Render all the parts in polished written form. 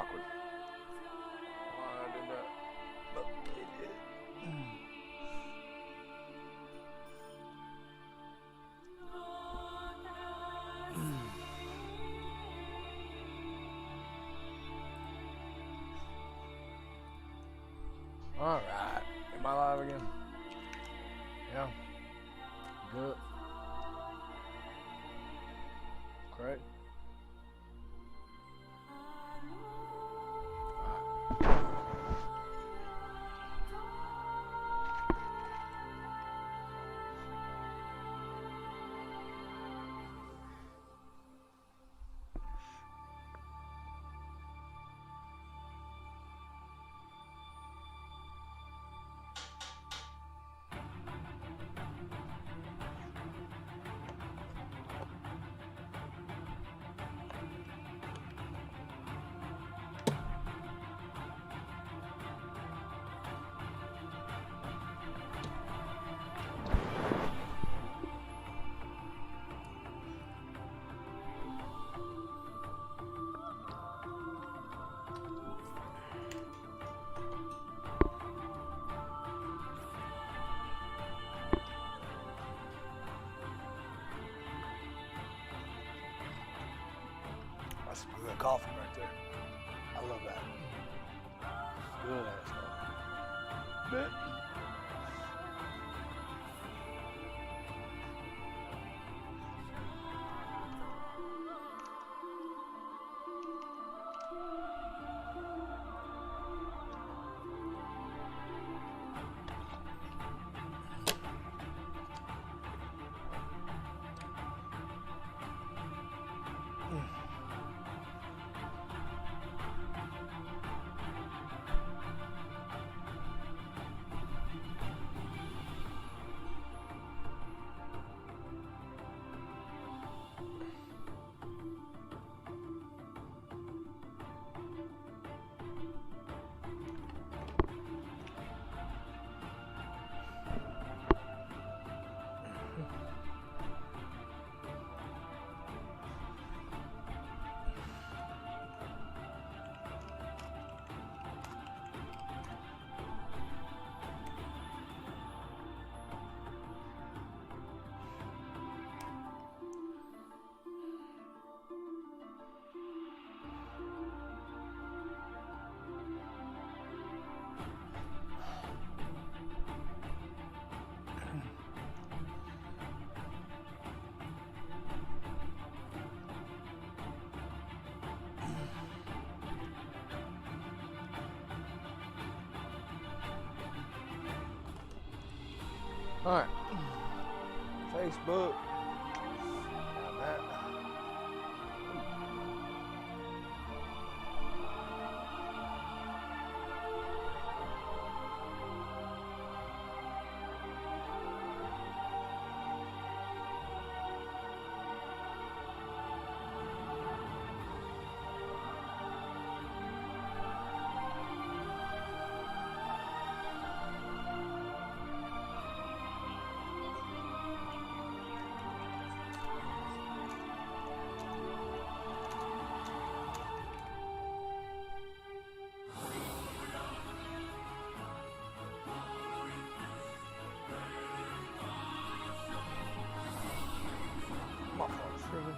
awkward. Why did that? Look, it. Alright, am I live again? Yeah. Good. Great. That's some good coffee right there. I love that. Good ass coffee. Bet. Alright. Facebook. Got that. My fault, really.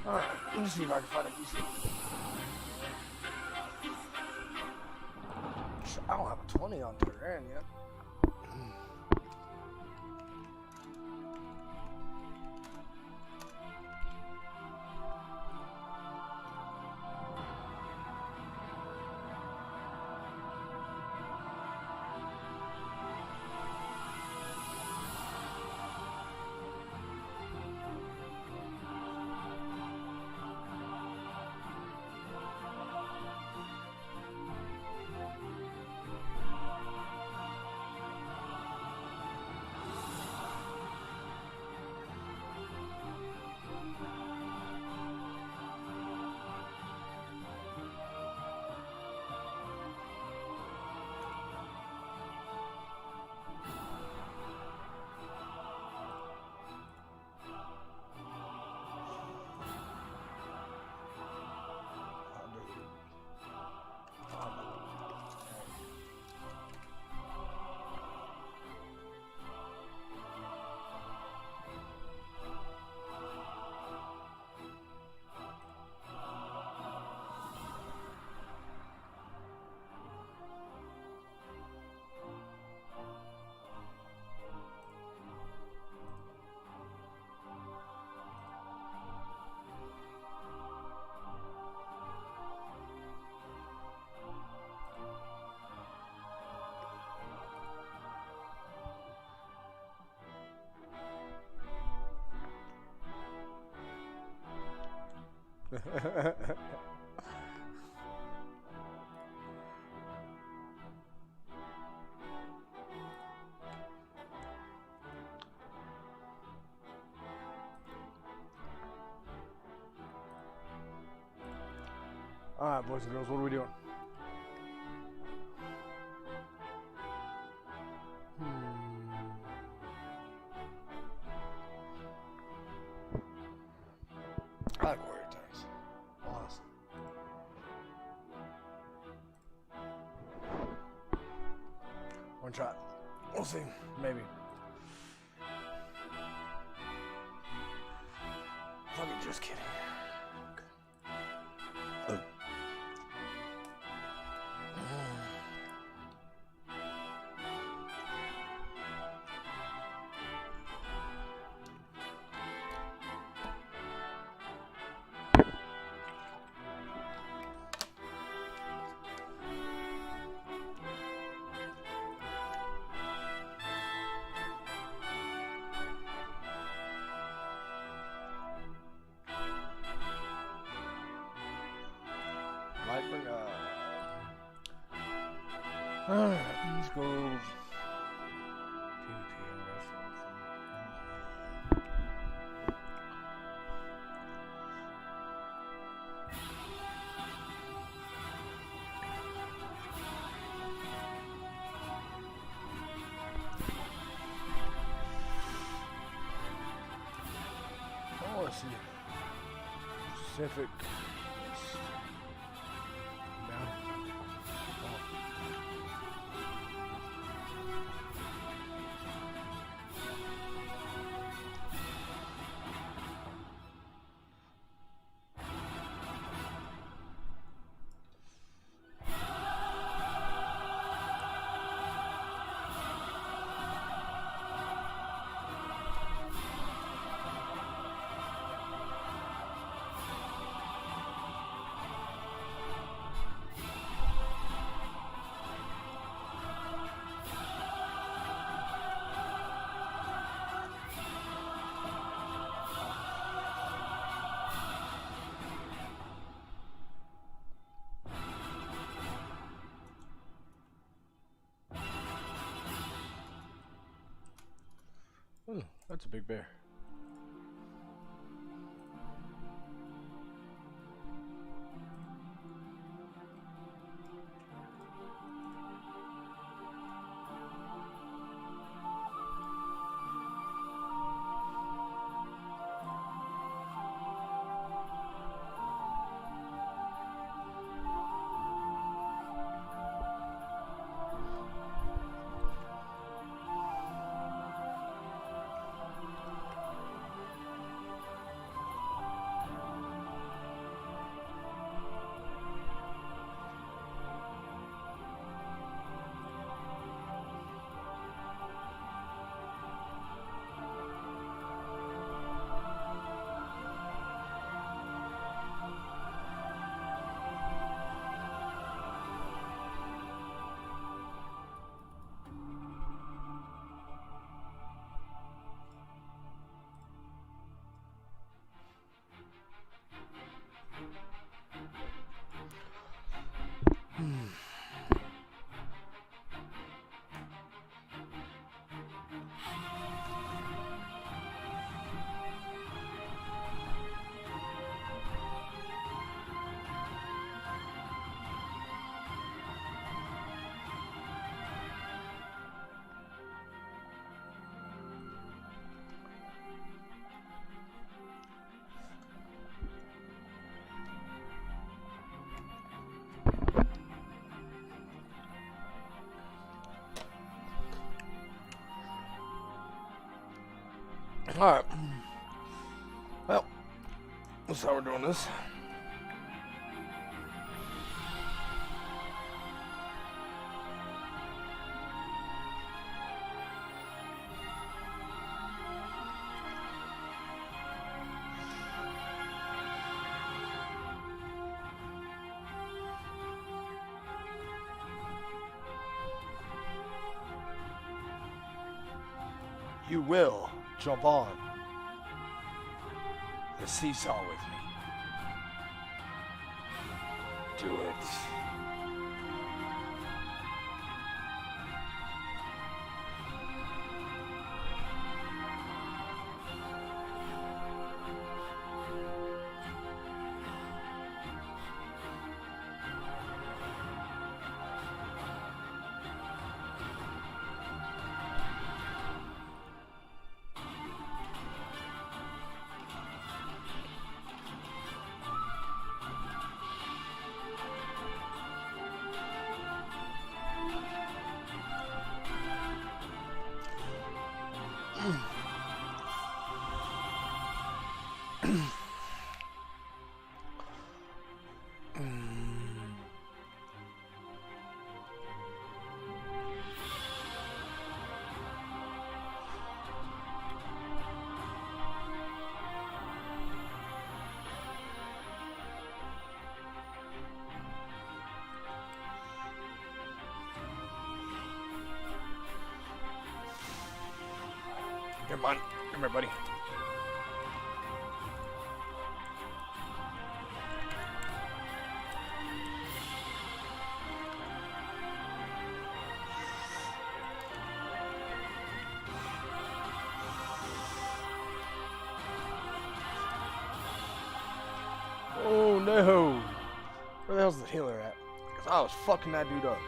Alright, let me see if I can find a decent. I don't have a 20 on Terran yet. All right, boys and girls, what are we doing? I like warrior tanks, honestly. One shot. We'll see. Maybe. Fucking just kidding. Okay. Alright, let's go. Oh, let's see. Pacific. Ooh, that's a big bear. Alright. Well, that's how we're doing this. You will jump on the seesaw with me. do it. Come on, come here, buddy. Oh no! Where the hell's the healer at? Because I was fucking that dude up.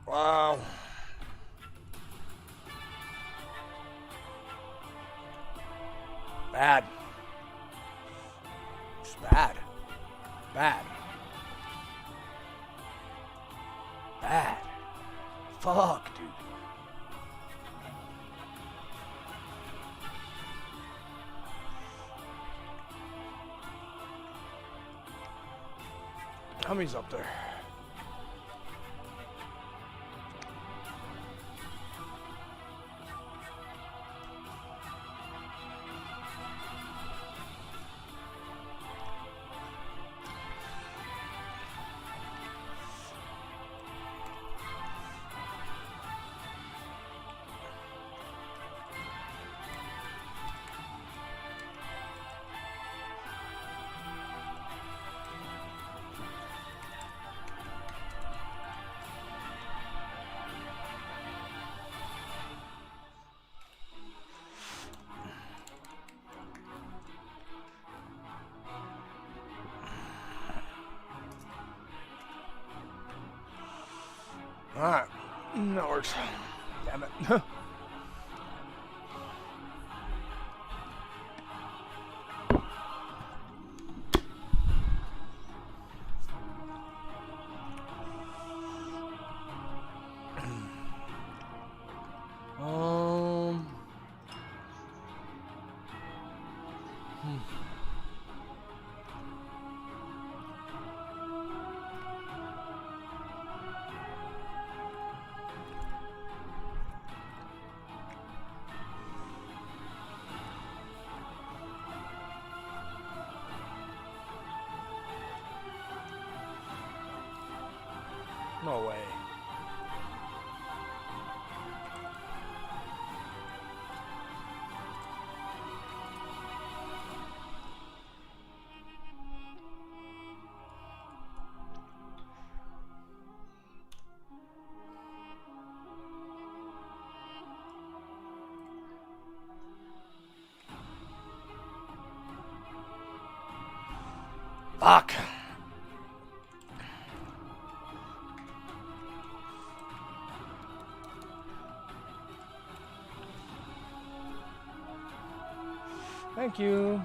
Wow. Bad. It's bad. Bad. Bad. Fuck, dude. How many's up there? Alright, that works. Damn it. No way. Fuck. Thank you.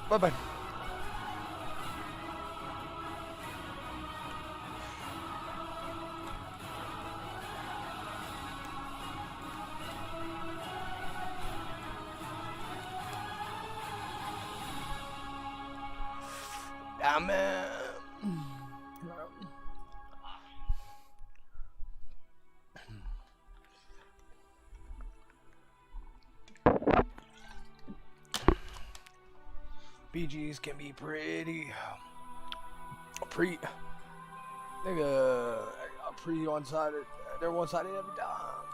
Bye-bye. Damn it. BGs can be pretty nigga one-sided. They're one-sided every time.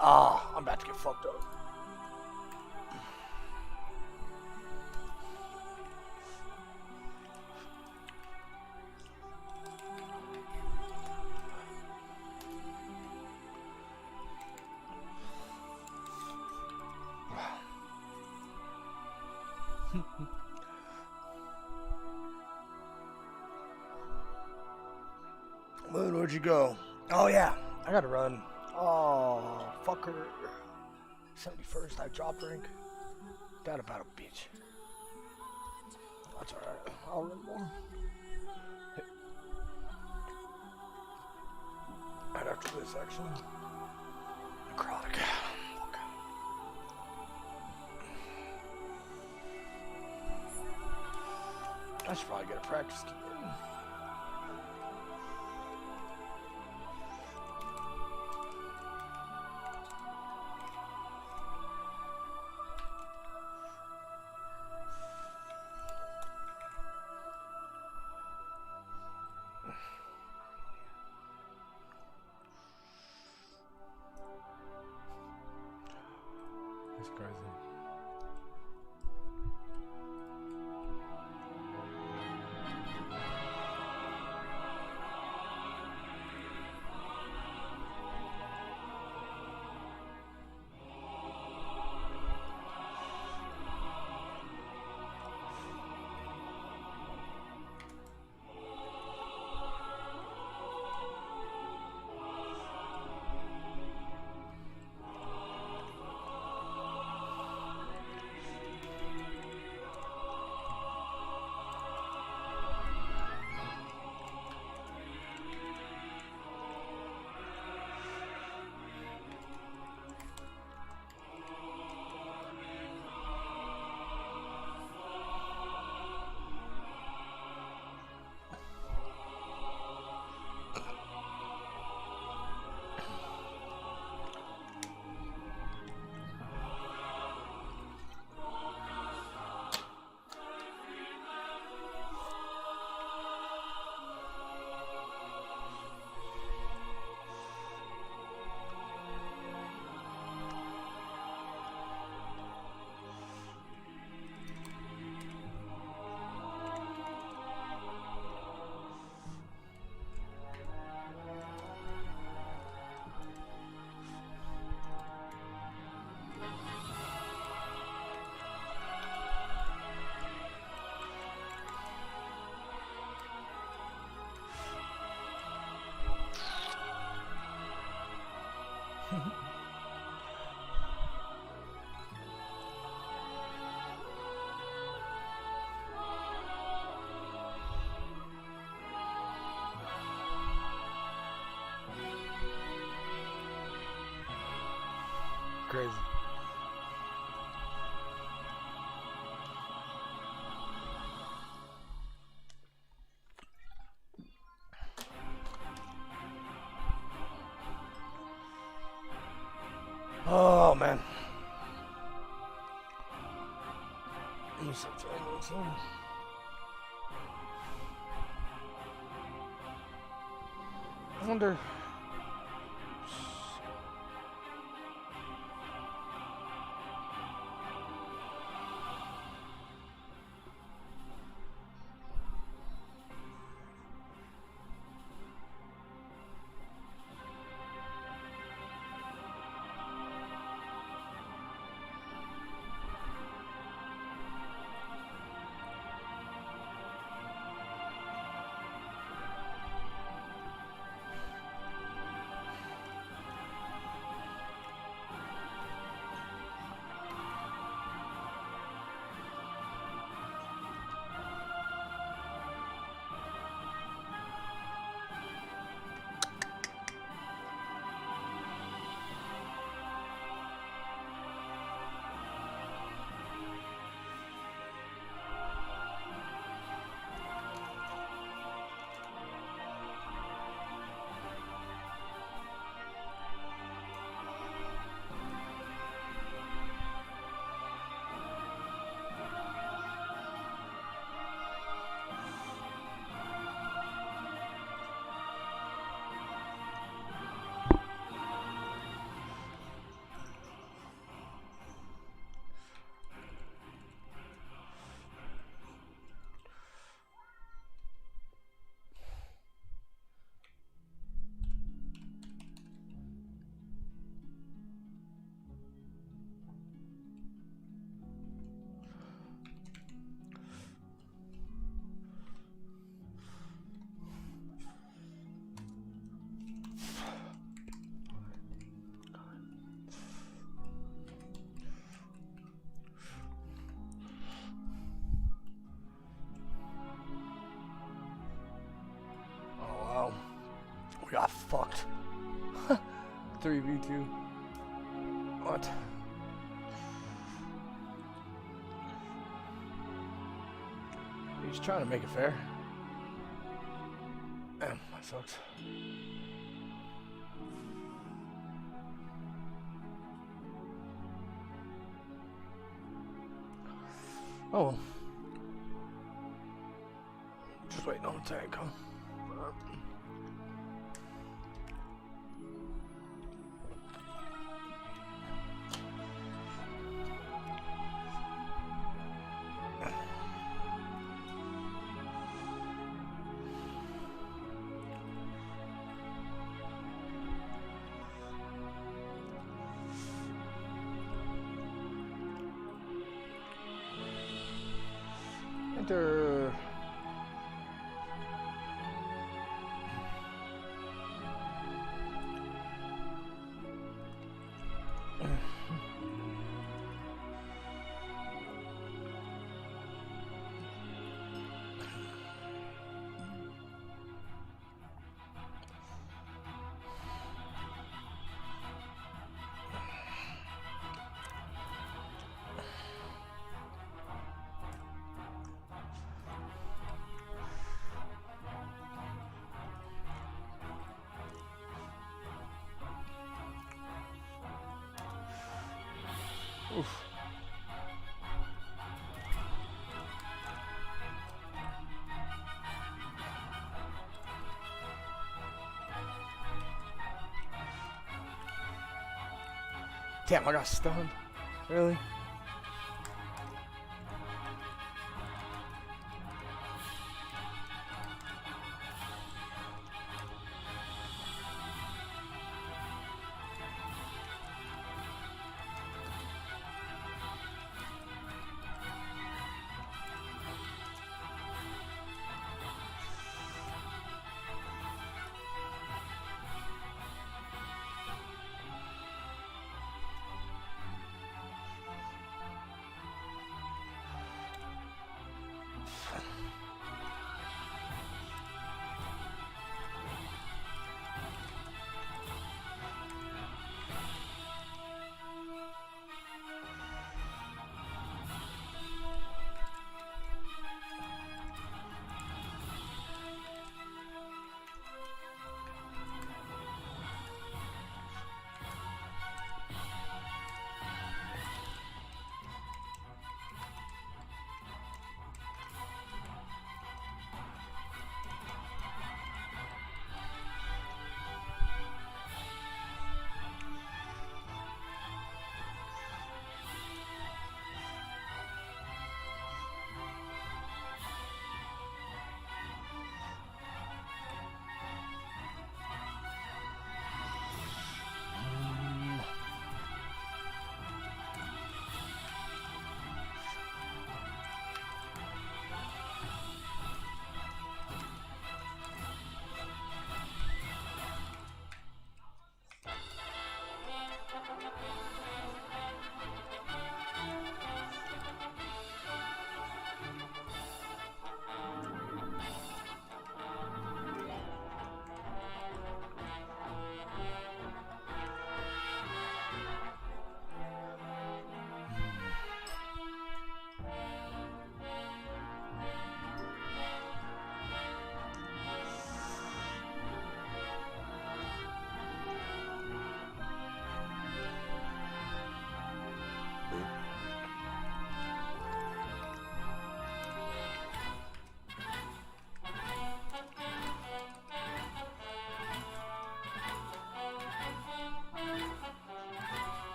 Ah, I'm about to get fucked up. Moon, where'd you go? Oh yeah, I gotta run. Oh, fucker. 71st, I dropped rank. That about a bitch. That's alright. I'll run more. Right after this, actually. Necrotic. Fuck. I should probably get a practice kit. That's crazy. Crazy. Oh man. Let me start trying this one. I wonder. 3v2. What? He's trying to make it fair. Damn, that sucks. Oh well. Just waiting on the tank, huh? Enter. Oof. Damn, I got stunned. Really?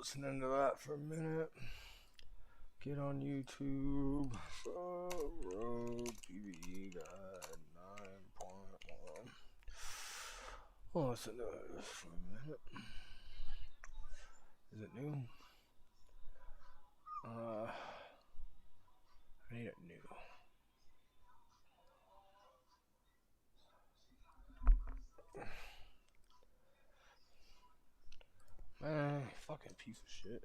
listening to that for a minute. Get on YouTube. Road PVE Guide 9.1. I'll listen to this for a minute. Is it new? I need it new. Man, fucking piece of shit.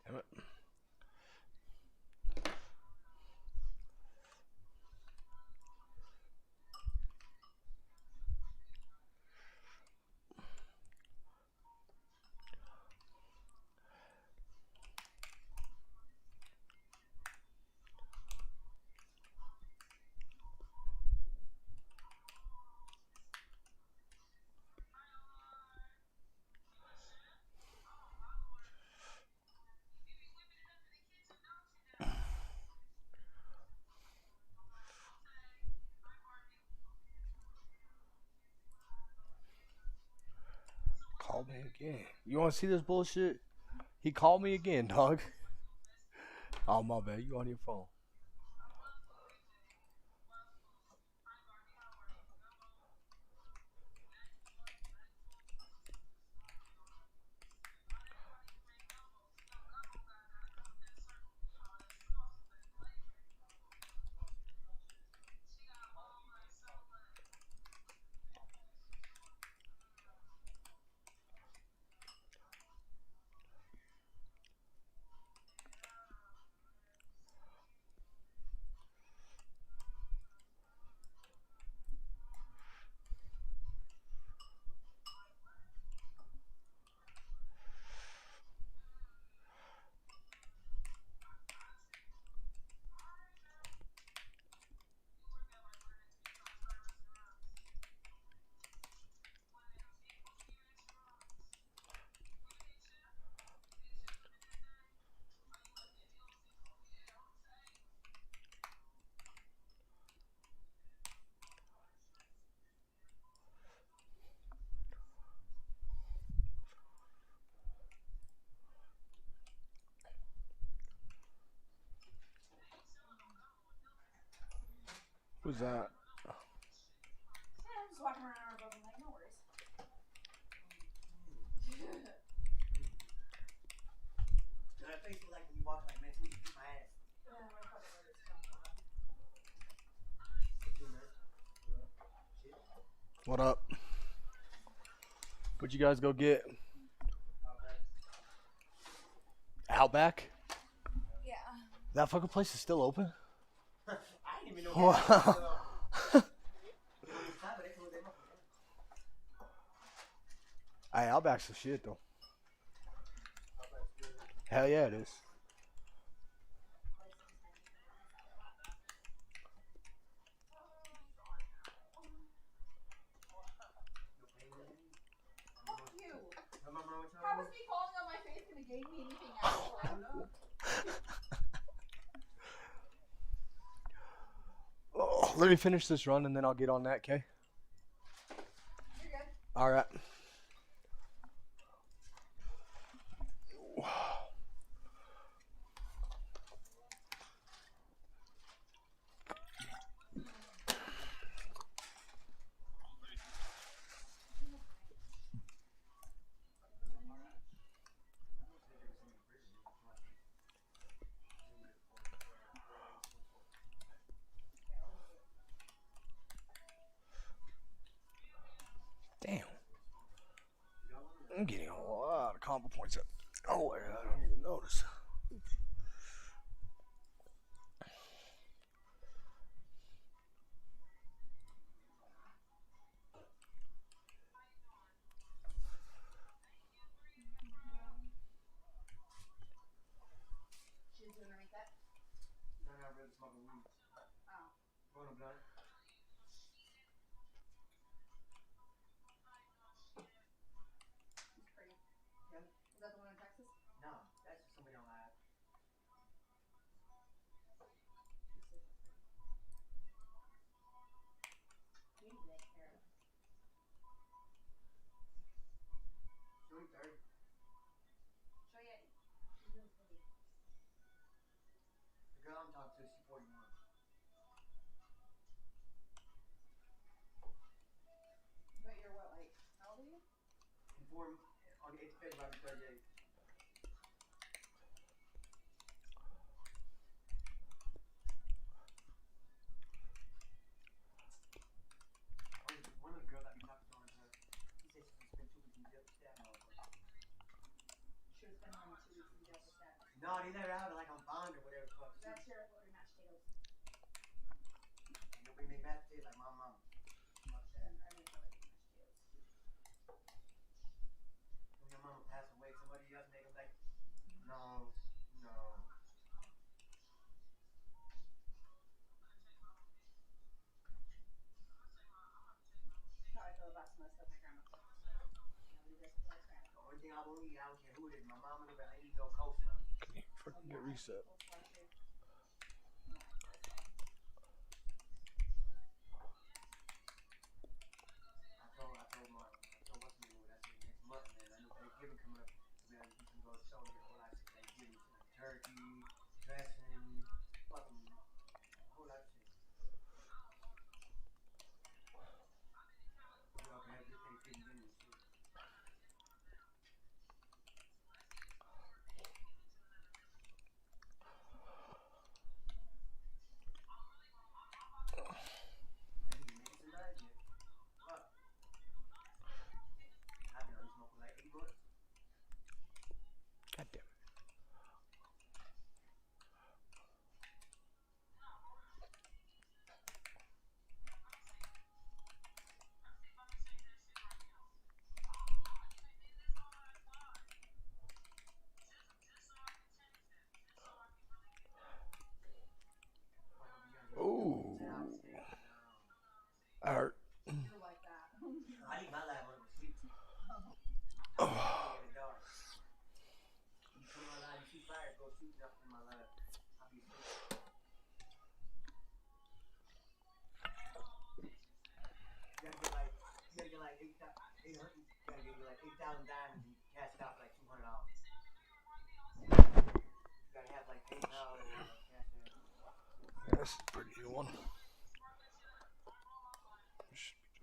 Damn it. Called me again. You want to see this bullshit? He called me again, dog. Oh, my bad. You on your phone. Who's that? Yeah, I'm just walking around our building like, no worries. That face look like when you walk like, man, somebody beat my ass. Yeah, I'm gonna fucking wear this jumper. What up? What'd you guys go get? Outback? Yeah. That fucking place is still open? I didn't even know. Wow. Hey, Outback's the shit though. Hell yeah, it is. Fuck you. How is me falling on my face gonna gain me anything else? Oh, let me finish this run and then I'll get on that, okay? You're good. All right. Damn. I'm getting a lot of combo points up. Oh, I don't even notice. She's doing her makeup? No, I'm really smoking weed. Oh. Want a blunt? She's pretty. Yeah. Is that the one in Texas? No, that's just somebody on my app. She's super pretty. You need that hair. Doing 30. Show you form on the 8th of February 38. One of the girls that we talked to on her, she said she spent 2 weeks in jail for that motherfucker. She was spending only 2 weeks in jail for that. No, they let her out like on bond or whatever the fuck. That's sheriff order mashed potatoes. Ain't nobody make mashed potatoes like my mama. Fuck that. I didn't feel like mashed potatoes. When your mama passed away, somebody else make them like, no, no. That's how I feel about some of the stuff my grandma cooked. Nobody does it like grandma. The only thing I won't eat, I don't care who it is, my mama, but I ain't eat no coleslaw. Can you freaking get reset? I told Mark, what's the name of it? I said next month, man. I know Thanksgiving coming up. Man, you can go to the store and get a whole lot of shit Thanksgiving. Like turkey, dressing, fucking a whole lot of shit. You all can have good Thanksgiving dinner and shit. I ain't even making some diet yet. Fuck. I've been only smoking like 8 bucks. God damn it. Ooh. I hurt. You're like that. I need my lab when I'm asleep. Oh. In the dark. You come in my lab, you see fire go shooting up in my lab. I'll be asleep. You gotta get like 8,000 diamonds and you can cash it out for like $200. You gotta have like PayPal or cash out. This is a pretty good one.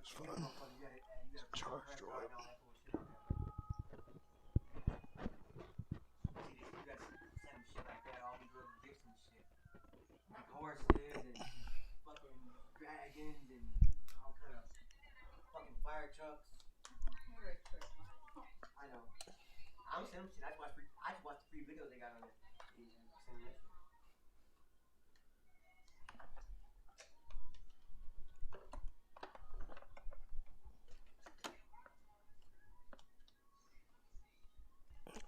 Should be just fine. Charge joy. Horses and fucking dragons and all kind of fucking fire trucks. I know. I'm sending shit. I just watched the free videos they got on it.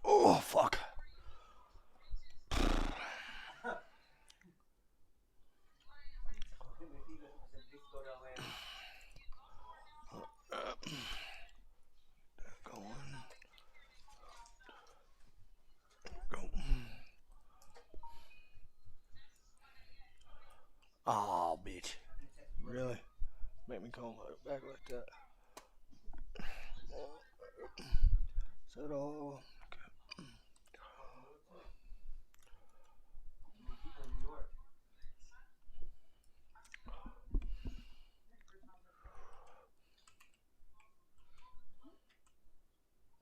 Oh, fuck. Oh, bitch. Really? Make me come back like that. Set all.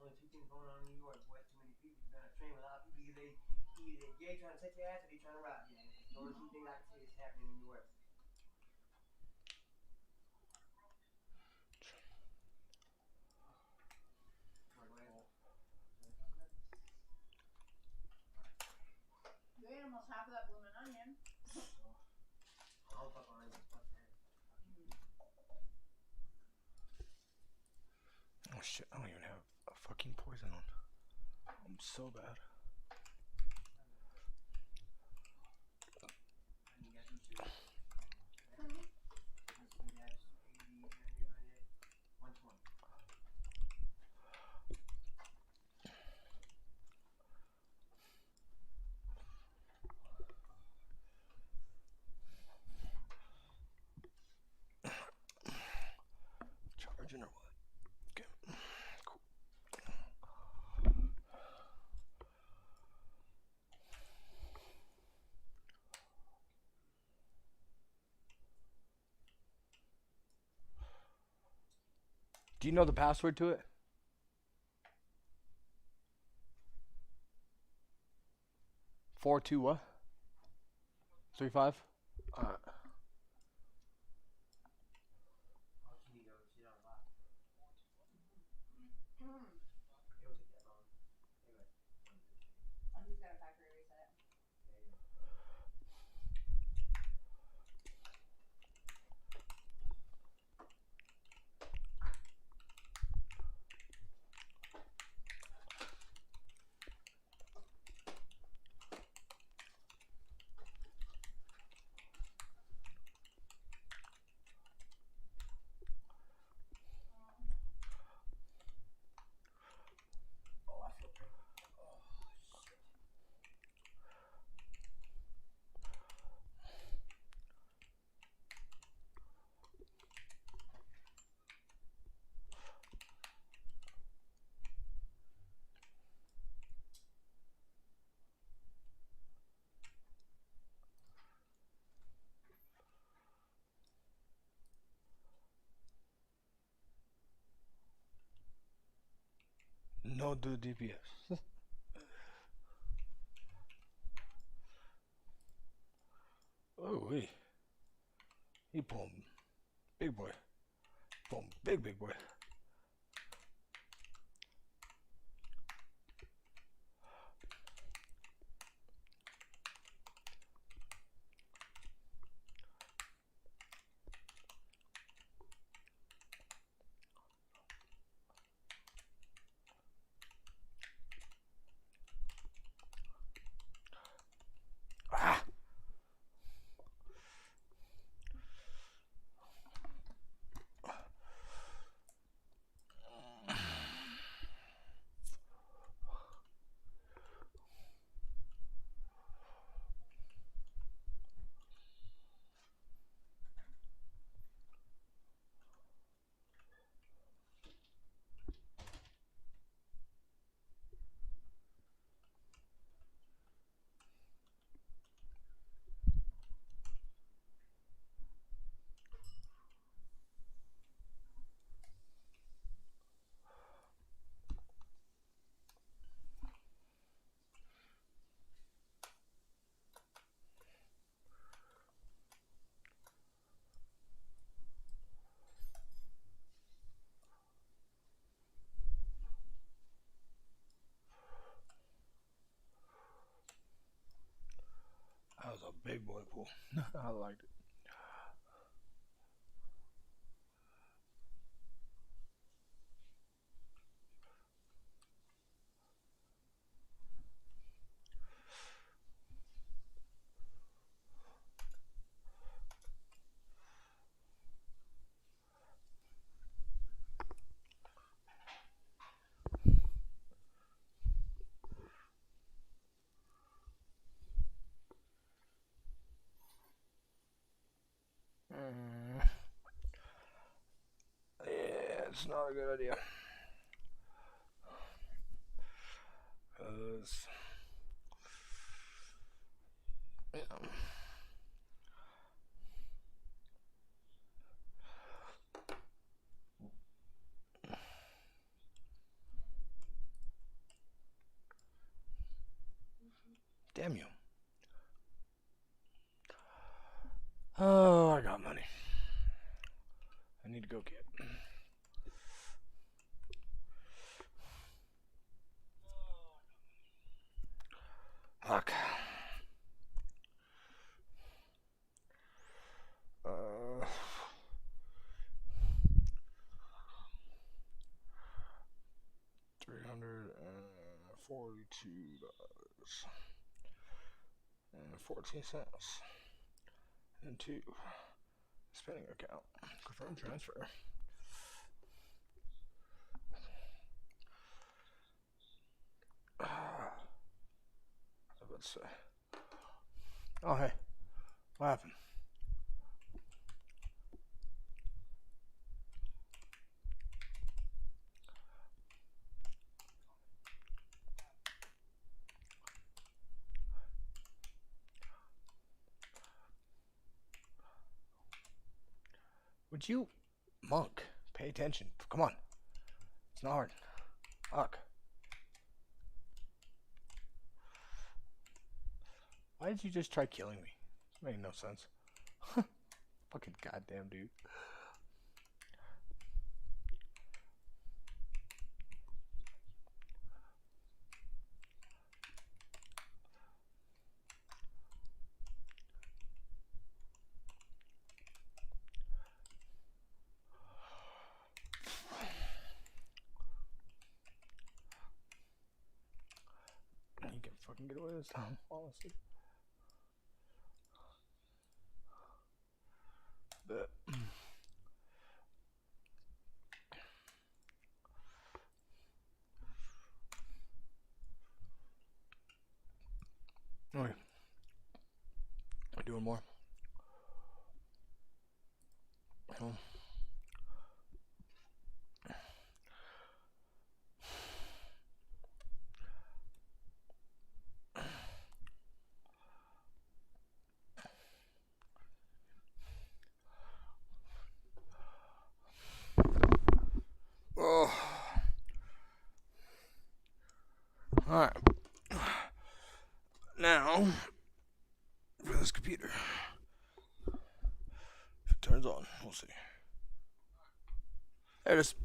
Only 2 things going on in New York, boy. Too many people. You got to train with a lot of people. Either they gay trying to touch your ass or they trying to rob you. The only 2 things I can say is happening in New York. You ate almost half of that blooming onion. I don't fuck on onions. Fuck that. Oh shit, I don't even have a fucking poison on. I'm so bad. Charging or what? Okay. Cool. Do you know the password to it? 4-2 what? 3-5. Alright. Oh, she need to go. She's on a lot. It'll take that long. Anyway. Oh, he's got a factory reset. Yeah, yeah. Oh, I feel pain. Oh, shit. No do DPS. Oh, wait. He pulling big boy. Pulling big boy. Ah! That was a big boy pull. I liked it. Yeah, it's not a good idea. Cause yeah. Damn you. Oh, I got money. I need to go get. Fuck. $342 and 14 cents into spending account. Confirm transfer. I was about to say. Oh hey, what happened? Would you, monk, pay attention? Come on. It's not hard. Fuck. Why did you just try killing me? This made no sense. Fucking goddamn dude. You can fucking get away this time, honestly. But okay. We're doing more. Oh. Alright. Now, for this computer. If it turns on, we'll see. There it is.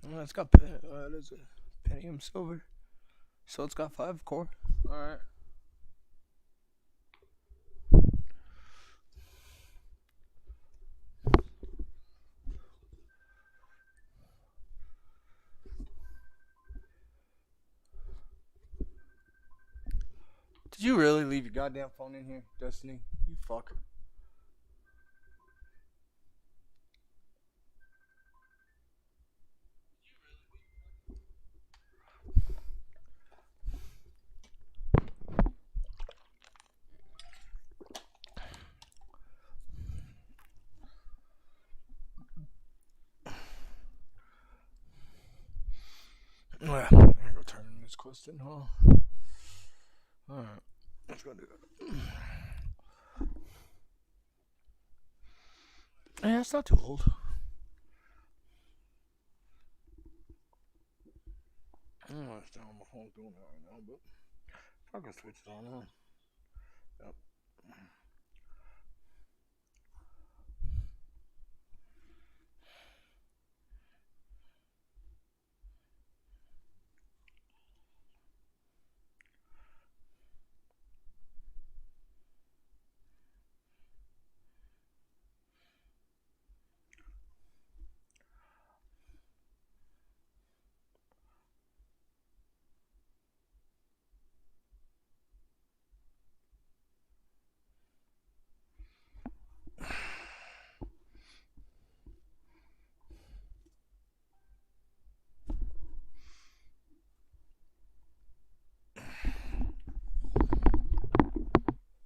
Well, it's got it is a Pentium Silver, so it's got 5 core. All right. Did you really leave your goddamn phone in here, Destiny? You fuck. Well, I'm gonna go turn in this quest in, huh? Alright, let's go do that. Yeah, it's not too old. I don't understand how my phone's doing that right now, but I can switch it on, huh? Yep.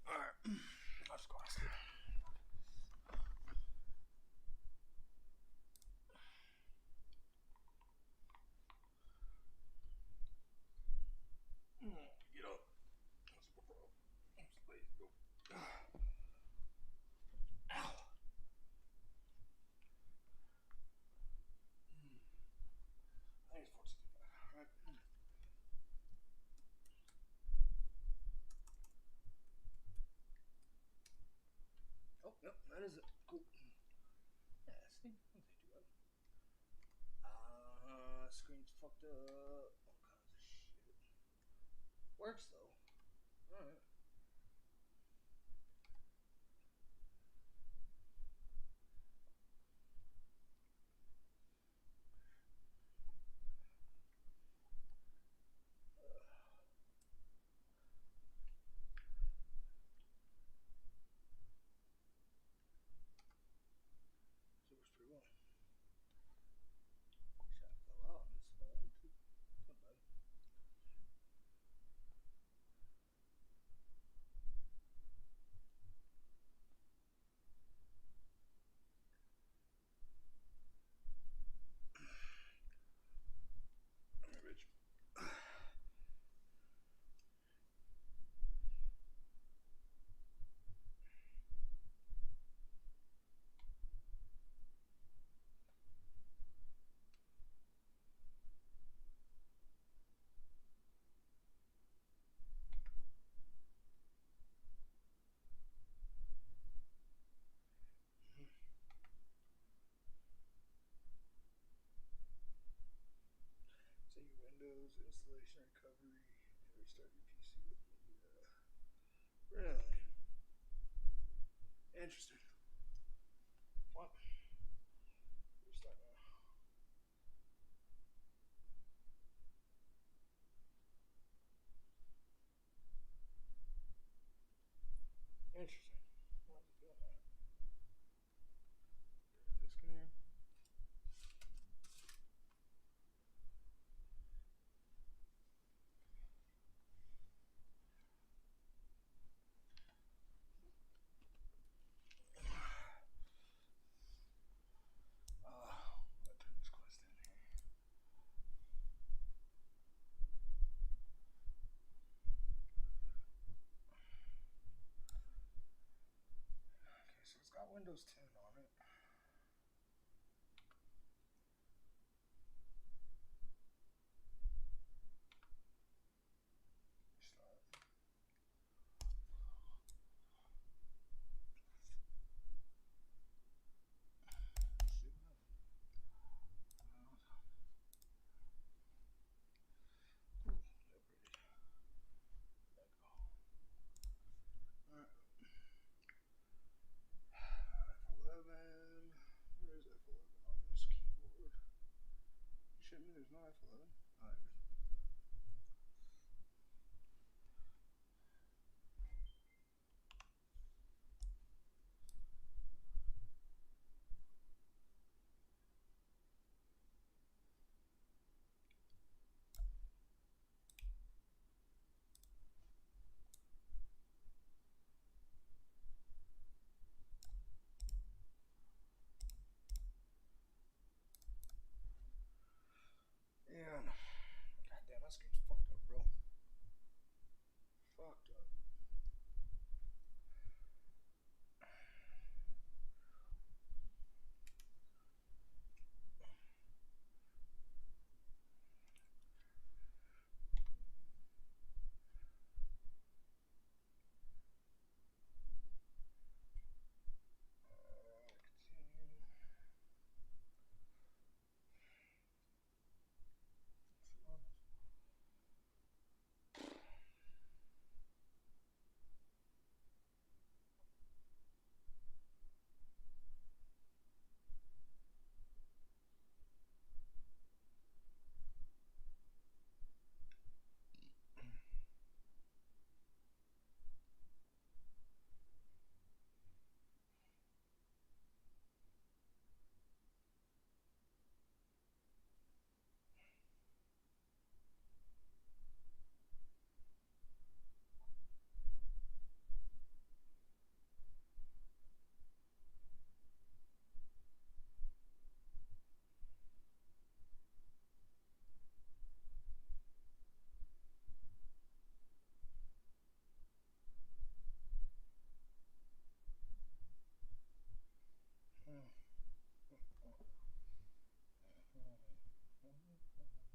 Alright, let's go. Get up. That's the problem. Let's lay go. Ow. I think it's 465, right? Oh, yep, that is it. Cool. Yeah, see? What did they do? Screen's fucked up. All kinds of shit. Works though. Alright. So it works pretty well. Shot fell out on this phone too. Not bad. on it. Where is F11 on this keyboard? You shouldn't me there's no F11. Oh, there is. And goddamn, that game's fucked up, bro. Fucked up.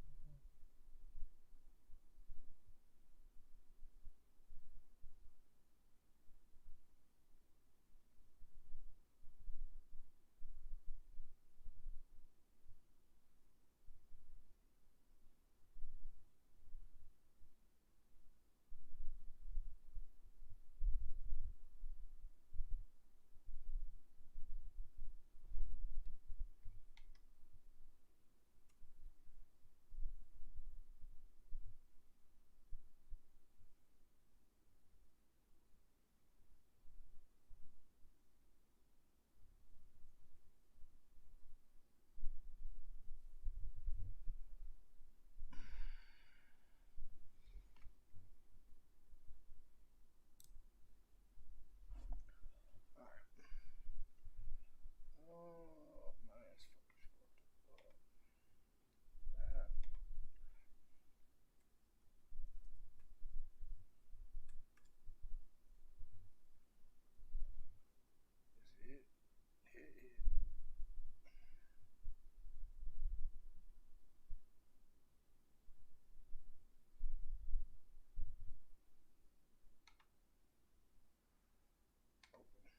Continue. Oh, my ass fucking fucked up. That. Is it? Hit. Open.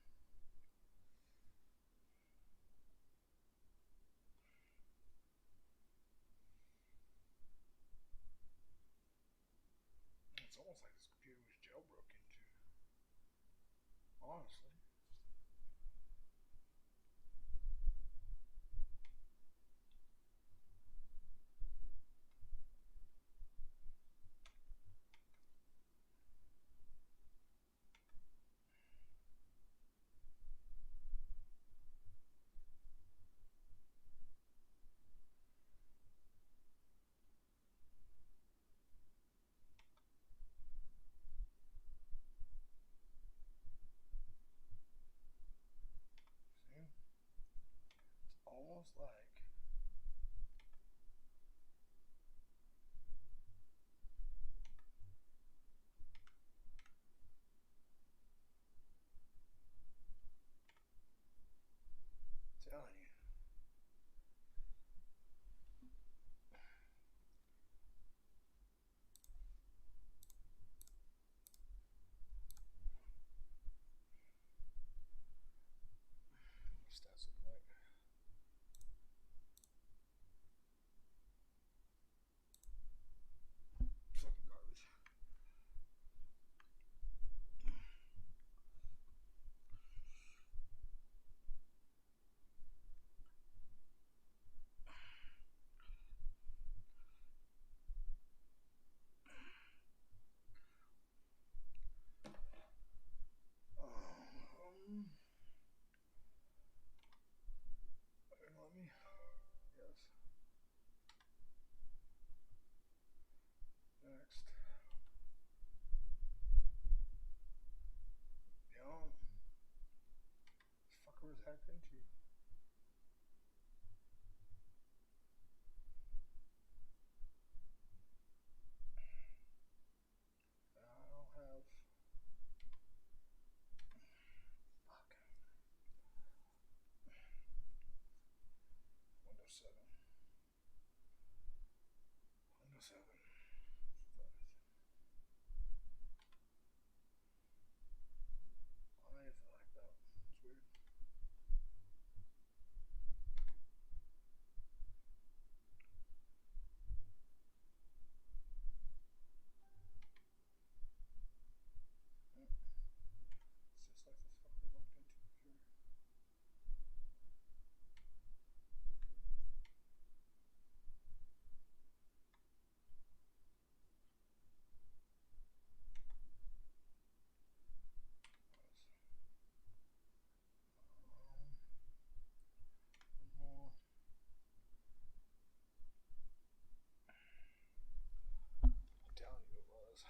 It's almost like this computer was jailbroken too. Honestly. See? It's almost like hacked into. I don't have. Fuck. Windows 7. Windows 7. Why is it like that? It's weird. It's just like this fucker locked into the computer. More. I'm telling you it was.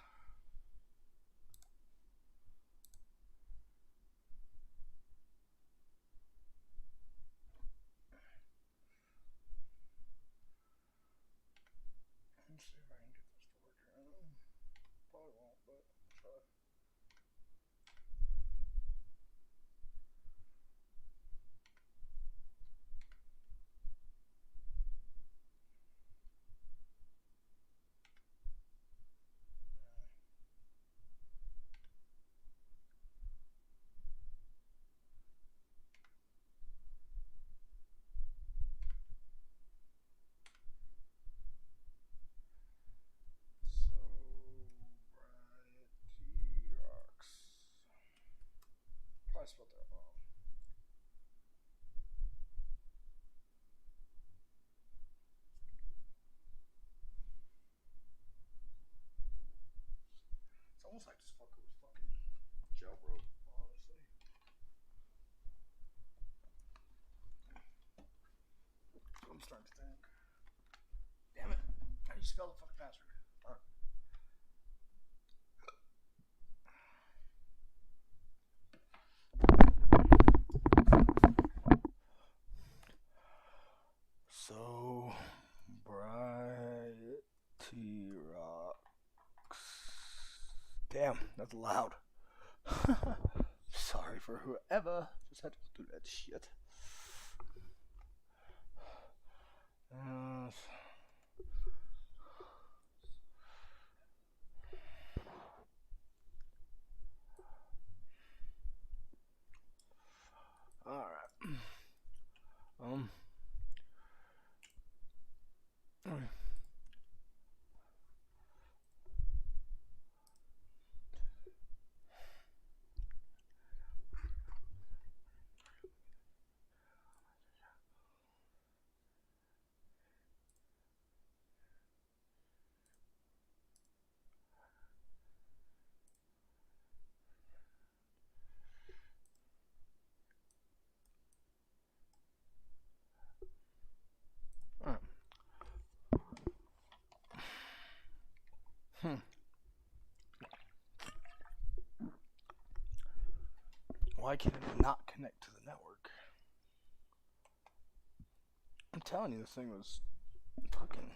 Let's see if I can get this to work here. Probably won't, but I'll try. Sobriety rocks. Probably spelled that wrong. It's almost like this fucker was fucking jailbroke, honestly. I'm starting to think. Damn it. How do you spell the fucking password? Alright. Sobriety rocks. Damn, that's loud. Sorry for whoever just had to do that shit. Alright. Why can it not connect to the network? I'm telling you, this thing was fucking.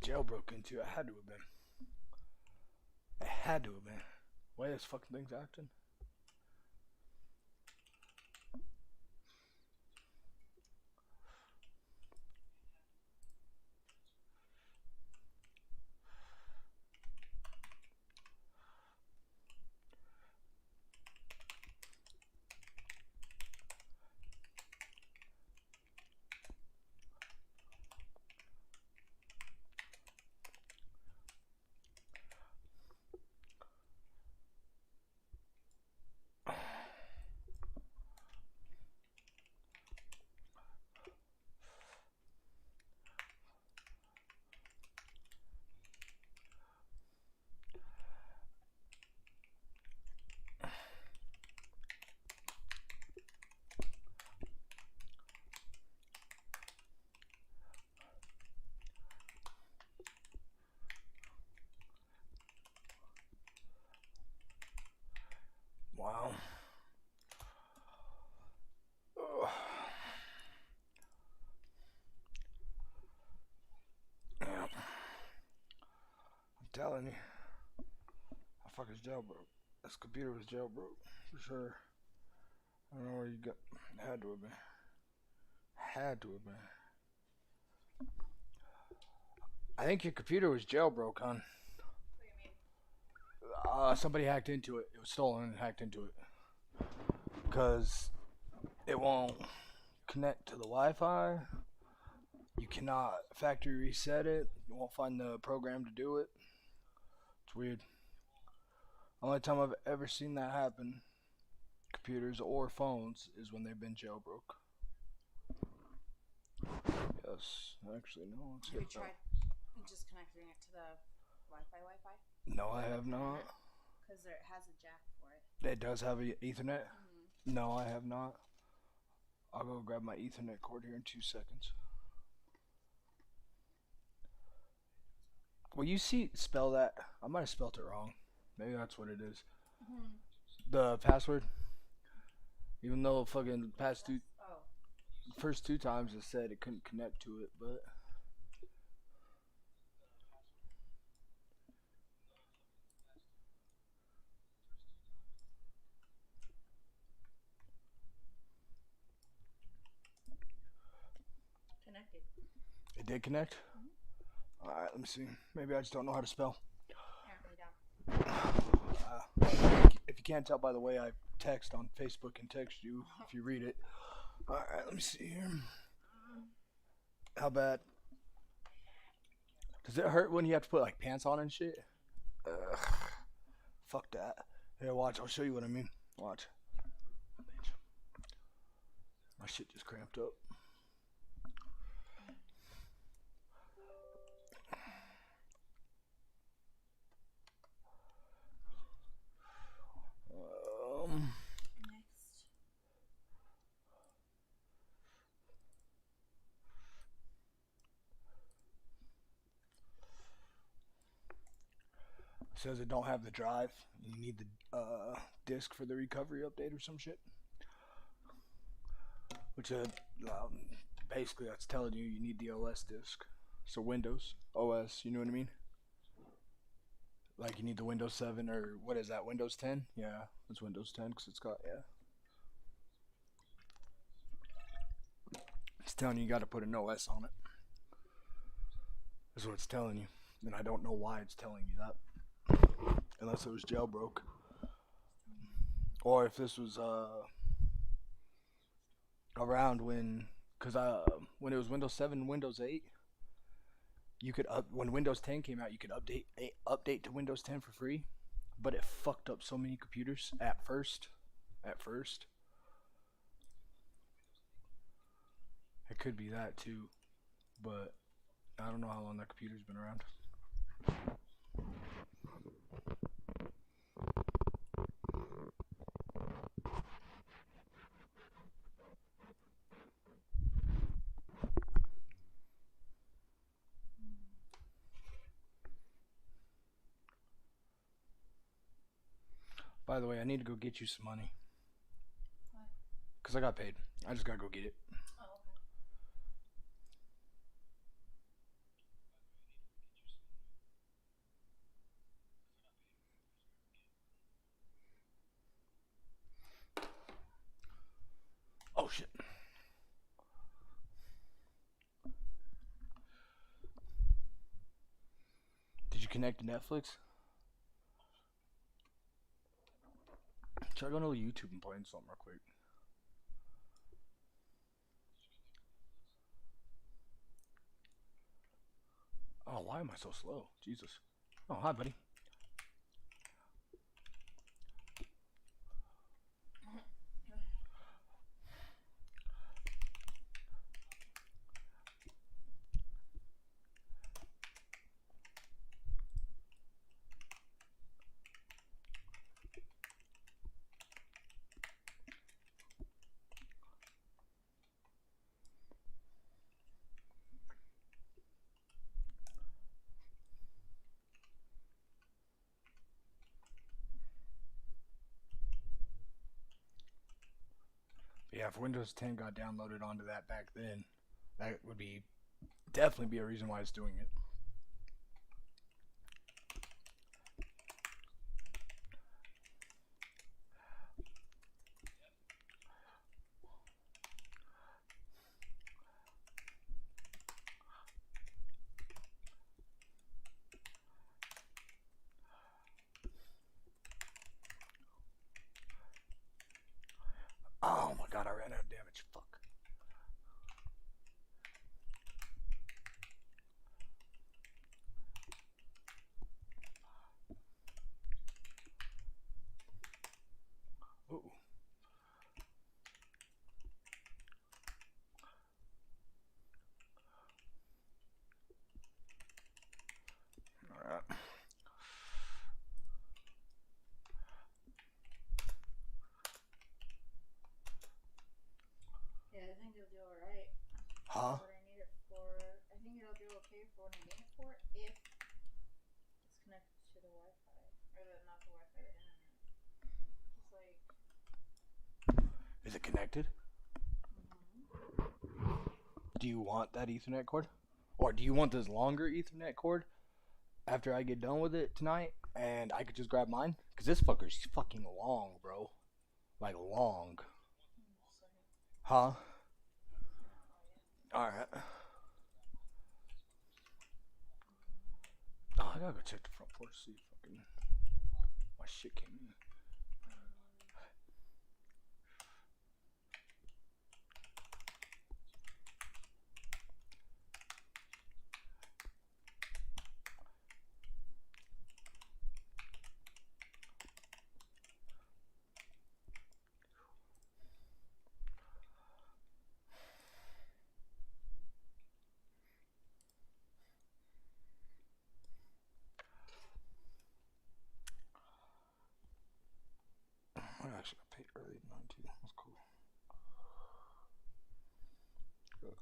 Jailbroke into. It had to have been. It had to have been. Why this fucking thing's acting? telling you. That fucker's jailbroke. This computer was jailbroke, for sure. I don't know where you got. Had to have been. Had to have been. I think your computer was jailbroke, hon. What do you mean? Somebody hacked into it. It was stolen and hacked into it. Because it won't connect to the Wi-Fi. You cannot factory reset it. You won't find the program to do it. It's weird. Only time I've ever seen that happen, computers or phones, is when they've been jailbroke. Yes, actually, no. Let's Have you hit that. tried just connecting it to the Wi-Fi? No, I have not. Because it has a jack for it. It does have a Ethernet? Mm-hmm. No, I have not. I'll go grab my Ethernet cord here in 2 seconds. Will you spell that? I might have spelled it wrong. Maybe that's what it is. Mm-hmm. The password. Even though fucking Oh. first 2 times it said it couldn't connect to it, but Connected. it did connect. Mm-hmm. All right, let me see. Maybe I just don't know how to spell. Apparently down. If you can't tell by the way I text on Facebook and text you, if you read it. All right, let me see here. How bad? Does it hurt when you have to put like pants on and shit? Ugh. Fuck that. Here, watch. I'll show you what I mean. Watch. My shit just cramped up. Next. Says it don't have the drive. You need the disk for the recovery update or some shit. Which basically that's telling you need the OS disk. So Windows OS, you know what I mean? Like you need the Windows 7 or what is that? Windows 10? Yeah, it's Windows 10 because it's got It's telling you got to put an OS on it. That's what it's telling you. And I don't know why it's telling you that. Unless it was jailbroke. Or if this was around when it was Windows 7 and Windows 8, you could when Windows 10 came out, you could update to Windows 10 for free, but it fucked up so many computers at first. It could be that too, but I don't know how long that computer's been around. By the way, I need to go get you some money. What? Because I got paid. I just gotta go get it. Oh, okay. Oh shit. Did you connect to Netflix? Should I go to YouTube and play something real quick? Oh, why am I so slow? Jesus. Oh, hi, buddy. Yeah, if Windows 10 got downloaded onto that back then, that would definitely be a reason why it's doing it. Is it connected? Do you want that Ethernet cord? Or do you want this longer Ethernet cord after I get done with it tonight and I could just grab mine? Because this fucker's fucking long, bro. Like, long. Huh? Alright. Oh, I gotta go check the front porch to see if fucking my shit came in. I actually got paid early tonight too. That's cool. Good.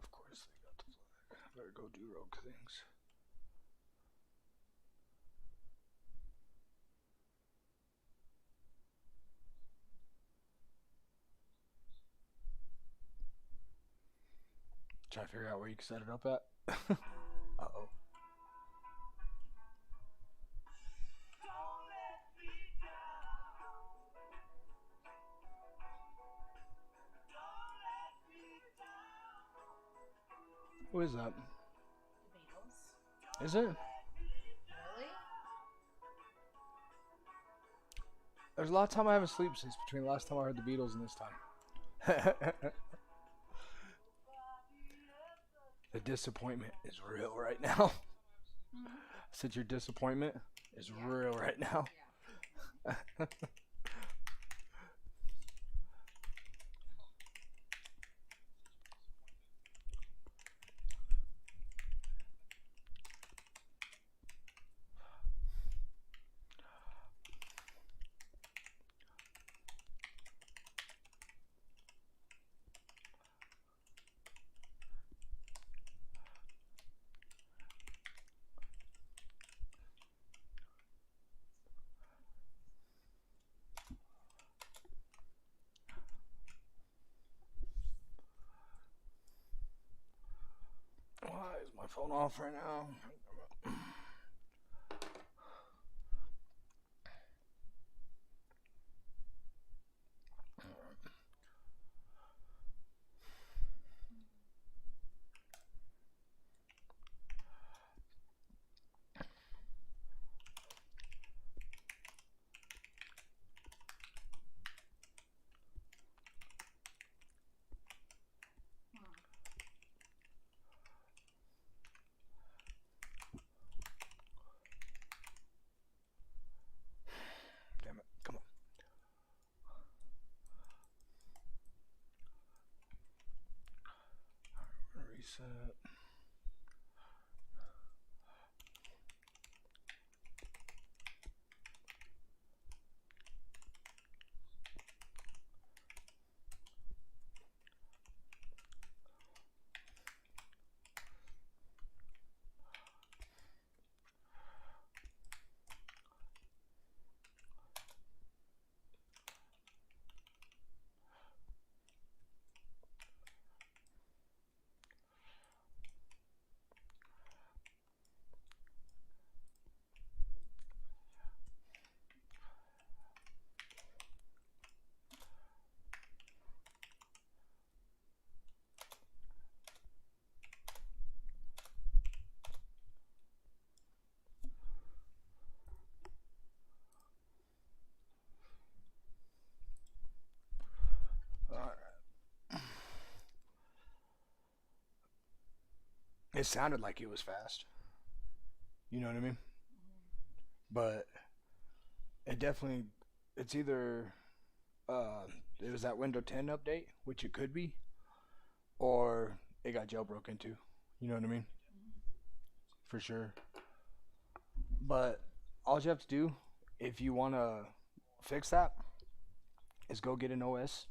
Of course they got the flag. I better go do rogue things. Try to figure out where you can set it up at. Uh-oh. What is that? The Beatles. Is it? Really? There's a lot of time I haven't slept since between the last time I heard the Beatles and this time. The disappointment is real right now. Mm-hmm. I said your disappointment is real right now. Yeah. Why is my phone off right now? Damn it. Come on. Reset. It sounded like it was fast. You know what I mean? But it definitely, it's either it was that Windows 10 update, which it could be, or it got jailbroke into. You know what I mean? For sure. But all you have to do, if you want to fix that, is go get an OS.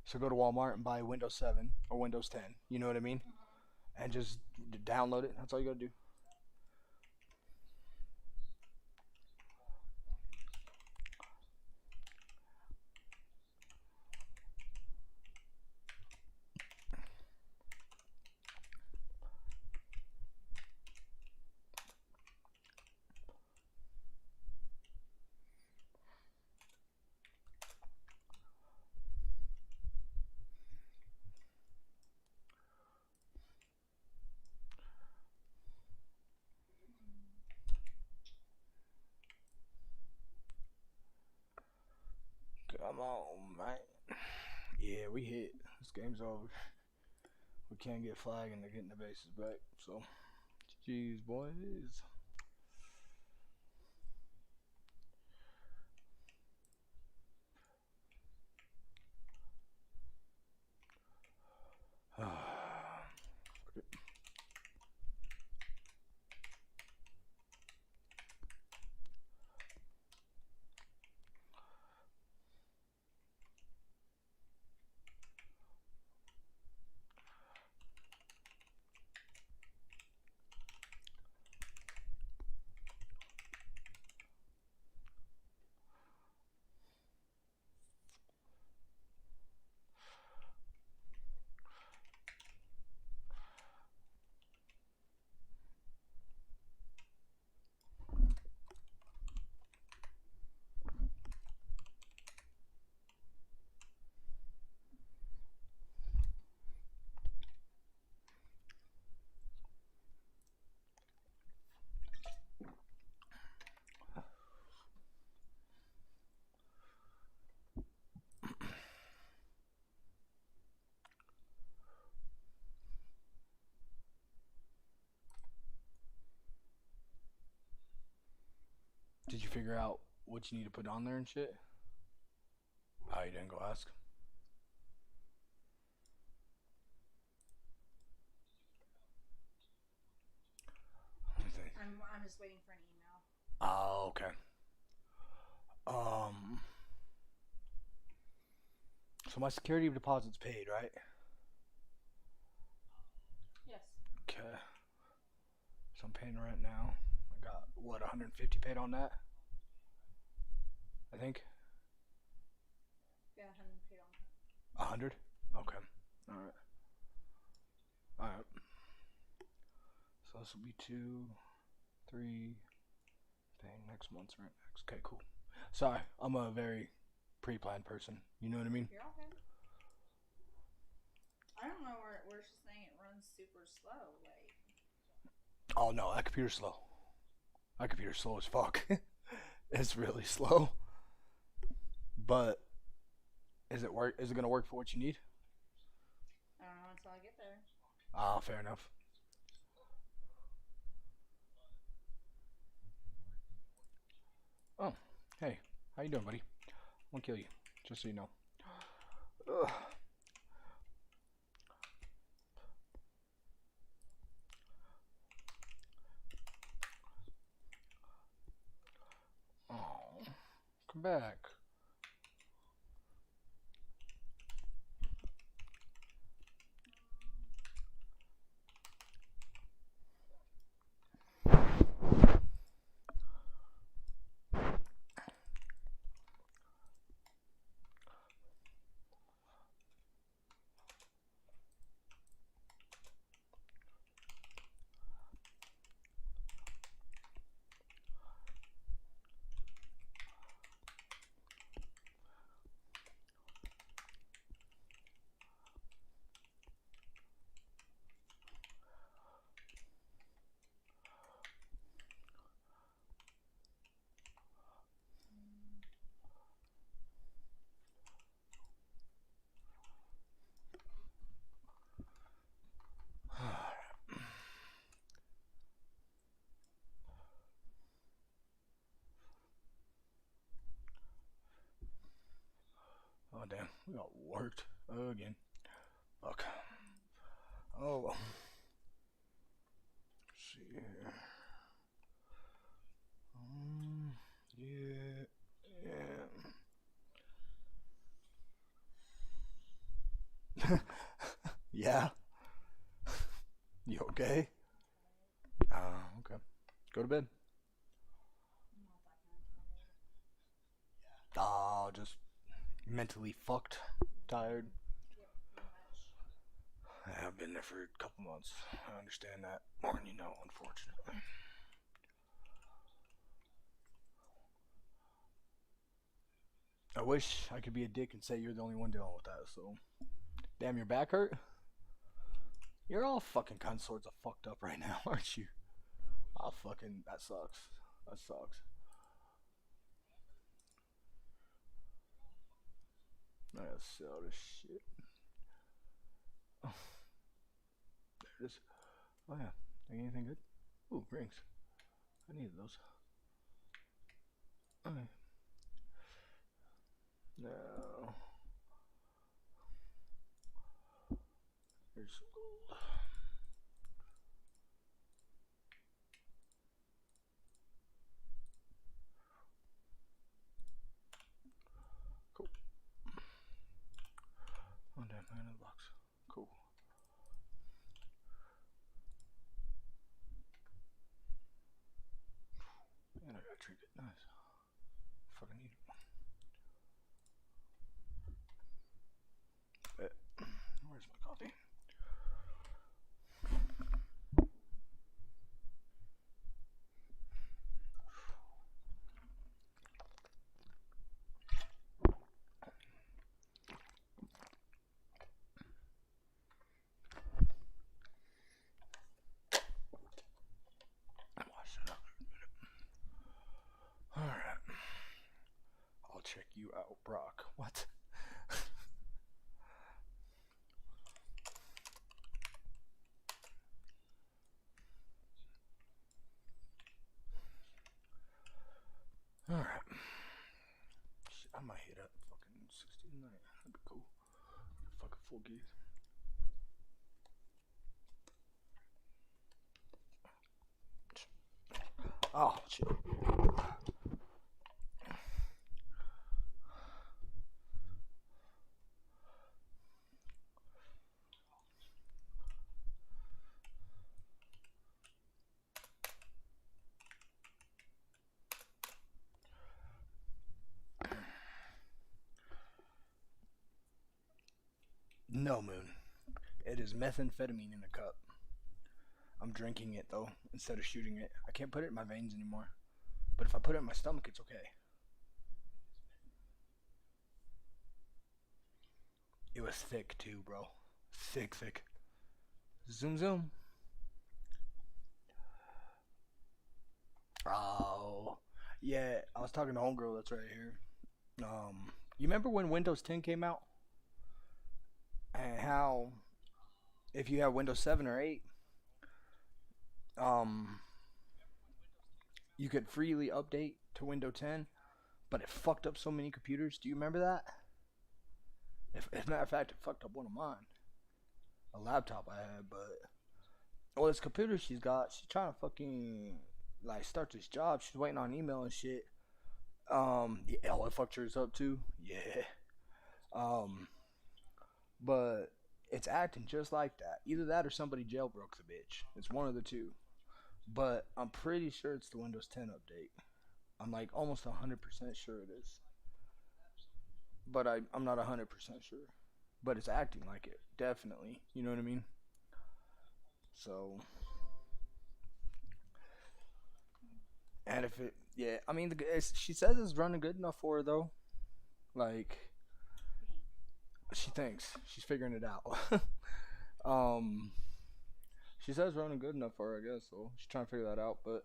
So go to Walmart and buy Windows 7 or Windows 10. You know what I mean? And just download it. That's all you gotta do. Come on, man. Yeah, we hit. This game's over. We can't get flag and they're getting the bases back. So, jeez, boys. Did you figure out what you need to put on there and shit? Oh, you didn't go ask? Let me think. I'm just waiting for an email. Oh, okay. So my security deposit's paid, right? Yes. Okay. So I'm paying rent now. I got, what, 150 paid on that? I think. Yeah, 100 paid on that. 100? Okay. Alright. Alright. So this will be 2, 3, paying next month's rent next. Okay, cool. Sorry, I'm a very pre-planned person. You know what I mean? You're okay. I don't know where she's saying it runs super slow. Like, Oh no, that computer's slow. That computer's slow as fuck. It's really slow. But is it gonna work for what you need? I don't know until I get there. Ah, fair enough. Oh, hey, how you doing, buddy? I'm gonna kill you, just so you know. Ugh. Oh, come back. damn. We got worked again. Fuck. Oh, well. Let's see here. Yeah. Yeah. Yeah. You okay? Okay. Go to bed. Just mentally fucked. Tired. I've been there for a couple months. I understand that more than you know, unfortunately. I wish I could be a dick and say you're the only one dealing with that, so. Damn, your back hurt? You're all fucking consorts of fucked up right now, aren't you? That sucks. That sucks. I gotta sell this shit. Oh, there it is. Oh yeah. Think anything good? Ooh, rings. I needed those. Okay. Now, here's some gold. Cool. Oh damn, I got box. Cool. And I got a trinket. Nice. Fucking need it. Where's my coffee? Wash it out in a minute. Alright. I'll check you out, Brock. What? Alright. I might hit up fucking 60 tonight. That'd be cool. Fucking full geese. Oh, shit. No, Moon. It is methamphetamine in a cup. I'm drinking it, though, instead of shooting it. I can't put it in my veins anymore. But if I put it in my stomach, it's okay. It was thick, too, bro. Thick, thick. Zoom, zoom. Oh. Yeah, I was talking to homegirl that's right here. You remember when Windows 10 came out? And how, if you have Windows 7 or 8, um, you could freely update to Windows 10, but it fucked up so many computers. Do you remember that? As a matter of fact, it fucked up one of mine. A laptop I had, but well, this computer she's got, she's trying to fucking like start this job. She's waiting on email and shit. Yeah, oh, it fucked hers up too. Yeah. Um, but it's acting just like that. Either that or somebody jailbroke the bitch. It's one of the two. But I'm pretty sure it's the Windows 10 update. I'm like almost 100% sure it is. But I'm not 100% sure. But it's acting like it, definitely. You know what I mean? So, and if it, yeah, I mean, she says it's running good enough for her though. Like, she thinks she's figuring it out. um, she says running good enough for her, I guess. So she's trying to figure that out. But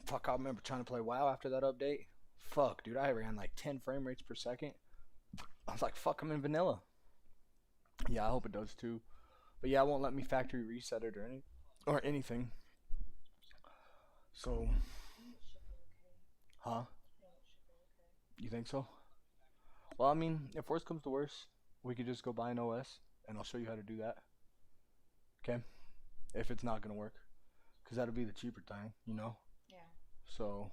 fuck, I remember trying to play WoW after that update. Fuck, dude, I ran like 10 frame rates per second. I was like, fuck, I'm in vanilla. Yeah, I hope it does too. But yeah, it won't let me factory reset it or anything. So, huh? You think so? Well, I mean, if worst comes to worst, we could just go buy an OS, and I'll show you how to do that. Okay? If it's not gonna work, because that'll be the cheaper thing, you know. Yeah. So,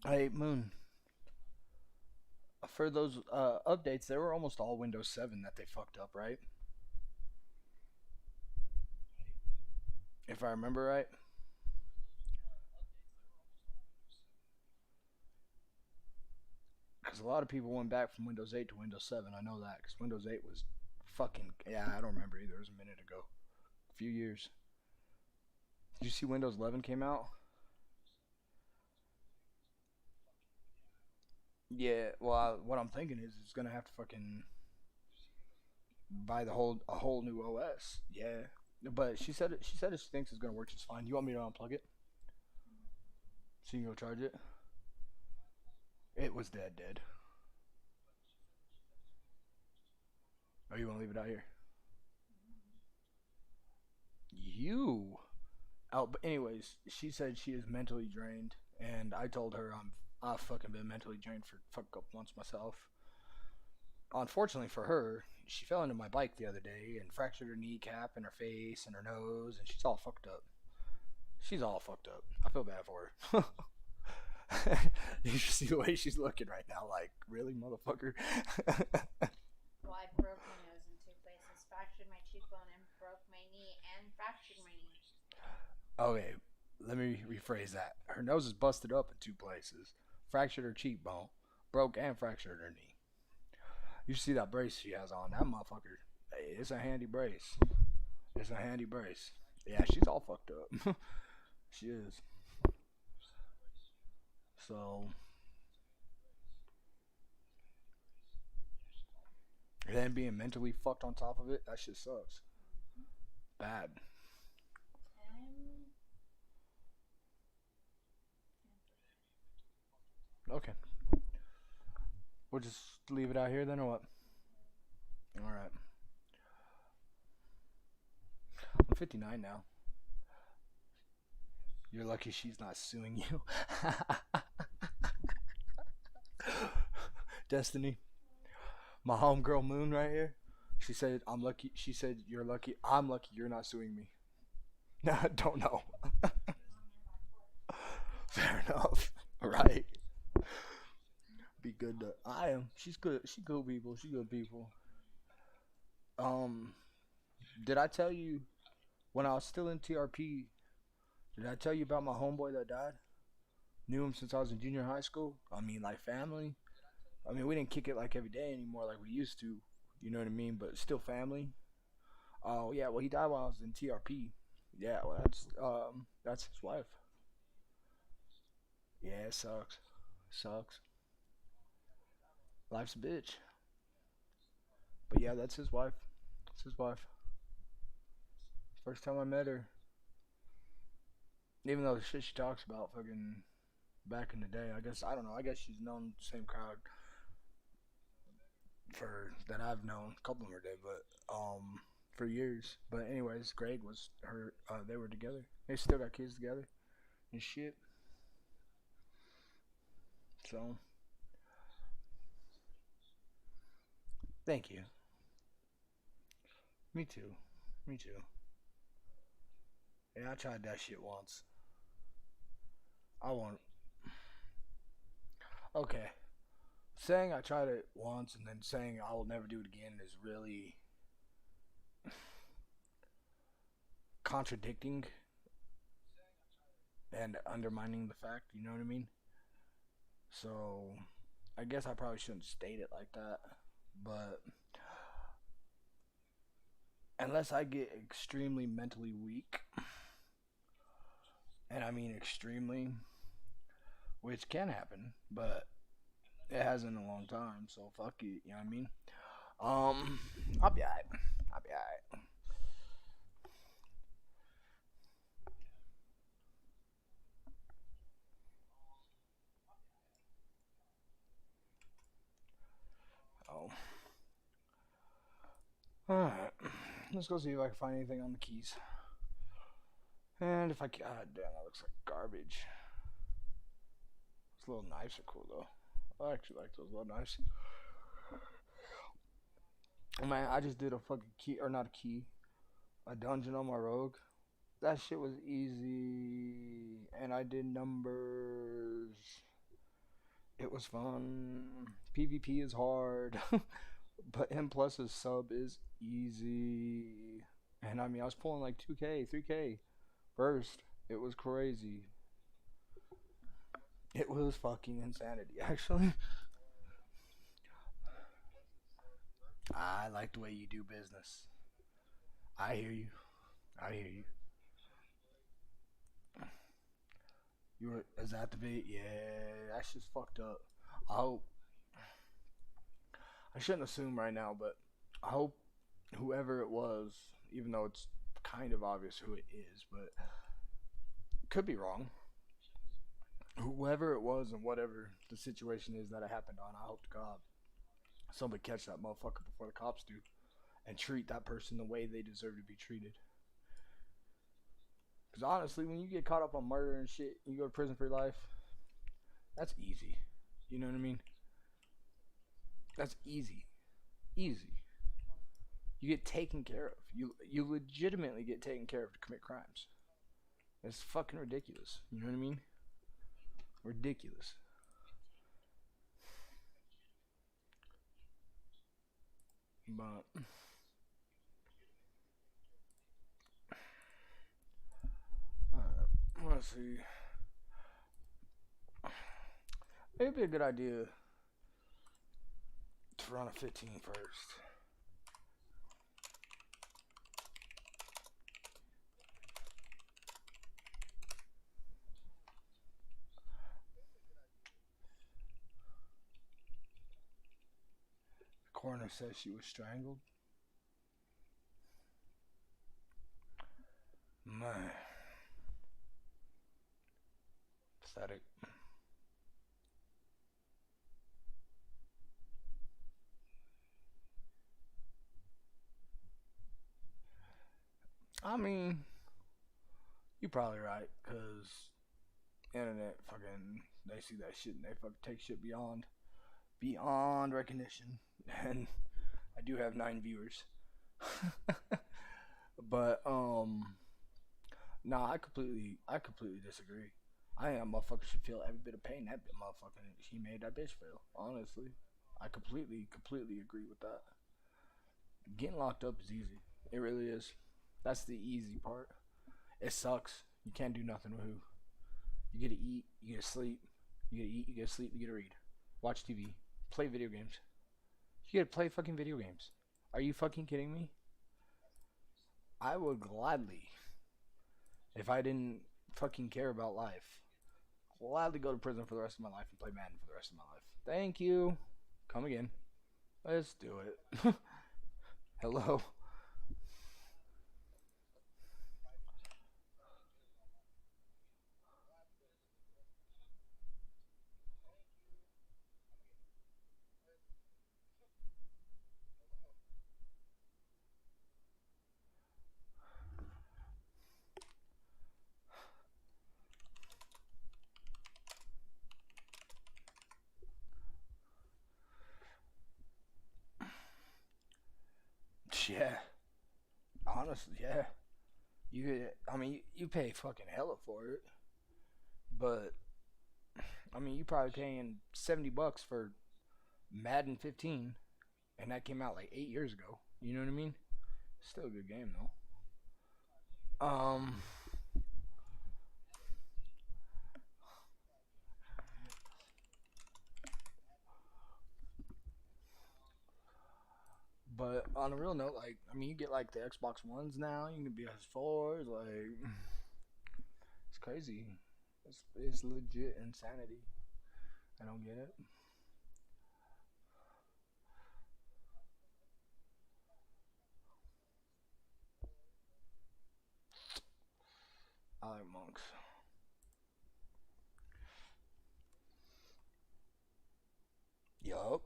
hey Moon, for those updates, they were almost all Windows 7 that they fucked up, right? If I remember right. Because a lot of people went back from Windows 8 to Windows 7. I know that because Windows 8 was fucking. Yeah, I don't remember either. It was a minute ago. A few years. Did you see Windows 11 came out? Yeah, well, what I'm thinking is it's gonna have to fucking buy a whole new OS. Yeah, but she said she thinks it's gonna work just fine. You want me to unplug it so you can go charge it? It was dead. Oh, you want to leave it out here? You. Oh, but anyways, she said she is mentally drained, and I told her I've fucking been mentally drained for fuck up months myself. Unfortunately for her, she fell into my bike the other day and fractured her kneecap and her face and her nose, and she's all fucked up. She's all fucked up. I feel bad for her. You should see the way she's looking right now. Like, really, motherfucker? Well, I broke my nose in two places, fractured my cheekbone, and broke my knee, and fractured my knee. Okay, let me rephrase that. Her nose is busted up in two places. Fractured her cheekbone, broke and fractured her knee. You see that brace she has on? That motherfucker. Hey, it's a handy brace. It's a handy brace. Yeah, she's all fucked up. She is. So, and then being mentally fucked on top of it, that shit sucks. Bad. Um, Okay. We'll just leave it out here then, or what? Alright. I'm 59 now. You're lucky she's not suing you. Destiny. My homegirl Moon right here. She said, I'm lucky. She said, you're lucky. I'm lucky you're not suing me. I don't know. Fair enough. Right. Be good to. I am. She's good. She good people. She good people. Um, did I tell you when I was still in TRP? Did I tell you about my homeboy that died? Knew him since I was in junior high school. I mean, like family. I mean, we didn't kick it like every day anymore like we used to. You know what I mean? But still family. Oh yeah. Well, he died while I was in TRP. Yeah. Well, that's his wife. Yeah, it sucks. Sucks. Life's a bitch. But yeah, that's his wife. That's his wife. First time I met her. Even though the shit she talks about fucking back in the day, I guess I don't know. I guess she's known the same crowd for that I've known. A couple of them did, but for years. But anyways, Greg was her. They were together. They still got kids together and shit. So thank you. Me too. Me too. Yeah, I tried that shit once. I won't. Okay. Saying I tried it once and then saying I will never do it again is really contradicting and undermining the fact, you know what I mean? So, I guess I probably shouldn't state it like that. But unless I get extremely mentally weak, and I mean extremely, which can happen, but it hasn't in a long time, so fuck it, you know what I mean? Um, I'll be alright. I'll be alright. Oh. Alright. Let's go see if I can find anything on the keys. And if I can. God damn, that looks like garbage. Those little knives are cool though. I actually like those little knives. Man, I just did a fucking key, or not a key, a dungeon on my rogue. That shit was easy, and I did numbers. It was fun. PvP is hard, but M Plus's sub is easy. And I mean, I was pulling like 2K, 3K first. It was crazy. It was fucking insanity, actually. I like the way you do business. I hear you. I hear you. You were, is that the bait? Yeah, that's just fucked up. I hope. I shouldn't assume right now, but I hope whoever it was, even though it's kind of obvious who it is, but could be wrong. Whoever it was and whatever the situation is that it happened on, I hope to God somebody catch that motherfucker before the cops do and treat that person the way they deserve to be treated. Because honestly, when you get caught up on murder and shit, you go to prison for your life, that's easy. You know what I mean? That's easy. Easy. You get taken care of. You legitimately get taken care of to commit crimes. It's fucking ridiculous. You know what I mean? Ridiculous. But let's see. It'd be a good idea to run a 15 first. The coroner says she was strangled. Man. Pathetic. I mean, you're probably right, because internet fucking, they see that shit and they fucking take shit beyond recognition. And I do have 9 viewers. But nah, I completely disagree. I think that motherfucker should feel every bit of pain that motherfucker he made that bitch feel. Honestly, I completely agree with that. Getting locked up is easy. It really is. That's the easy part. It sucks. You can't do nothing with who. You get to eat, you get to sleep, you get to eat, you get to sleep, you get to read, watch TV, play video games. You get to play fucking video games. Are you fucking kidding me? I would gladly, if I didn't fucking care about life, gladly go to prison for the rest of my life and play Madden for the rest of my life. Thank you. Come again. Let's do it. Hello. Yeah. Honestly, yeah. I mean, you pay fucking hella for it, but I mean, you probably paying $70 for Madden 15, and that came out like 8 years ago. You know what I mean? Still a good game though. But on a real note, like, I mean, you get like the Xbox Ones now. You can be PS4s. Like, it's crazy. It's legit insanity. I don't get it. I like monks. Yup.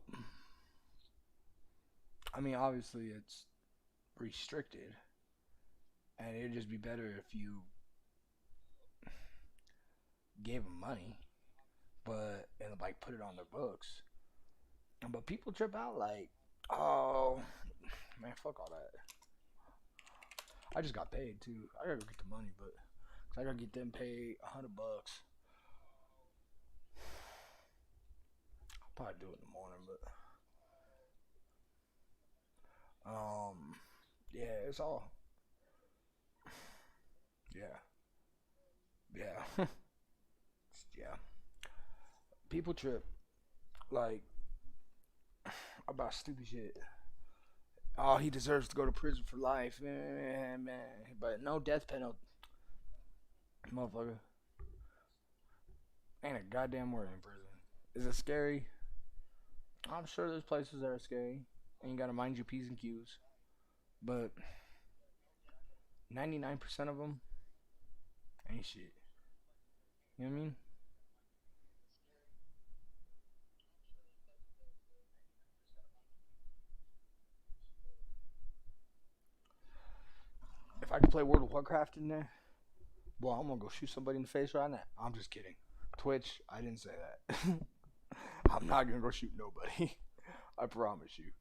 I mean, obviously it's restricted, and it'd just be better if you gave them money. but and like put it on their books. But people trip out like, oh man, fuck all that. I just got paid too. I gotta go get the money, but 'cause I gotta get them paid $100. I'll probably do it in the morning, but yeah, it's all yeah, yeah, yeah. People trip like about stupid shit. Oh, he deserves to go to prison for life, man. But no death penalty, motherfucker. Ain't a goddamn word in prison. Is it scary? I'm sure there's places that are scary, and you gotta mind your p's and q's. But 99% of them ain't shit. You know what I mean? If I could play World of Warcraft in there, boy, I'm gonna go shoot somebody in the face right now. I'm just kidding. Twitch, I didn't say that. I'm not gonna go shoot nobody. I promise you.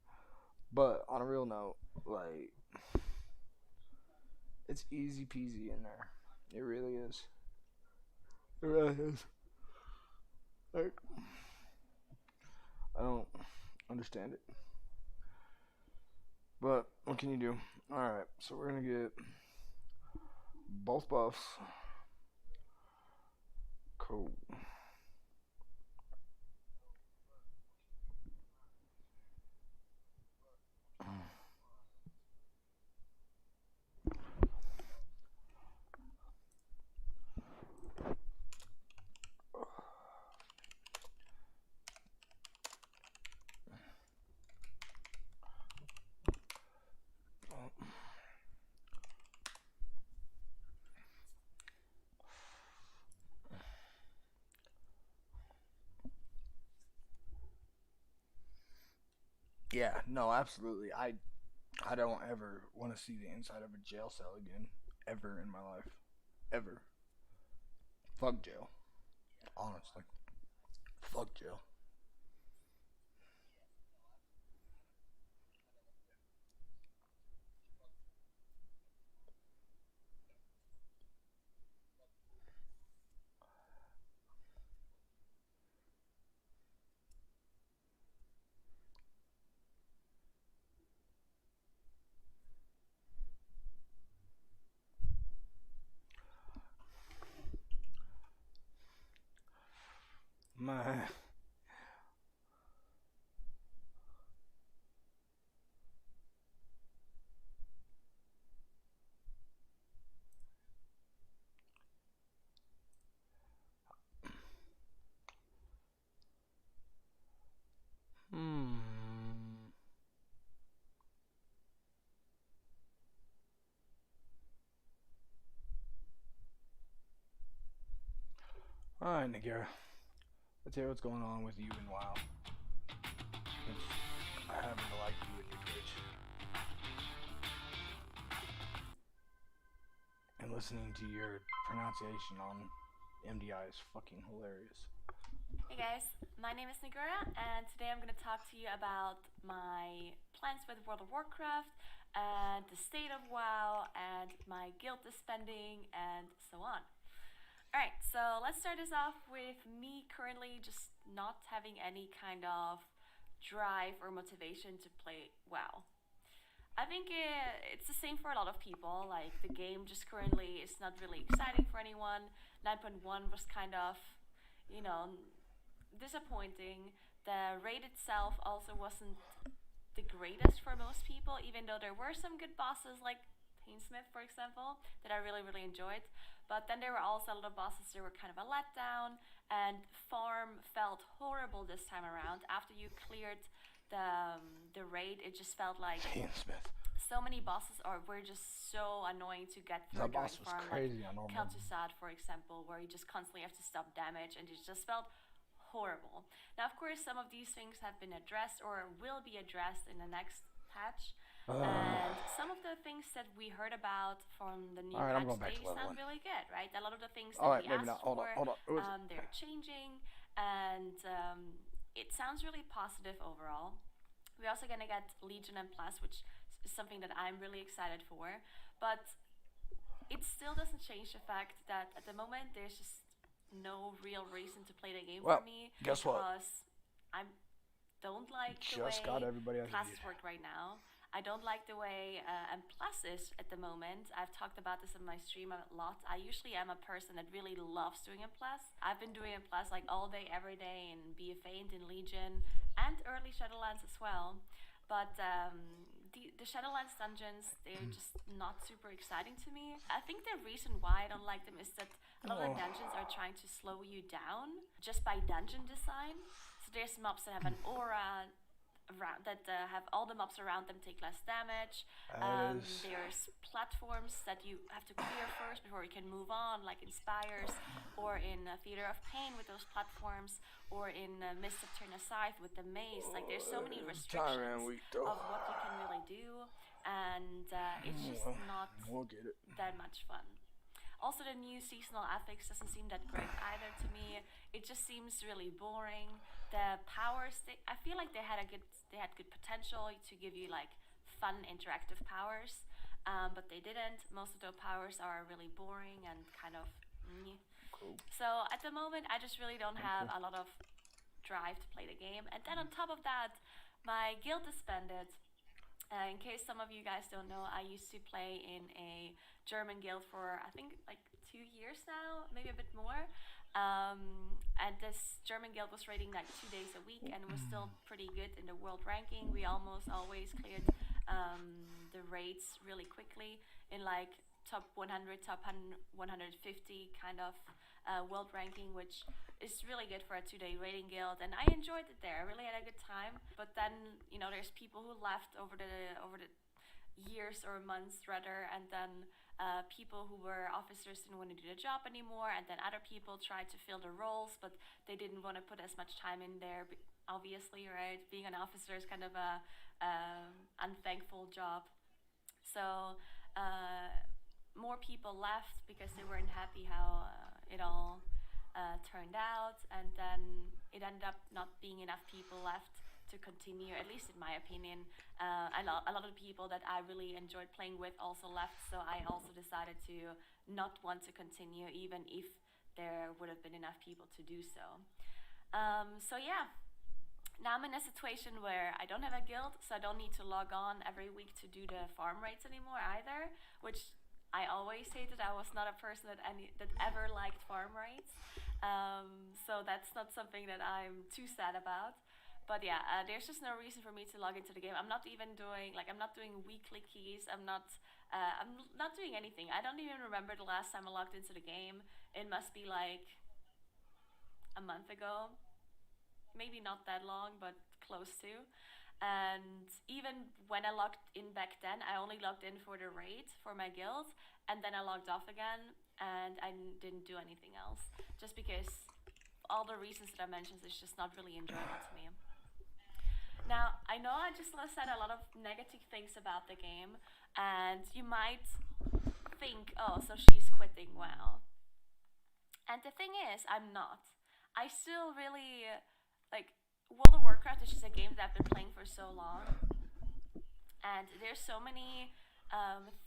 But on a real note, like, it's easy peasy in there. It really is. It really is. Like, I don't understand it. But what can you do? Alright, so we're gonna get both buffs. Cool. Yeah, no, absolutely. I don't ever want to see the inside of a jail cell again, ever in my life, ever. Fuck jail, honestly. Fuck jail. Man, hmm. All right, Nagara. Let's hear what's going on with you and WoW. Since I happen to like you and your Twitch, and listening to your pronunciation on MDI is fucking hilarious. Hey guys, my name is Nigura, and today I'm going to talk to you about my plans with World of Warcraft and the state of WoW and my guild spending and so on. Alright, so let's start this off with me currently just not having any kind of drive or motivation to play WoW. I think it's the same for a lot of people. Like, the game just currently is not really exciting for anyone. 9.1 was kind of, you know, disappointing. The raid itself also wasn't the greatest for most people, even though there were some good bosses like Painsmith, for example, that I really, really enjoyed. But then there were also a lot of bosses that were kind of a letdown, and farm felt horrible this time around. After you cleared the raid, it just felt like Painsmith. so many bosses were just so annoying to get through That boss was farm, crazy like on normal. Kel'Thuzad, for example, where you just constantly have to stop damage, and it just felt horrible. Now, of course, some of these things have been addressed or will be addressed in the next patch. And some of the things that we heard about from the new Alright, I'm patch, going back they to level sound one. really good, right? A lot of the things that Alright, we maybe asked not. Hold for, on. they're changing. and it sounds really positive overall. We're also gonna get Legion and Plus, which is something that I'm really excited for. But it still doesn't change the fact that at the moment there's just no real reason to play the game Well, for me guess what? because I don't like the Just got way everybody else. classes work right now. I don't like the way M Plus is at the moment. I've talked about this in my stream a lot. I usually am a person that really loves doing M Plus. I've been doing M Plus like all day, every day in BFA and in Legion and early Shadowlands as well. But the Shadowlands dungeons, they're just not super exciting to me. I think the reason why I don't like them is that a lot of the dungeons are trying to slow you down just by dungeon design. So there's mobs that have an aura around that have all the mobs around them take less damage. There's platforms that you have to clear first before you can move on, like in Spires or in Theater of Pain with those platforms, or in Mist of Turnaside with the maze. Like there's so many restrictions of what you can really do, and it's just not that much fun. Also, the new seasonal ethics doesn't seem that great either to me. It just seems really boring. The powers, I feel like they had good potential to give you like fun interactive powers, but they didn't. Most of the powers are really boring and kind of. Cool. So at the moment, I just really don't have a lot of drive to play the game. And then on top of that, my guild disbanded. In case some of you guys don't know, I used to play in a German guild for I think like 2 years now, maybe a bit more. And this German guild was raiding like 2 days a week and was still pretty good in the world ranking. We almost always cleared the raids really quickly in like top 100, top 150 kind of world ranking, which is really good for a 2-day raiding guild, and I enjoyed it there. I really had a good time. But then there's people who left over the years or months rather, and then people who were officers didn't want to do the job anymore, and then other people tried to fill the roles, but they didn't want to put as much time in there. Obviously, right? Being an officer is kind of a unthankful job. So more people left because they weren't happy how it all turned out, and then it ended up not being enough people left to continue, at least in my opinion. A lot of people that I really enjoyed playing with also left, so I also decided to not want to continue even if there would have been enough people to do so. So yeah, now I'm in a situation where I don't have a guild, so I don't need to log on every week to do the farm raids anymore either, which I always hated. I was not a person that ever liked farm raids, so that's not something that I'm too sad about. But yeah, there's just no reason for me to log into the game. I'm not doing weekly keys. I'm not doing anything. I don't even remember the last time I logged into the game. It must be like a month ago, maybe not that long, but close to. And even when I logged in back then, I only logged in for the raid for my guild, and then I logged off again, and I didn't do anything else, just because all the reasons that I mentioned is just not really enjoyable to me. Now, I know I just said a lot of negative things about the game, and you might think, oh, so she's quitting WoW. And the thing is, I'm not. I still really, World of Warcraft is just a game that I've been playing for so long, and there's so many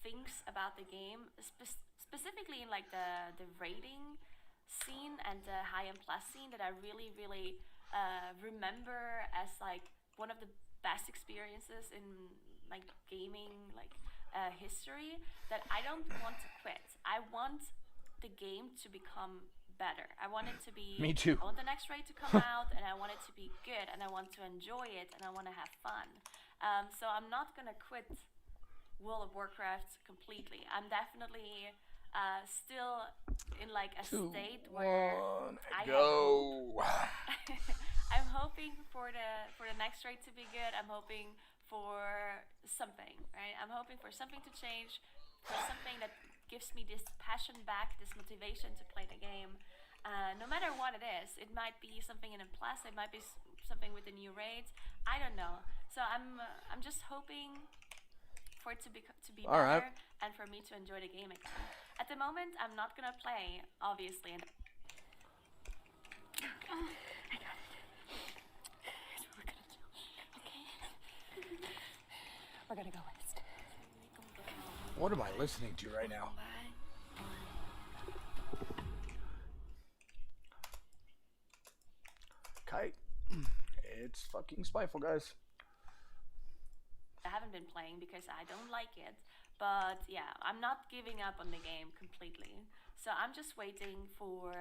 things about the game, specifically in the raiding scene and the high end plus scene, that I really remember as one of the best experiences in gaming history, that I don't want to quit. I want the game to become better. I want it to be. Me too. I want the next raid to come out, and I want it to be good, and I want to enjoy it, and I want to have fun. So I'm not gonna quit World of Warcraft completely. I'm definitely still in a state where I go. I'm hoping for the next raid to be good. I'm hoping for something, right? I'm hoping for something to change, for something that gives me this passion back, this motivation to play the game. No matter what it is, it might be something in a plus, it might be something with the new raids. I don't know. So I'm just hoping for it to be All better, right. and for me to enjoy the game again. At the moment, I'm not gonna play, obviously. What am I listening to right now? Kite. It's fucking spiteful, guys. I haven't been playing because I don't like it. But yeah, I'm not giving up on the game completely. So I'm just waiting for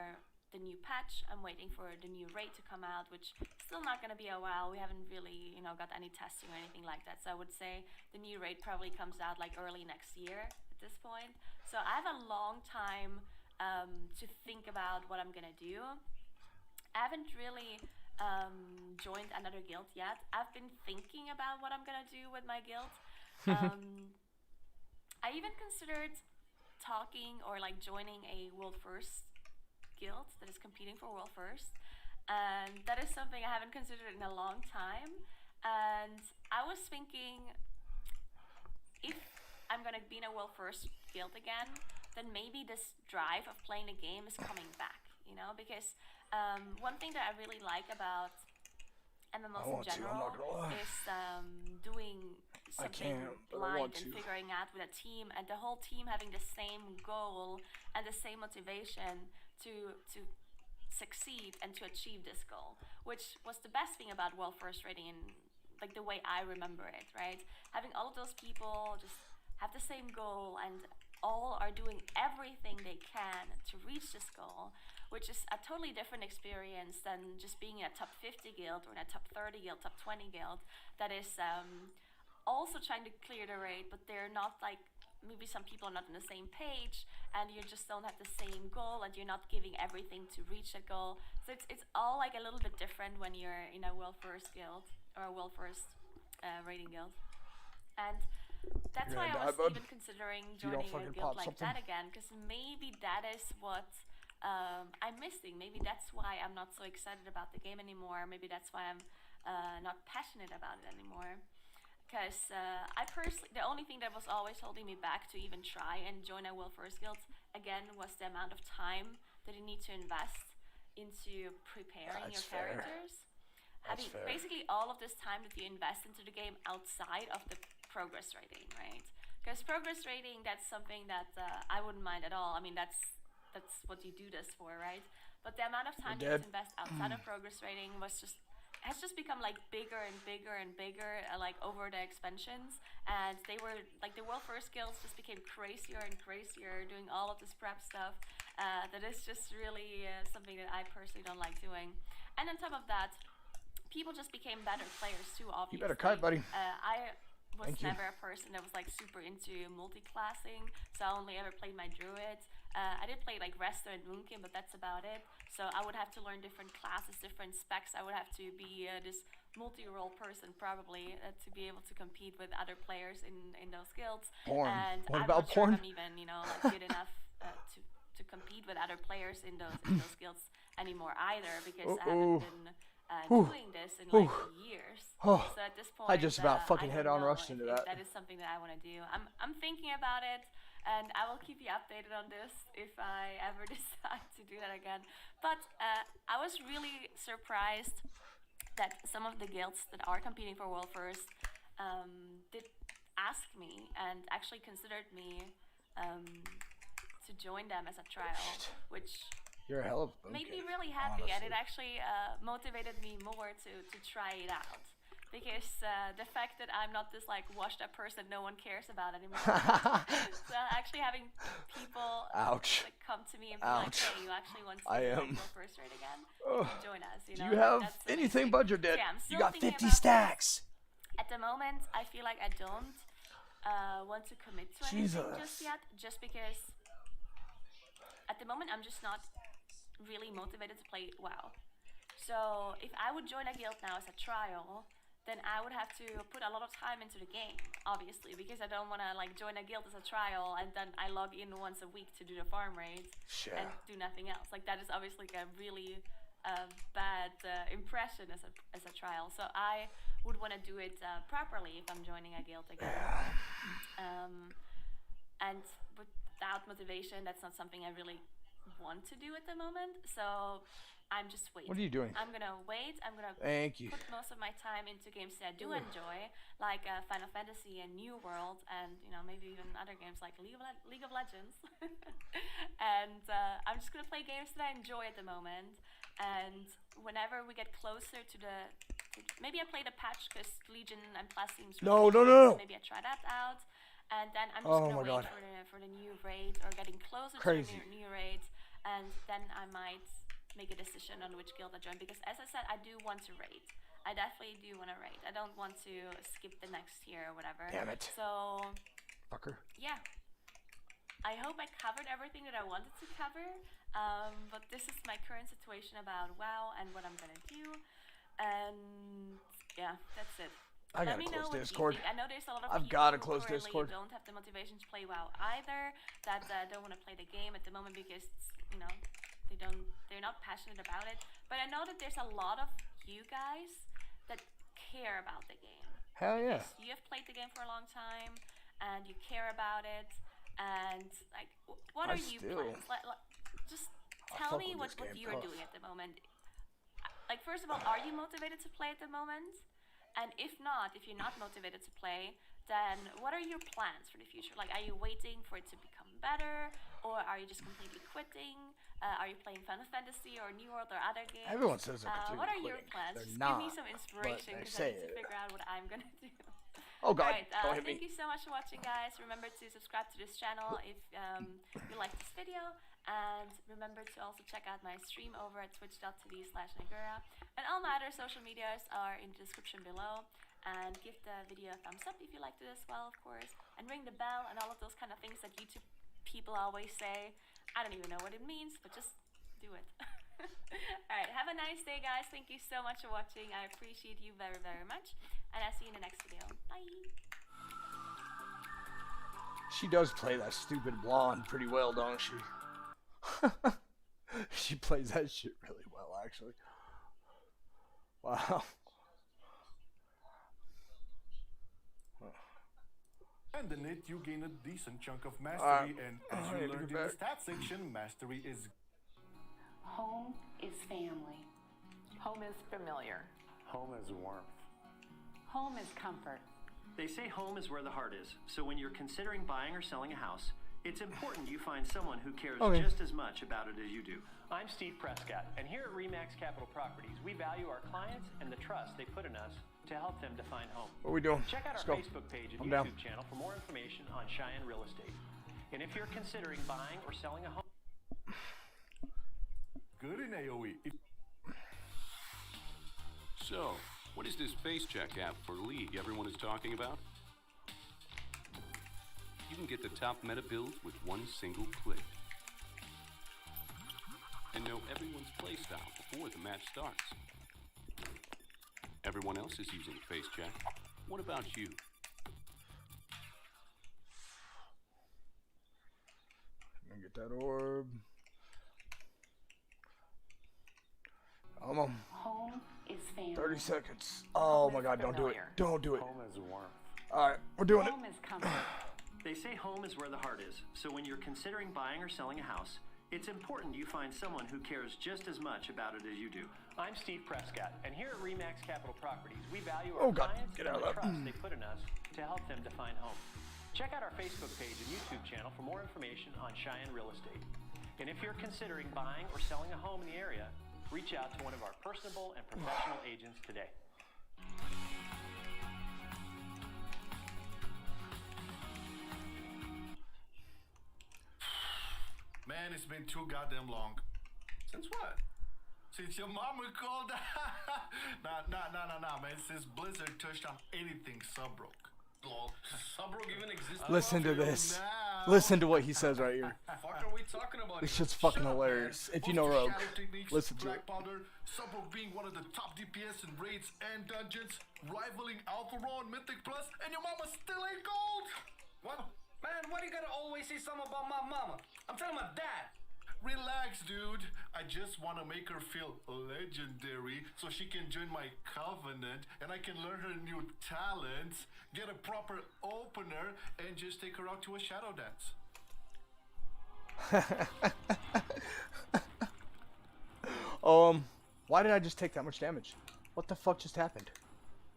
the new patch. I'm waiting for the new raid to come out, which is still not going to be a while. We haven't really, got any testing or anything like that. So I would say the new raid probably comes out like early next year at this point. So I have a long time to think about what I'm going to do. I haven't really joined another guild yet. I've been thinking about what I'm going to do with my guild. I even considered talking or like joining a world first guild that is competing for world first, and that is something I haven't considered in a long time. And I was thinking, if I'm gonna be in a world first guild again, then maybe this drive of playing the game is coming back, because one thing that I really like about MMOs in general is doing something blind and figuring out with a team, and the whole team having the same goal and the same motivation to succeed and to achieve this goal, which was the best thing about World First Rating, and like the way I remember it, right? Having all of those people just have the same goal and all are doing everything they can to reach this goal, which is a totally different experience than just being in a top 50 guild or in a top 30 guild, top 20 guild that is also trying to clear the raid, but they're not like, maybe some people are not on the same page and you just don't have the same goal and you're not giving everything to reach that goal. So it's all like a little bit different when you're in a world first guild or a world first raiding guild. And that's why I was even considering joining a guild like that again, because maybe that is what I'm missing. Maybe that's why I'm not so excited about the game anymore. Maybe that's why I'm not passionate about it anymore. Because I personally, the only thing that was always holding me back to even try and join a World First Guild again was the amount of time that you need to invest into preparing your characters. Having basically all of this time that you invest into the game outside of the progress rating, right? Because progress rating, that's something that I wouldn't mind at all. I mean, that's what you do this for, right? But the amount of time you need to invest outside of progress rating has just become like bigger and bigger and bigger, like over the expansions. And they were like, the World First Guilds just became crazier and crazier, doing all of this prep stuff. That is just really something that I personally don't like doing. And on top of that, people just became better players too, obviously. You better kite, buddy. I was never a person that was like super into multi-classing, so I only ever played my druid. I did play like Resto and Moonkin, but that's about it. So I would have to learn different classes, different specs. I would have to be this multi-role person probably to be able to compete with other players in those guilds. Porn. And what I'm about not porn? sure if I'm even like good enough to compete with other players in those guilds anymore either, because I haven't been doing this in like years. So at this point, I just about fucking head on rushed into that. That is something that I want to do. I'm thinking about it, and I will keep you updated on this if I ever decide to do that again. But I was really surprised that some of the guilds that are competing for World First did ask me and actually considered me to join them as a trial, which you're a hell of a made me really happy, and it actually motivated me more to try it out. Because the fact that I'm not this like washed up person no one cares about anymore. So actually having people like, come to me and be like, hey, you actually want to do World First Raid again? Join us. Do you have anything budgeted? Yeah, you got 50 stacks. At the moment, I feel like I don't want to commit to anything just yet, just because at the moment I'm just not really motivated to play WoW. So if I would join a guild now as a trial, then I would have to put a lot of time into the game, obviously, because I don't want to like join a guild as a trial and then I log in once a week to do the farm raids and do nothing else. Like that is obviously a really bad impression as a trial. So I would want to do it properly if I'm joining a guild again. And without motivation, that's not something I really want to do at the moment. So I'm just waiting. What are you doing? I'm gonna wait. I'm gonna Thank you. put most of my time into games that I do enjoy, like Final Fantasy and New World, and maybe even other games like League of Legends. And I'm just gonna play games that I enjoy at the moment. And whenever we get closer to maybe I play the patch because Legion and Plus seems No, really no, no, no. so maybe I try that out. And then I'm just Oh gonna my wait God. for the new raid or getting closer Crazy. to the new raid, and then I might make a decision on which guild I join. Because as I said, I do want to raid. I definitely do want to raid. I don't want to skip the next tier or whatever. Damn it. So Fucker. yeah, I hope I covered everything that I wanted to cover. But this is my current situation about WoW and what I'm gonna do. And yeah, that's it. I Let gotta me know close what you Discord. think. I know there's a lot of I've people gotta who close currently Discord. don't have the motivation to play WoW either, that don't want to play the game at the moment because they're not passionate about it. But I know that there's a lot of you guys that care about the game. Hell yeah. Because you have played the game for a long time and you care about it. And like, what are you plans? Just tell me what you're doing at the moment. Like, first of all, are you motivated to play at the moment? And if you're not motivated to play, then what are your plans for the future? Like, are you waiting for it to become better? Or are you just completely quitting? Are you playing Final Fantasy or New World or other games? Everyone says they're completely what are your quitting. plans? They're Just not, give me some inspiration but they because I say need to it. figure out what I'm going to do. Oh God, Alright, don't hit thank me. you so much for watching, guys. Remember to subscribe to this channel if you like this video. And remember to also check out my stream over at twitch.tv/Nagura. And all my other social medias are in the description below. And give the video a thumbs up if you liked it as well, of course. And ring the bell and all of those kind of things that YouTube people always say. I don't even know what it means, but just do it. Alright, have a nice day, guys. Thank you so much for watching. I appreciate you very, very much. And I'll see you in the next video. Bye! She does play that stupid blonde pretty well, don't she? She plays that shit really well, actually. Wow. And in it, you gain a decent chunk of mastery, and as I need you to learned go in the back. stat section, mastery is Home is family. Home is familiar. home as warmth. Home is comfort. They say home is where the heart is, so when you're considering buying or selling a house, it's important you find someone who cares just as much about it as you do. I'm Steve Prescott, and here at RE/MAX Capital Properties, we value our clients and the trust they put in us to help them define home. What are we doing? Check out Let's our go. Facebook page and I'm YouTube down. channel for more information on Cheyenne real estate. And if you're considering buying or selling a home, Good in AoE. So, what is this face check app for League everyone is talking about? You can get the top meta builds with one single click. And know everyone's playstyle before the match starts. Everyone else is using face check. What about you? Let me get that orb. I'm on Home is family. 30 seconds. Oh my God, don't do it. familiar. Don't do it. Home as warmth. Alright, we're doing it. Home is comfort. They say home is where the heart is, so when you're considering buying or selling a house, it's important you find someone who cares just as much about it as you do. I'm Steve Prescott, and here at RE/MAX Capital Properties, we value Oh, our God, clients get and out the of that. trust they put in us to help them define home. Check out our Facebook page and YouTube channel for more information on Cheyenne real estate. And if you're considering buying or selling a home in the area, reach out to one of our personable and professional agents today. Man, it's been too goddamn long. Since what? Since your mama called. Nah, man. Since Blizzard touched on anything sub-broke. Lol. Subbroke even exists? Listen to this. Now. Listen to what he says right here. Fuck are we talking about? This here? shit's fucking Shut up, hilarious. man. If you know Most Rogue, shadow techniques, listen to Black it. Powder, Subbroke being one of the top DPS in raids and dungeons, rivaling Alpha Raw and Mythic Plus, and your mama still ain't gold! What? Man, why do you gotta always say something about my mama? I'm telling my dad. Relax, dude. I just want to make her feel legendary so she can join my covenant and I can learn her new talents, get a proper opener, and just take her out to a shadow dance. Why did I just take that much damage? What the fuck just happened?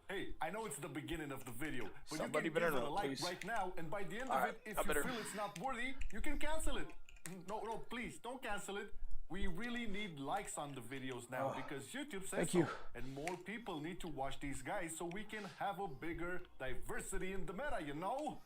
Hey, I know it's the beginning of the video, but Somebody you can better give it a know, like please. right now, and by the end of Alright, it, if I you better. feel it's not worthy, you can cancel it. No, please, don't cancel it. We really need likes on the videos now because YouTube says Thank so. you. And more people need to watch these guys so we can have a bigger diversity in the meta, you know?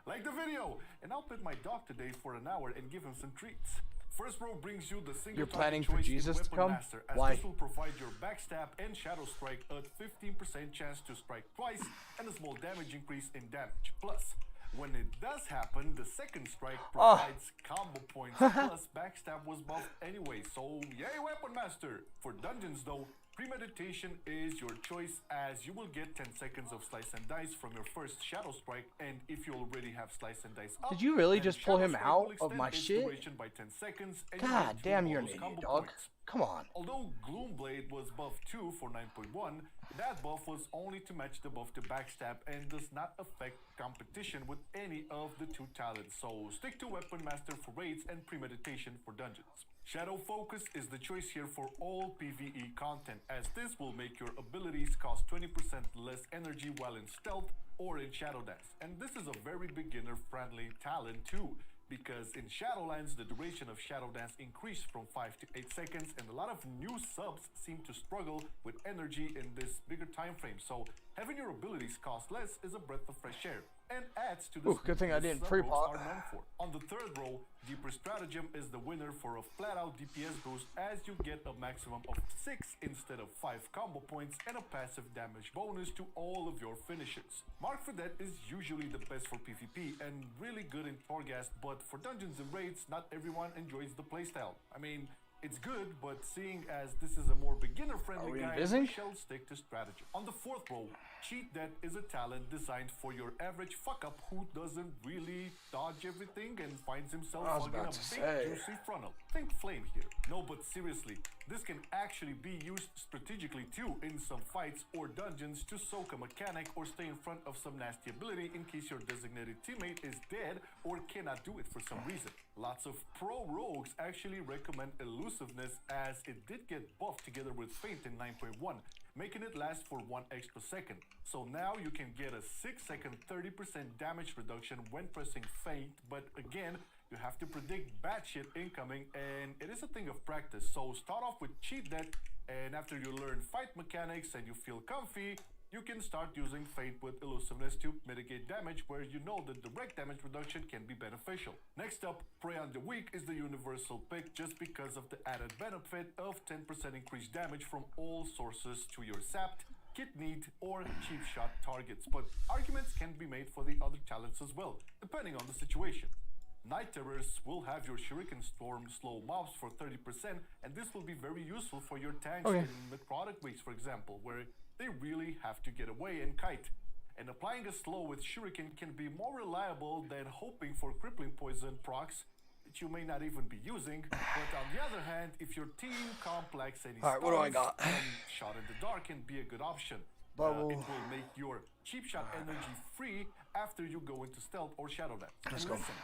Like the video! And I'll pet my dog today for an hour and give him some treats. First row brings you the single You're planning target for choice in Jesus to Weapon come? Master, as Why? this will provide your backstab and shadow strike a 15% chance to strike twice and a small damage increase in damage. Plus, when it does happen, the second strike provides combo points plus backstab was buffed anyway, so yay Weapon Master! For dungeons though, premeditation is your choice as you will get 10 seconds of slice and dice from your first shadow strike, and if you already have slice and dice up, Did you really then just pull shadow him strike out will of extend my its shit? duration by 10 seconds, and you God get 2 damn, you're an bonus idiot, combo dog. points. Come on. Although Gloomblade was buff 2 for 9.1, that buff was only to match the buff to backstab and does not affect competition with any of the two talents, so stick to Weapon Master for raids and premeditation for dungeons. Shadow Focus is the choice here for all PvE content, as this will make your abilities cost 20% less energy while in stealth or in Shadow Dance. And this is a very beginner-friendly talent too, because in Shadowlands, the duration of Shadow Dance increased from 5 to 8 seconds, and a lot of new subs seem to struggle with energy in this bigger time frame, so having your abilities cost less is a breath of fresh air, and adds to the Good thing I didn't sub pre-pop. rogues are known for. On the third row, Deeper Stratagem is the winner for a flat-out DPS boost, as you get a maximum of 6 instead of 5 combo points and a passive damage bonus to all of your finishes. Mark for that is usually the best for PvP and really good in Torghast, but for dungeons and raids, not everyone enjoys the playstyle. I mean, it's good, but seeing as this is a more beginner-friendly guide, we shall stick to strategy. On the fourth row, Cheat Death is a talent designed for your average fuck-up who doesn't really dodge everything and finds himself fucking a big juicy frontal. Think Flame here. No, but seriously, this can actually be used strategically too in some fights or dungeons to soak a mechanic or stay in front of some nasty ability in case your designated teammate is dead or cannot do it for some reason. Lots of pro rogues actually recommend Elusiveness, as it did get buffed together with Feint in 9.1, making it last for 1 extra second. So now you can get a 6-second 30% damage reduction when pressing Feint, but again, you have to predict bad shit incoming, and it is a thing of practice. So start off with Cheat Death, and after you learn fight mechanics and you feel comfy, you can start using Feint with Elusiveness to mitigate damage where you know that direct damage reduction can be beneficial. Next up, Prey on the Weak is the universal pick just because of the added benefit of 10% increased damage from all sources to your Sapped, Kidneyed, or Cheap Shot targets, but arguments can be made for the other talents as well, depending on the situation. Night Terrors will have your Shuriken Storm slow mobs for 30%, and this will be very useful for your tanks in Necrotic Weeks, for example, where they really have to get away and kite. And applying a slow with Shuriken can be more reliable than hoping for Crippling Poison procs, which you may not even be using. But on the other hand, if your team complex any Alright, what do I got? then Shot in the Dark can be a good option. It will make your cheap shot energy free after you go into stealth or shadow dance. And listen,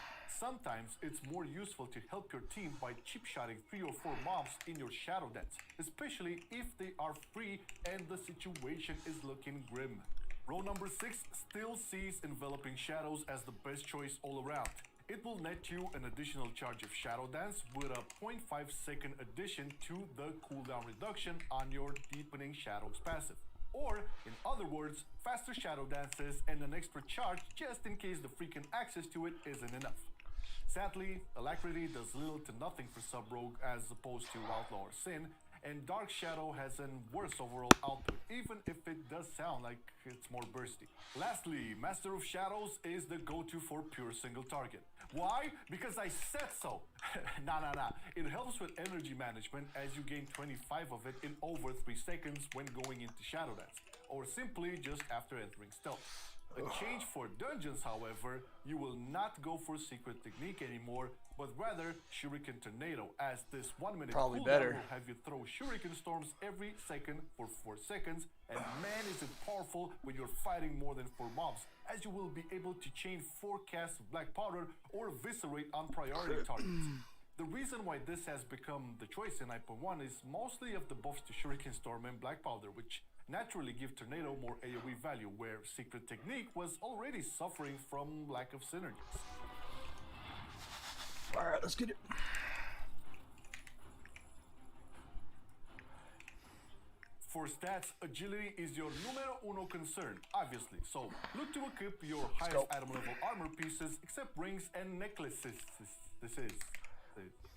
sometimes it's more useful to help your team by cheap shotting 3 or 4 mobs in your shadow dance, especially if they are free and the situation is looking grim. Row number 6 still sees Enveloping Shadows as the best choice all around. It will net you an additional charge of Shadow Dance with a 0.5 second addition to the cooldown reduction on your Deepening Shadows passive. Or, in other words, faster Shadow Dances and an extra charge just in case the freaking access to it isn't enough. Sadly, Alacrity does little to nothing for Sub-Rogue as opposed to Outlaw or Sin, and Dark Shadow has a worse overall output, even if it does sound like it's more bursty. Lastly, Master of Shadows is the go-to for pure single target. Why? Because I said so! Nah. It helps with energy management as you gain 25 of it in over 3 seconds when going into Shadow Dance, or simply just after entering stealth. A change for dungeons, however, you will not go for Secret Technique anymore, but rather Shuriken Tornado, as this 1 minute cooldown will have you throw Shuriken Storms every second for 4 seconds, and man is it powerful when you're fighting more than 4 mobs, as you will be able to chain 4 casts of Black Powder or Eviscerate on priority targets. The reason why this has become the choice in 9.1 is mostly of the buffs to Shuriken Storm and Black Powder, which naturally give Tornado more AoE value, where Secret Technique was already suffering from lack of synergies. Alright, let's get it. For stats, agility is your numero uno concern, obviously, so look to equip your highest item level armor pieces, except rings and necklaces.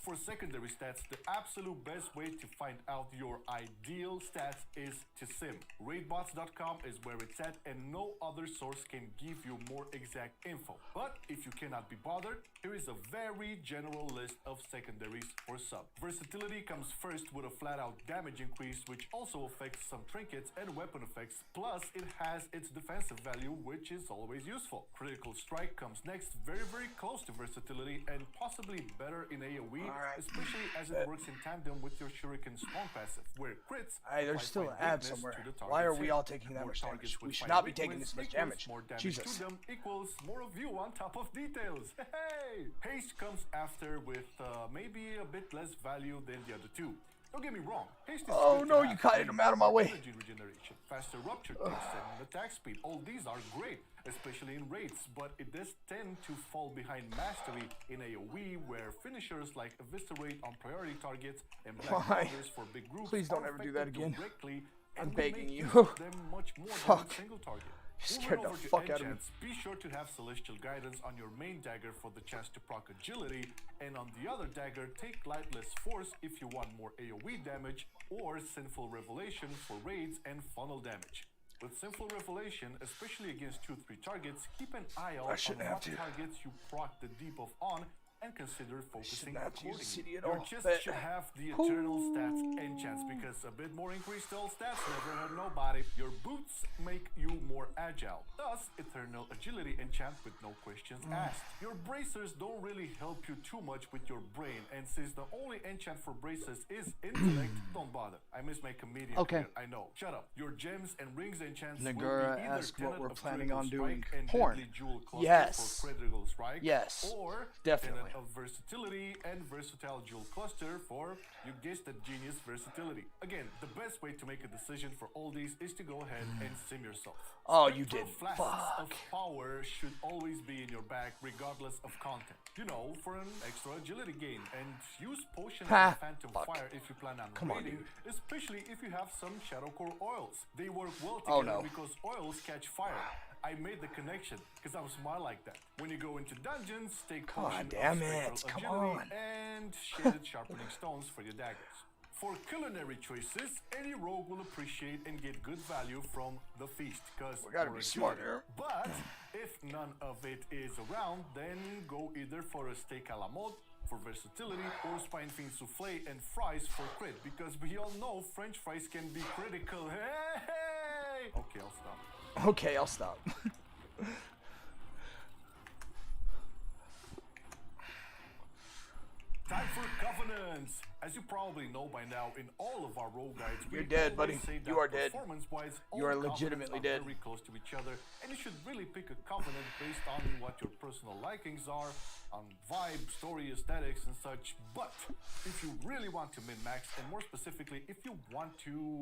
For secondary stats, the absolute best way to find out your ideal stats is to sim. Raidbots.com is where it's at, and no other source can give you more exact info. But if you cannot be bothered, here is a very general list of secondaries for sub. Versatility comes first with a flat-out damage increase, which also affects some trinkets and weapon effects, plus it has its defensive value, which is always useful. Critical Strike comes next, very close to versatility and possibly better in AoE, especially as it works in tandem with your Shuriken Spawn passive, where crits there's still an ad somewhere. Why are we all taking that much damage? We should not be taking this much damage. More damage Jesus. to them equals more of you on top of details. Hey! Haste comes after with maybe a bit less value than the other two. Don't get me wrong, haste is Oh good no, to you have, kited him out of my way. Energy regeneration, faster rupture ticks, and attack speed. All these are great, especially in raids, but it does tend to fall behind mastery in AoE, where finishers like Eviscerate on priority targets and Black Powders for big groups. Please don't ever do that again. I'm begging you. Them much more than a single target. Scared the fuck out of me. Be sure to have Celestial Guidance on your main dagger for the chance to proc agility, and on the other dagger, take Lightless Force if you want more AoE damage, or Sinful Revelation for raids and funnel damage. With Sinful Revelation, especially against 2-3 targets, keep an eye out on what targets you proc the debuff on, and consider focusing accordingly. Your chest should have the Eternal Stats enchants, because a bit more increased all stats never hurt nobody. Your boots make you more agile, thus Eternal Agility enchant with no questions asked. Your bracers don't really help you too much with your brain, and since the only enchant for bracers is intellect, don't bother. I miss my comedian here, I know. Shut up. Your gems and rings enchants Nagura will be either asked what we're of planning on Critical doing. Strike and Porn. Deadly Jewel Cluster Yes. for Critical Strike, Yes. or Definitely. of Versatility and Versatile Jewel Cluster for, you guessed it, Genius Versatility. Again, the best way to make a decision for all these is to go ahead and sim yourself. Oh, you did. Flasks of power should always be in your bag, regardless of content. You know, for an extra agility gain, and use Potion of Phantom Fire if you plan on raiding, especially if you have some Shadow Core oils. They work well together because oils catch fire. I made the connection because I'm smart like that. When you go into dungeons, take Potion of Spectral Agility and Shaded Sharpening Stones for your daggers. For culinary choices, any rogue will appreciate and get good value from the feast, because we gotta be smart here. But if none of it is around, then go either for a steak a la mode for versatility, or Spine Fiend souffle and fries for crit, because we all know French fries can be critical. Hey! Okay, I'll stop. Okay, I'll stop. Time for Covenants! As you probably know by now, in all of our role guides, You're dead, buddy. say that You are dead. Performance-wise, You are legitimately dead. Very close to each other, and you should really pick a covenant based on what your personal likings are, on vibe, story, aesthetics, and such. But if you really want to min-max, and more specifically, if you want to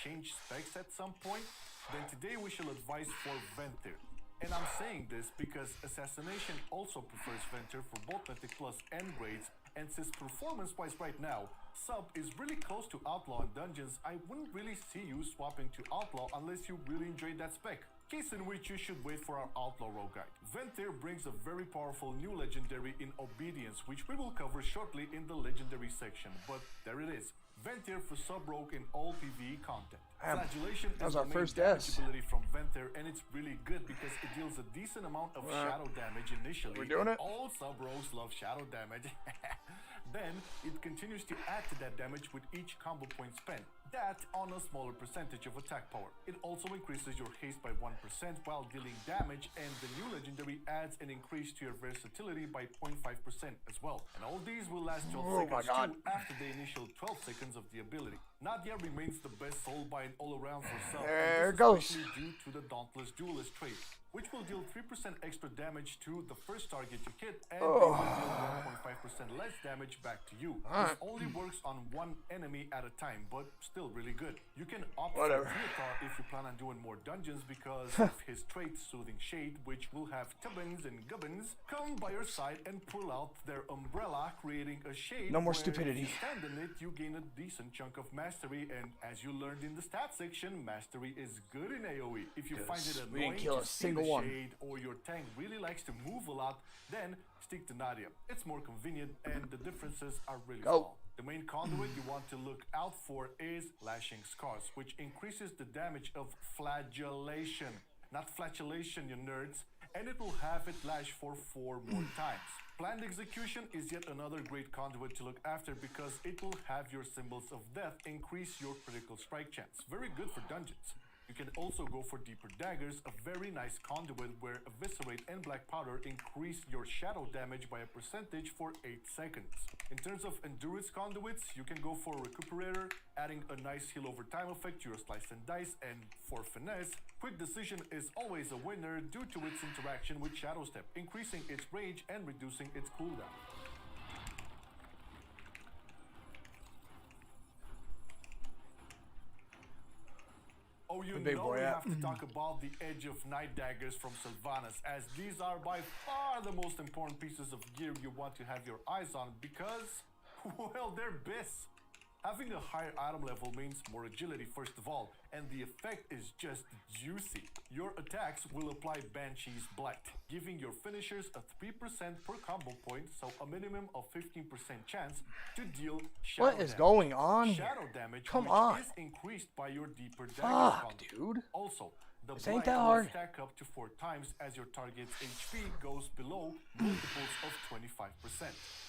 change specs at some point, then today we shall advise for Ventir. And I'm saying this because Assassination also prefers Ventir for both Mythic Plus and Raids, and since performance-wise right now, Sub is really close to Outlaw in Dungeons, I wouldn't really see you swapping to Outlaw unless you really enjoyed that spec. Case in which you should wait for our Outlaw Rogue Guide. Ventir brings a very powerful new legendary in Obedience, which we will cover shortly in the legendary section, but there it is. Ventir for Sub-Rogue in all PvE content. Flagellation that was is our the first main damage S. ability from Ventir, and it's really good because it deals a decent amount of shadow damage initially. We're doing it? All Sub-Rogues love shadow damage. Then, it continues to add to that damage with each combo point spent. That on a smaller percentage of attack power. It also increases your haste by 1% while dealing damage, and the new legendary adds an increase to your versatility by 0.5% as well. And all these will last 12 seconds too after the initial 12 seconds of the ability. Nadia remains the best soulbind all around for some. There and it this goes. is especially due to the Dauntless Duelist trait, which will deal 3% extra damage to the first target you hit, and they will deal 1.5% less damage back to you. This only works on one enemy at a time, but still really good. You can opt for Theotar if you plan on doing more dungeons because of his trait Soothing Shade, which will have Tibbins and Gubbins come by your side and pull out their umbrella, creating a shade. No more where stupidity. If you stand in it, you gain a decent chunk of mastery, and as you learned in the stats section, mastery is good in AoE. If you find it we annoying didn't kill to a see single the one. shade, or your tank really likes to move a lot, then stick to Nadia. It's more convenient and the differences are really small. The main conduit you want to look out for is Lashing Scars, which increases the damage of flagellation. Not flatulation, you nerds. And it will have it lash for 4 more times. Planned Execution is yet another great conduit to look after because it will have your symbols of death increase your critical strike chance. Very good for dungeons. You can also go for Deeper Daggers, a very nice conduit where Eviscerate and Black Powder increase your shadow damage by a percentage for 8 seconds. In terms of endurance conduits, you can go for Recuperator, adding a nice heal over time effect to your Slice and Dice, and for Finesse, Quick Decision is always a winner due to its interaction with Shadow Step, increasing its rage and reducing its cooldown. Oh, you big know boy we at? have to talk about the Edge of Night Daggers from Sylvanas, as these are by far the most important pieces of gear you want to have your eyes on because, well, they're bis. Having a higher item level means more agility first of all, and the effect is just juicy. Your attacks will apply Banshee's Blight, giving your finishers a 3% per combo point, so a minimum of 15% chance to deal shadow What is damage. going on Shadow here? damage, Come which on. is increased by your Deeper Daggers Fuck, conduit. dude. Also, the This ain't blight that will hard. stack up to 4 times as your target's HP goes below multiples of 25%.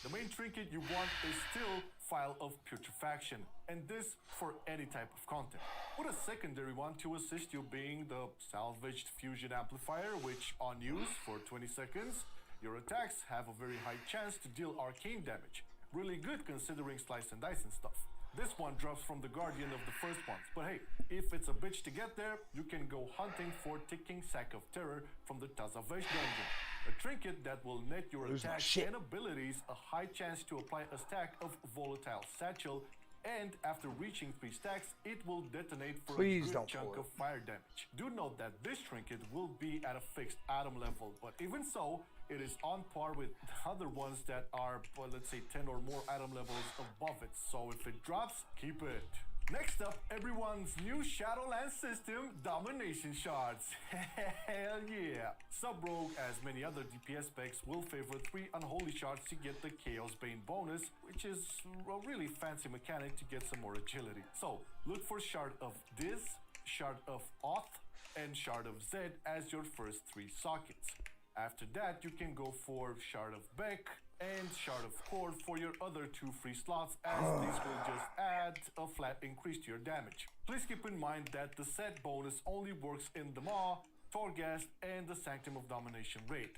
The main trinket you want is still File of Putrefaction, and this for any type of content. With a secondary one to assist you being the Salvaged Fusion Amplifier, which on use for 20 seconds, your attacks have a very high chance to deal arcane damage. Really good considering Slice and Dice and stuff. This one drops from the Guardian of the first ones, but hey, if it's a bitch to get there, you can go hunting for Ticking Sack of Terror from the Tazavesh dungeon. A trinket that will net your attacks and abilities a high chance to apply a stack of Volatile Satchel, and after reaching 3 stacks, it will detonate for a good chunk of fire damage. Do note that this trinket will be at a fixed item level, but even so, it is on par with other ones that are, well, let's say 10 or more item levels above it, so if it drops, keep it. Next up, everyone's new Shadowlands system, Domination Shards. Hell yeah! Sub-Rogue, as many other DPS specs, will favor 3 Unholy Shards to get the Chaos Bane bonus, which is a really fancy mechanic to get some more agility. So, look for Shard of Diz, Shard of Oth, and Shard of Zed as your first 3 sockets. After that, you can go for Shard of Beck and Shard of Cord for your other 2 free slots, as these will just add a flat increase to your damage. Please keep in mind that the set bonus only works in the Maw, Torghast, and the Sanctum of Domination raid.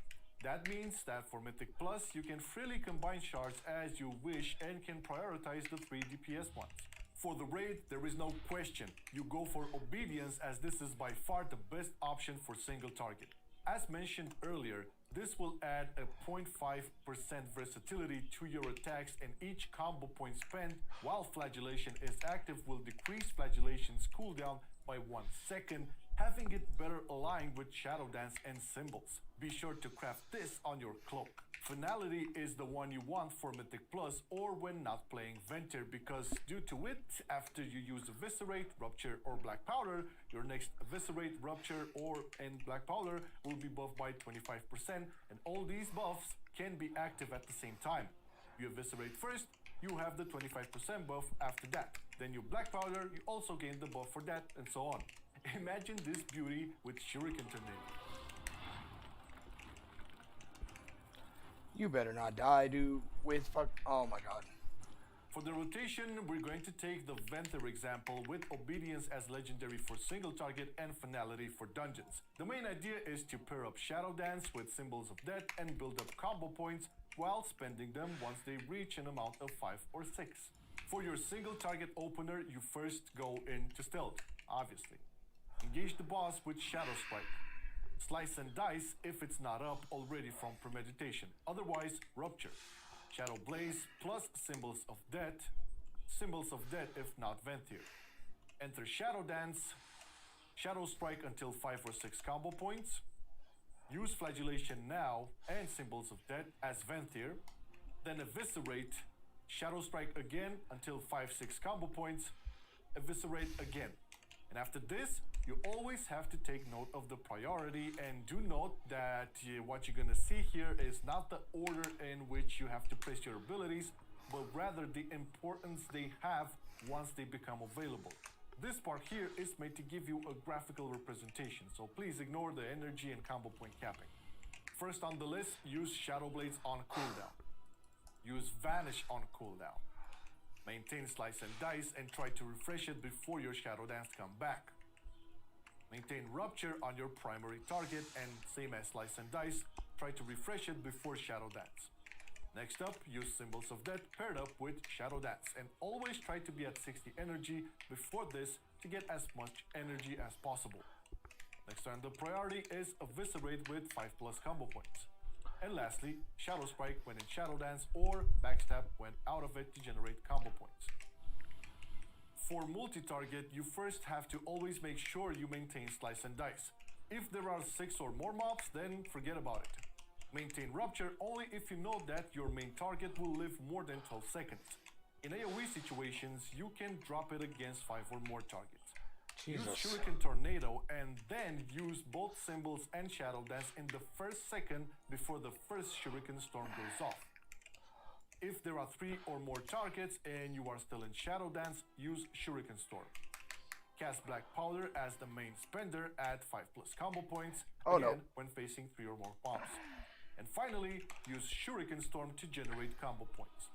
That means that for Mythic Plus, you can freely combine shards as you wish and can prioritize the 3 DPS ones. For the raid, there is no question. You go for Obedience, as this is by far the best option for single target. As mentioned earlier, this will add a 0.5% versatility to your attacks, and each combo point spent while Flagellation is active will decrease Flagellation's cooldown by 1 second, having it better aligned with Shadow Dance and symbols. Be sure to craft this on your cloak. Finality is the one you want for Mythic Plus or when not playing Venter, because due to it, after you use Eviscerate, Rupture, or Black Powder, your next Eviscerate, Rupture, and Black Powder will be buffed by 25%, and all these buffs can be active at the same time. You Eviscerate first, you have the 25% buff after that. Then you Black Powder, you also gain the buff for that, and so on. Imagine this beauty with Shuriken Tornado. You better not die, dude. With fuck. Oh my god. For the rotation, we're going to take the Venter example with Obedience as legendary for single target and Finality for dungeons. The main idea is to pair up Shadow Dance with Symbols of Death and build up combo points while spending them once they reach an amount of 5 or 6. For your single target opener, you first go into stealth, obviously. Engage the boss with Shadow Strike. Slice and dice if it's not up already from premeditation. Otherwise, rupture. Shadow Blaze plus Symbols of Death. Symbols of Death if not Venthyr. Enter Shadow Dance. Shadow Strike until 5 or 6 combo points. Use Flagellation now and Symbols of Death as Venthyr. Then Eviscerate. Shadow Strike again until 5-6 combo points. Eviscerate again. And after this, you always have to take note of the priority, and do note that what you're gonna see here is not the order in which you have to place your abilities, but rather the importance they have once they become available. This part here is made to give you a graphical representation, so please ignore the energy and combo point capping. First on the list, use Shadow Blades on cooldown. Use Vanish on cooldown. Maintain Slice and Dice and try to refresh it before your Shadow Dance come back. Maintain Rupture on your primary target, and same as Slice and Dice, try to refresh it before Shadow Dance. Next up, use Symbols of Death paired up with Shadow Dance, and always try to be at 60 energy before this to get as much energy as possible. Next on the priority is Eviscerate with 5+ combo points. And lastly, Shadow Strike when in Shadow Dance or Backstab when out of it to generate combo points. For multi-target, you first have to always make sure you maintain Slice and Dice. If there are 6 or more mobs, then forget about it. Maintain Rupture only if you know that your main target will live more than 12 seconds. In AoE situations, you can drop it against 5 or more targets. Jesus. Use Shuriken Tornado and then use both Symbols and Shadow Dance in the first second before the first Shuriken Storm goes off. If there are 3 or more targets and you are still in Shadow Dance, use Shuriken Storm. Cast Black Powder as the main spender at 5+ combo points, when facing 3 or more mobs. And finally, use Shuriken Storm to generate combo points.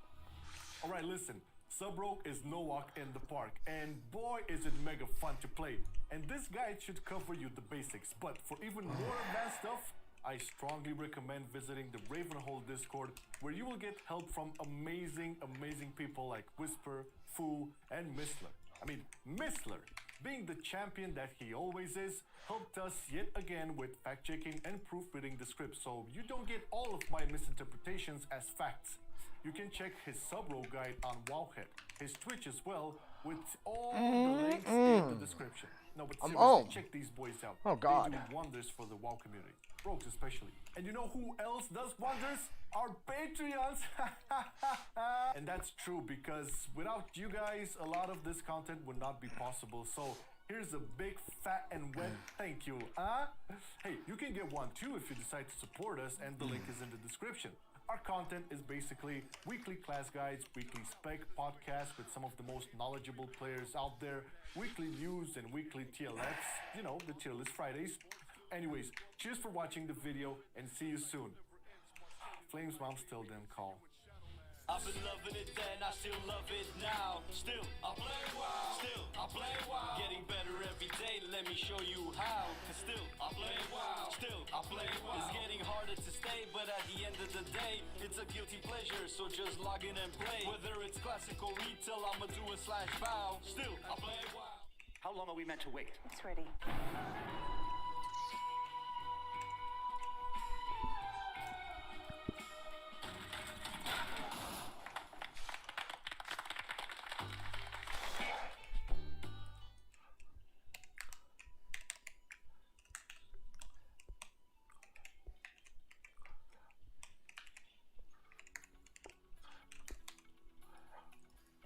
Alright, listen. Sub-Rogue is no walk in the park, and boy is it mega fun to play. And this guide should cover you the basics, but for even more advanced stuff, I strongly recommend visiting the Ravenhold Discord, where you will get help from amazing people like Whisper, Fu, and Mistler. I mean, Mistler, being the champion that he always is, helped us yet again with fact-checking and proofreading the script, so you don't get all of my misinterpretations as facts. You can check his Sub-Rogue guide on Wowhead, his Twitch as well, with all the links in the description. No, but seriously, check these boys out. Oh, God. They do wonders for the WoW community. Rogues especially. And you know who else does wonders? Our Patreons! And that's true, because without you guys, a lot of this content would not be possible. So here's a big, fat, and wet thank you. Hey, you can get one too if you decide to support us, and the link is in the description. Our content is basically weekly class guides, weekly spec podcasts with some of the most knowledgeable players out there, weekly news, and weekly TLFs, you know, the Tier List Fridays. Anyways, cheers for watching the video, and see you soon. Flames mom still didn't call. I've been loving it then, I still love it now. Still, I play WoW. Still, I play WoW. Getting better every day, let me show you how. Still, I play WoW. Still, I play WoW. It's getting harder to stay, but at the end of the day, it's a guilty pleasure, so just log in and play. Whether it's classic or retail, I'ma do a /bow. Still, I play WoW. How long are we meant to wait? It's ready.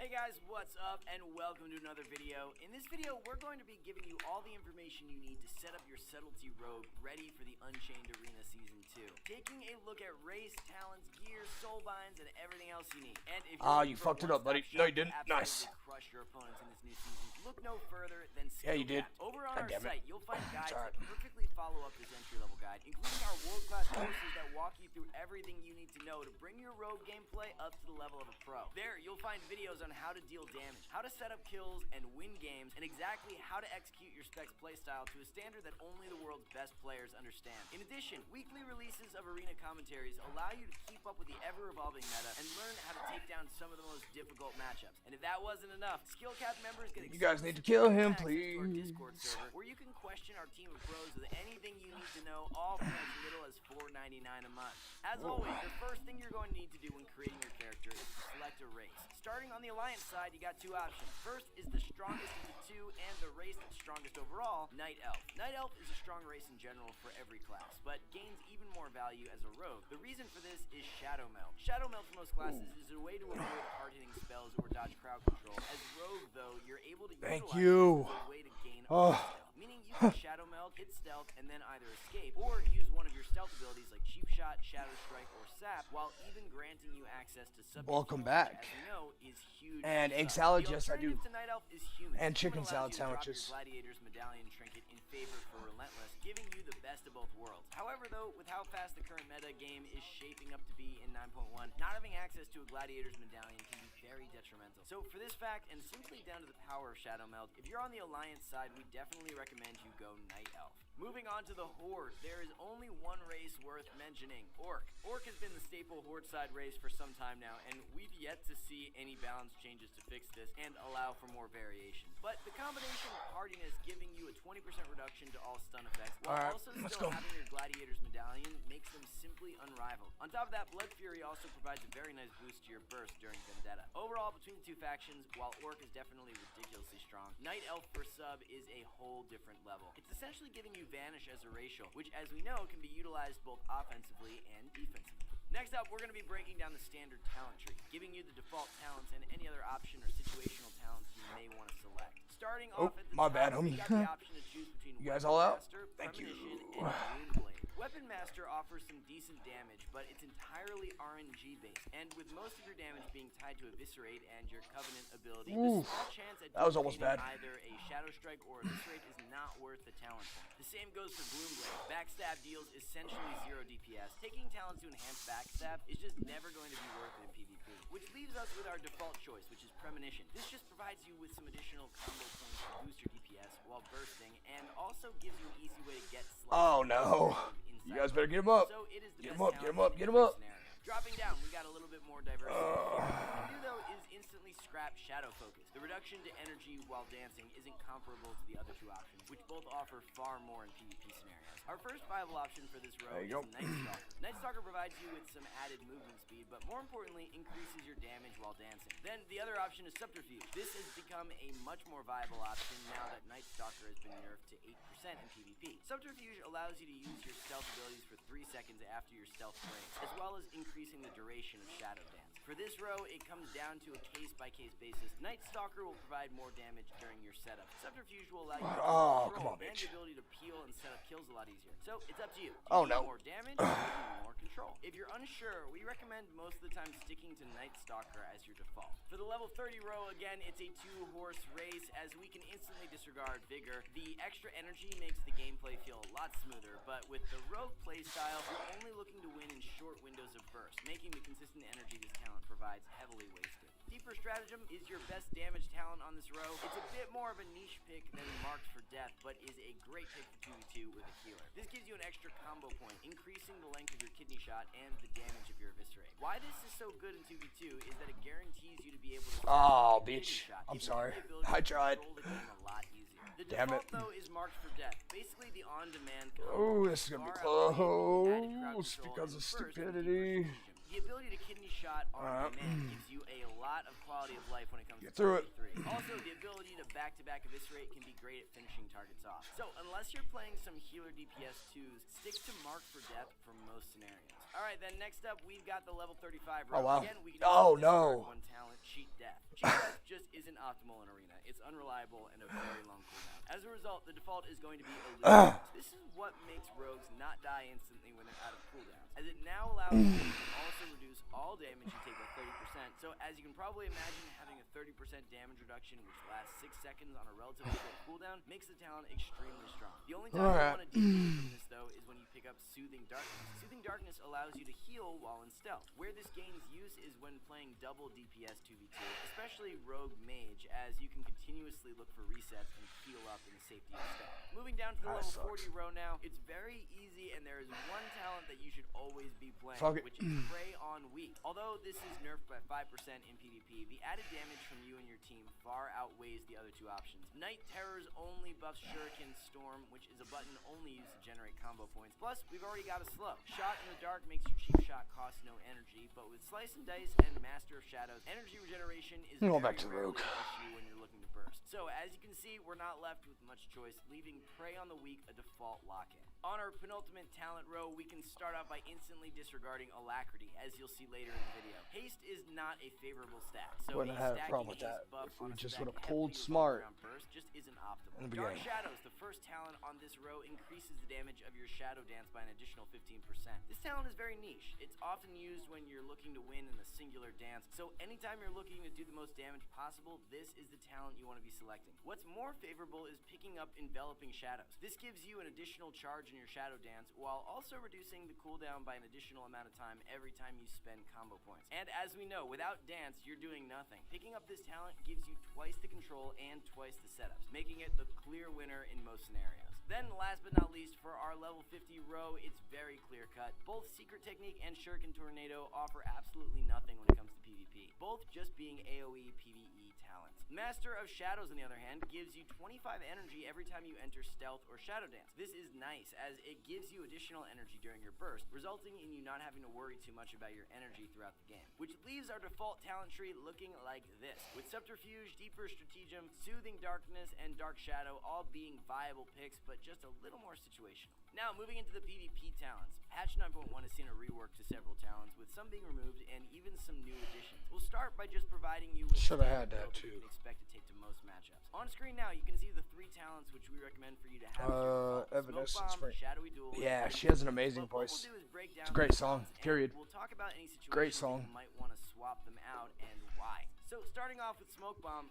Hey guys, what's up and welcome to another video. In this video, we're going to be giving you all the information you need to set up your Subtlety Rogue ready for the Unchained Arena Season 2. Taking a look at race, talents, gear, soulbinds, and everything else you need. And if you fucked it up, buddy. No, you didn't. Nice. Crush your opponents in this new season. Look no further than Yeah, you did. Over Over on God our damn it. site, you'll find guides alright. that perfectly follow up this entry-level guide, including our world-class courses that walk you through everything you need to know to bring your rogue gameplay up to the level of a pro. There, you'll find videos on how to deal damage, how to set up kills and win games, and exactly how to execute your specs playstyle to a standard that only the world's best players understand. In addition, weekly releases of arena commentaries allow you to keep up with the ever-evolving meta and learn how to take down some of the most difficult matchups. And if that wasn't enough, SkillCap members get You guys need to kill him, access to our please. Discord server, where you can question our team of pros with anything you need to know, all for as little as $4.99 a month. As always, the first thing you're going to need to do when creating your character is to select a race. Starting on the Alliance side, you got two options. First is the strongest of the two and the race that's strongest overall, Night Elf. Night Elf is a strong race in general for every class, but gains even more value as a rogue. The reason for this is Shadow Melt. Shadow Melt for most classes is a way to avoid hard-hitting spells or dodge crowd control. As rogue, though, you're able to utilize this as a way to gain stealth, meaning you can Shadow Melt, hit stealth, and then either escape, or use one of your stealth abilities like Cheap Shot, Shadow Strike, or Sap, while even granting you access to subterfuge, Welcome back. which, as we know, is huge. And egg salad, The yes I do. alternative to Night Elf is Human. And Human chicken allows salad you to drop your sandwiches. Gladiator's medallion trinket in favor for Relentless, giving you the best of both worlds. However, though, with how fast the current meta game is shaping up to be in 9.1, not having access to a Gladiator's medallion can be very detrimental. So for this fact, and simply down to the power of Shadow Melt, if you're on the Alliance side, we definitely recommend you go Night Elf. Moving on to the Horde, there is only one race worth mentioning, Orc. Orc has been the staple Horde side race for some time now, and we've yet to see any balance changes to fix this and allow for more variation. But the combination of hardiness giving you a 20% reduction to all stun effects, while also still having your Gladiator's medallion, makes them simply unrivaled. On top of that, Blood Fury also provides a very nice boost to your burst during Vendetta. Overall, between the two factions, while Orc is definitely ridiculously strong, Night Elf for sub is a whole different level. It's essentially giving you Vanish as a racial, which, as we know, can be utilized both offensively and defensively. Next up, we're going to be breaking down the standard talent tree, giving you the default talents and any other option or situational talents you may want to select. Starting off at the my top, bad, homie. we got the option to choose between You guys all out? Master, Thank you. Premonition, and Moonblade. Weapon Master offers some decent damage, but it's entirely RNG based, and with most of your damage being tied to Eviscerate and your Covenant ability, the small chance at that was almost bad. either a Shadow Strike or Eviscerate is not worth the talent point. The same goes for Gloomblade. Backstab deals essentially 0 DPS. Taking talents to enhance Backstab is just never going to be worth it in PvP. Which leaves us with our default choice, which is Premonition. This just provides you with some additional combo points to boost your DPS while bursting, and also gives you an easy way to get Oh no. You guys better get him up. So it is the Get best him up, get him talent up, in get him every up. scenario. Dropping down, we got a little bit more diversity. What we do though is instantly scrap Shadow Focus. The reduction to energy while dancing isn't comparable to the other two options, which both offer far more in PvP scenarios. Our first viable option for this row is Night Stalker. Night Stalker provides you with some added movement speed, but more importantly, increases your damage while dancing. Then the other option is Subterfuge. This has become a much more viable option now that Night Stalker has been nerfed to 8% in PvP. Subterfuge allows you to use your stealth abilities for 3 seconds after your stealth breaks, as well as increasing the duration of Shadow Dance. For this row, it comes down to a case-by-case basis. Night Stalker will provide more damage during your setup. Subterfuge will allow you to control and the ability to peel and set up kills a lot easier. So it's up to you. Do you need more damage or do you need more control? If you're unsure, we recommend most of the time sticking to Night Stalker as your default. For the level 30 row, again, it's a 2-horse race, as we can instantly disregard Vigor. The extra energy makes the gameplay feel a lot smoother, but with the rogue playstyle, you're only looking to win in short windows of burst, making the consistent energy this talent provides heavily wasted. Deeper Stratagem is your best damage talent on this row. It's a bit more of a niche pick than Marked for Death, but is a great pick for 2v2 with a healer. This gives you an extra combo point, increasing the length of your kidney shot and the damage of your Eviscerate. Why this is so good in 2v2 is that it guarantees you to be able to bitch. I'm sorry. I tried. The Damn it. default, though, is Marked for Death. Basically the on-demand Oh, this is gonna be close because of stupidity. The ability to kidney shot on demand gives you a lot of quality of life when it comes Get to through it. 3. Also, the ability to back-to-back Eviscerate can be great at finishing targets off. So, unless you're playing some healer DPS 2s, stick to Marked for Death for most scenarios. Alright, then next up, we've got the level 35 row. Oh, wow. Again, we can one talent, Cheat Death. Cheat Death just isn't optimal in Arena. It's unreliable and a very long cooldown. As a result, result, the default is going to be illusion. This is what makes rogues not die instantly when they're out of cooldown, as it now allows you to also reduce all damage you take by 30%. So as you can probably imagine, having a 30% damage reduction which lasts 6 seconds on a relatively short cooldown makes the talent extremely strong. The only time you want to deviate from this though is when you pick up Soothing Darkness. Soothing Darkness allows you to heal while in stealth. Where this gains use is when playing double DPS 2v2, especially Rogue Mage, as you can continuously look for resets and heal up in the safety of stealth. Moving down to the level 40 row now, it's very easy and there is one talent that you should always be playing, which is Prey on Weak. Although this is nerfed by 5% in PvP, the added damage from you and your team far outweighs the other two options. Night Terrors only buffs Shuriken Storm, which is a button only used to generate combo points. Plus, we've already got a slow. Shot in the Dark makes your cheap shot cost no energy, but with Slice and Dice and Master of Shadows, energy regeneration is very back to rarely Rogue. an issue when you're looking to burst. So, as you can see, we're not left with much choice, leaving Prey on the Weak a default lock-in. On our penultimate talent row, we can start off by instantly disregarding Alacrity, as you'll see later in the video. Haste is not a favorable stat, so Wouldn't have had a problem with that if we just would have pulled smart burst just isn't optimal. in the Dark beginning. Shadows, the first talent on this row, increases the damage of your Shadow Dance by an additional 15%. This talent is very niche. It's often used when you're looking to win in a singular dance, so anytime you're looking to do the most damage possible, this is the talent you want to be selecting. What's more favorable is picking up Enveloping Shadows. This gives you an additional charge in your Shadow Dance, while also reducing the cooldown by an additional amount of time every time you spend combo points. And as we know, without Dance, you're doing nothing. Picking up this talent gives you twice the control and twice the setups, making it the clear winner in most scenarios. Then, last but not least, for our level 50 row, it's very clear cut. Both Secret Technique and Shuriken Tornado offer absolutely nothing when it comes to PvP, both just being AoE PvE talents. Master of Shadows, on the other hand, gives you 25 energy every time you enter Stealth or Shadow Dance. This is nice, as it gives you additional energy during your burst, resulting in you not having to worry too much about your energy throughout the game. Which leaves our default talent tree looking like this, with Subterfuge, Deeper Stratagem, Soothing Darkness, and Dark Shadow all being viable picks, but just a little more situational. Now, moving into the PvP talents. Patch 9.1 has seen a rework to several talents, with some being removed and even some new additions. We'll start by just providing you with Should have had that too. you can expect to take to most matchups. On screen now, you can see the 3 talents which we recommend for you to have. Evanescence Smoke Bomb, Shadowy Duel. Yeah, she has an amazing voice. It's a great song, period. We'll talk about any situations Great song. you might want to swap them out and why. So starting off with Smoke Bomb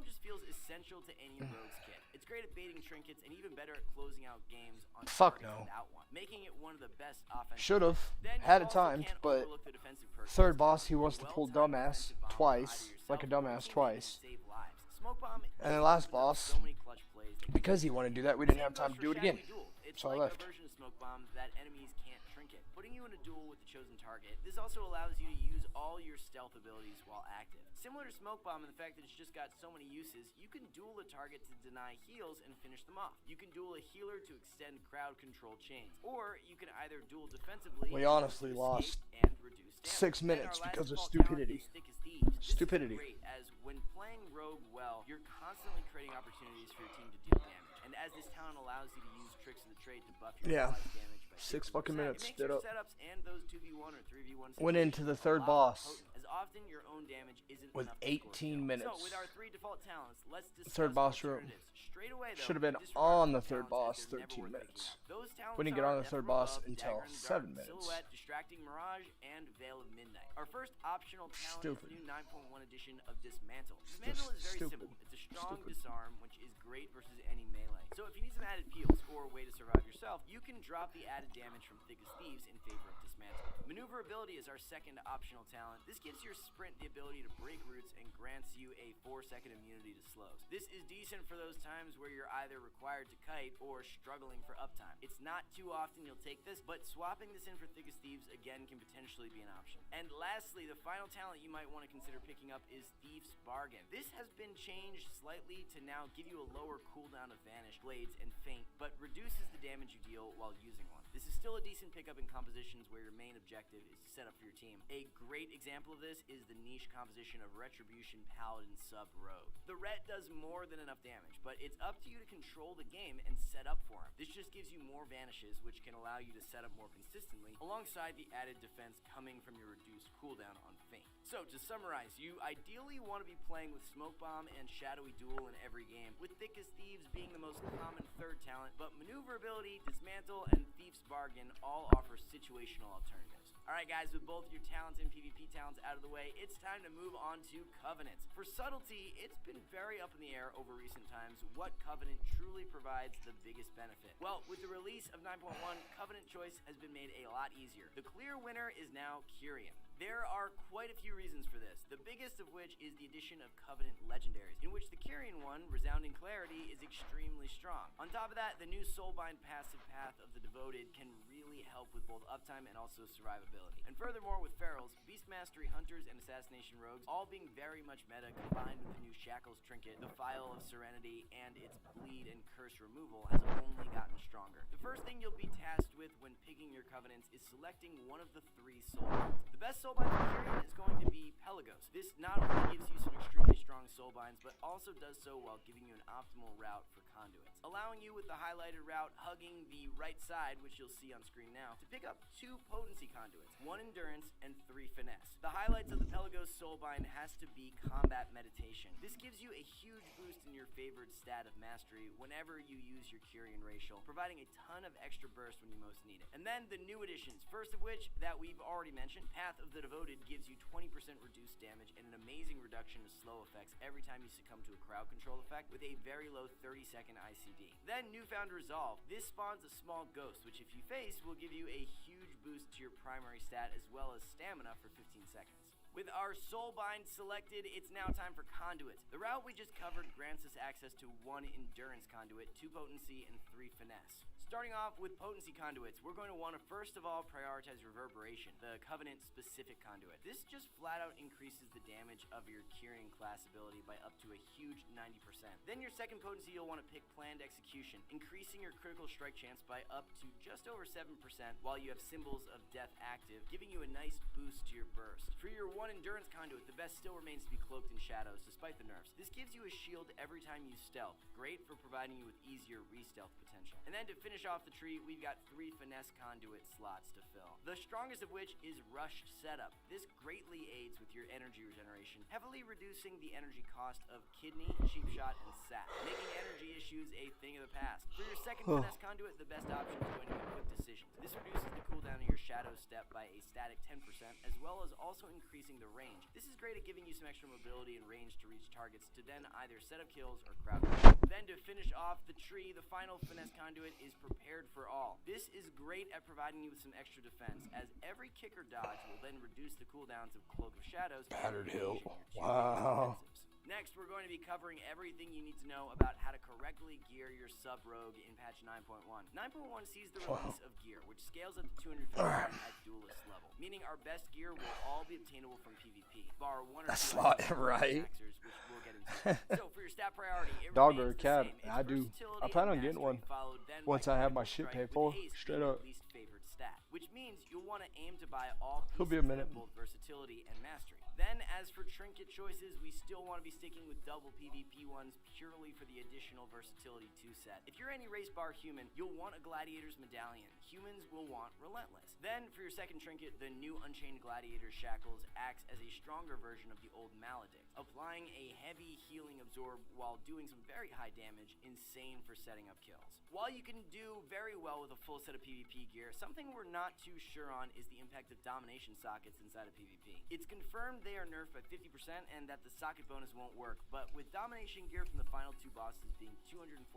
just feels essential to any rogue's kit. It's great at baiting trinkets and even better at closing out games on Fuck targets no. without one, making it one of the best offensive. Should have Then you had it also timed, can't but overlook the defensive perks. third boss he wants to pull Well-timed dumbass defensive bomb twice, either like a yourself or dumbass teammate twice. can save lives. Smoke Bomb And then last brings up boss, so many clutch plays that because he wanted to do that, we didn't have time to do it again. It's So I like left. a version of Smoke Bomb that enemies can't trinket, putting you in a duel with the chosen target. This also allows you to use all your stealth abilities while active. Similar to Smoke Bomb in the fact that it's just got so many uses, you can duel a target to deny heals and finish them off. You can duel a healer to extend crowd control chains, or you can either duel defensively. We honestly to lost escape and reduce damage. 6 minutes And our last because of default stupidity. talent is Thick as Thieves. This is Stupidity. great, as when playing Rogue well, you're constantly creating opportunities for your team to deal damage. And as this talent allows you to use tricks of the trade to buff your Yeah. allies' damage by 6 50%, fucking minutes, it makes stood your up. setups and those 2v1 or 3v1 Went into the situations third a lot more boss potent, as often your own damage isn't with enough to score 18 kills. minutes. So with our 3 default talents, let's discuss Third boss room. alternatives. Straight away, though, Should have been disregard on the these third talents boss as they're never 13 worth minutes. picking up. Those talents We didn't get are on the Death third from boss Above, until Dagger in the 7 Dark, minutes. Silhouette, Distracting Mirage, and Veil of Midnight. Our first optional talent Stupid. is the new 9.1 edition of Dismantle. Dismantle is very Stupid. simple. It's a strong Stupid. disarm, which is great versus any melee. So if you need some added peels or a way to survive yourself, you can drop the added damage from Thick as Thieves in favor of Dismantle. Maneuverability is our second optional talent. This gives your sprint the ability to break routes and grants you a 4-second immunity to slows. This is decent for those times where you're either required to kite or struggling for uptime. It's not too often you'll take this, but swapping this in for Thick as Thieves again can potentially be an option. And lastly, the final talent you might want to consider picking up is Thief's Bargain. This has been changed slightly to now give you a lower cooldown of Vanish, Blades, and Feint, but reduces the damage you deal while using one. This is still a decent pickup in compositions where your main objective is to set up for your team. A great example of this is the niche composition of Retribution Paladin Sub Rogue. The Ret does more than enough damage, but it's up to you to control the game and set up for him. This just gives you more vanishes, which can allow you to set up more consistently, alongside the added defense coming from your reduced cooldown on Feint. So to summarize, you ideally want to be playing with Smoke Bomb and Shadowy Duel in every game, with Thick as Thieves being the most common third talent, but Maneuverability, Dismantle, and Thief's Bargain all offer situational alternatives. Alright guys, with both your talents and PvP talents out of the way, it's time to move on to Covenants. For subtlety, it's been very up in the air over recent times what Covenant truly provides the biggest benefit. Well, with the release of 9.1, Covenant choice has been made a lot easier. The clear winner is now Kyrian. There are quite a few reasons for this, the biggest of which is the addition of Covenant Legendaries, in which the Kyrian one, Resounding Clarity, is extremely strong. On top of that, the new Soulbind passive Path of the Devoted can really help with both uptime and also survivability. And furthermore, with Ferals, Beast Mastery Hunters, and Assassination Rogues all being very much meta, combined with the new Shackles Trinket, the Phial of Serenity, and its Bleed and Curse removal has only gotten stronger. The first thing you'll be tasked with when picking your Covenants is selecting one of the 3 Soulbinds. The best Soulbind for Kyrian is going to be Pelagos. This not only gives you some extremely strong Soulbinds, but also does so while giving you an optimal route for Conduits, allowing you with the highlighted route hugging the right side, which you'll see on screen now, to pick up 2 Potency Conduits, 1 Endurance and 3 Finesse. The highlights of the Pelagos Soulbind has to be Combat Meditation. This gives you a huge boost in your favored stat of Mastery whenever you use your Kyrian Racial, providing a ton of extra burst when you most need it. And then the new additions, first of which, that we've already mentioned, Path of the Devoted gives you 20% reduced damage and an amazing reduction of slow effects every time you succumb to a crowd control effect with a very low 30-second ICD. Then Newfound Resolve. This spawns a small ghost, which if you face will give you a huge boost to your primary stat as well as stamina for 15 seconds. With our Soulbind selected, it's now time for Conduits. The route we just covered grants us access to 1 Endurance Conduit, 2 Potency, and 3 Finesse. Starting off with Potency Conduits, we're going to want to first of all prioritize Reverberation, the Covenant-specific conduit. This just flat out increases the damage of your Kyrian class ability by up to a huge 90%. Then your second potency, you'll want to pick Planned Execution, increasing your critical strike chance by up to just over 7% while you have Symbols of Death active, giving you a nice boost to your burst. For your 1 Endurance Conduit, the best still remains to be Cloaked in Shadows, despite the nerfs. This gives you a shield every time you stealth, great for providing you with easier re-stealth potential. And then to finish off the tree, we've got 3 Finesse Conduit slots to fill, the strongest of which is Rushed Setup. This greatly aids with your energy regeneration, heavily reducing the energy cost of Kidney, Cheap Shot, and Sap, making energy issues a thing of the past. For your second Finesse Conduit, the best option is going to be Quick Decisions. This reduces the cooldown of your Shadow Step by a static 10%, as well as also increasing the range. This is great at giving you some extra mobility and range to reach targets to then either set up kills or crowd control. Then to finish off the tree, the final Finesse Conduit is Prepared for All. This is great at providing you with some extra defense, as every kick or dodge will then reduce the cooldowns of Cloak of Shadows. Battered Hill. Wow. Next, we're going to be covering everything you need to know about how to correctly gear your sub-rogue in patch 9.1. 9.1 sees the release of gear, which scales up to 250 at duelist level, meaning our best gear will all be obtainable from PvP, bar 1 or 2 That's not right. maxers, which we'll get into. So for your stat priority, it Dog or a remains the cat? same. It's I do. versatility I plan and on getting mastery, one followed then once by I have my critical shit strike, paid with for. haste Straight being up. your least favored stat, which means you'll want to aim to buy all Could pieces be a minute. of both versatility and mastery. Then, as for trinket choices, we still want to be sticking with double PvP ones purely for the additional versatility 2 set. If you're any race bar human, you'll want a Gladiator's Medallion. Humans will want Relentless. Then, for your second trinket, the new Unchained Gladiator Shackles acts as a stronger version of the old Maledict, applying a heavy healing absorb while doing some very high damage, insane for setting up kills. While you can do very well with a full set of PvP gear, something we're not too sure on is the impact of domination sockets inside of PvP. It's confirmed they are nerfed by 50% and that the socket bonus won't work, but with domination gear from the final 2 bosses being 246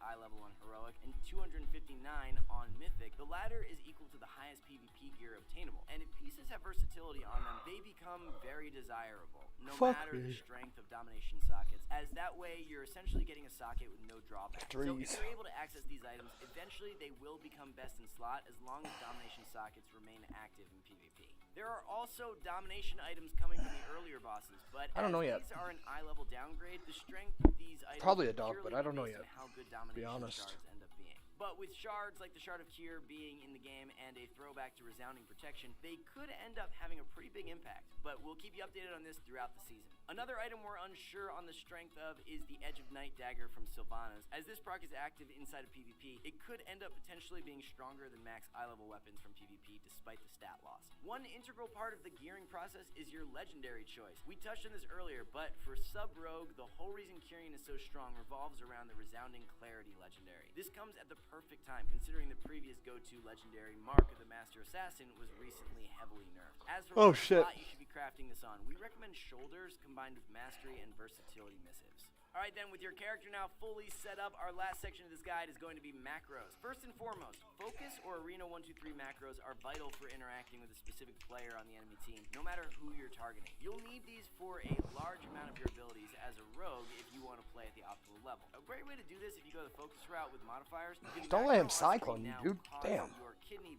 eye level on Heroic and 259 on Mythic, the latter is equal to the highest PvP gear obtainable, and if pieces have versatility on them, they become very desirable, no matter the strength of domination sockets, as that way you're essentially getting a socket with no drawback. So if you're able to access these items, eventually they will become best in slot as long as domination sockets remain active in PvP. There are also domination items coming from the earlier bosses, but I don't know yet. these are an eye level downgrade, the strength of these items Probably a dog, purely but I don't know based yet. on how good Be domination honest. shards end up being. But with shards like the Shard of Kyr being in the game and a throwback to Resounding Protection, they could end up having a pretty big impact, but we'll keep you updated on this throughout the season. Another item we're unsure on the strength of is the Edge of Night Dagger from Sylvanas. As this proc is active inside of PvP, it could end up potentially being stronger than max eye level weapons from PvP despite the stat loss. One integral part of the gearing process is your legendary choice. We touched on this earlier, but for sub-rogue, the whole reason Kyrian is so strong revolves around the resounding Clarity legendary. This comes at the perfect time, considering the previous go-to legendary Mark of the Master Assassin was recently heavily nerfed. As for what slot you should be crafting this on, we recommend shoulders combined with mastery and versatility missives. Alright then, with your character now fully set up, our last section of this guide is going to be macros. First and foremost, focus or arena 1-2-3 macros are vital for interacting with a specific player on the enemy team, no matter who you're targeting. You'll need these for a large amount of your abilities as a rogue if you want to play at the optimal level. A great way to do this if you go the focus route with modifiers. Don't let him cyclone you, dude. Damn.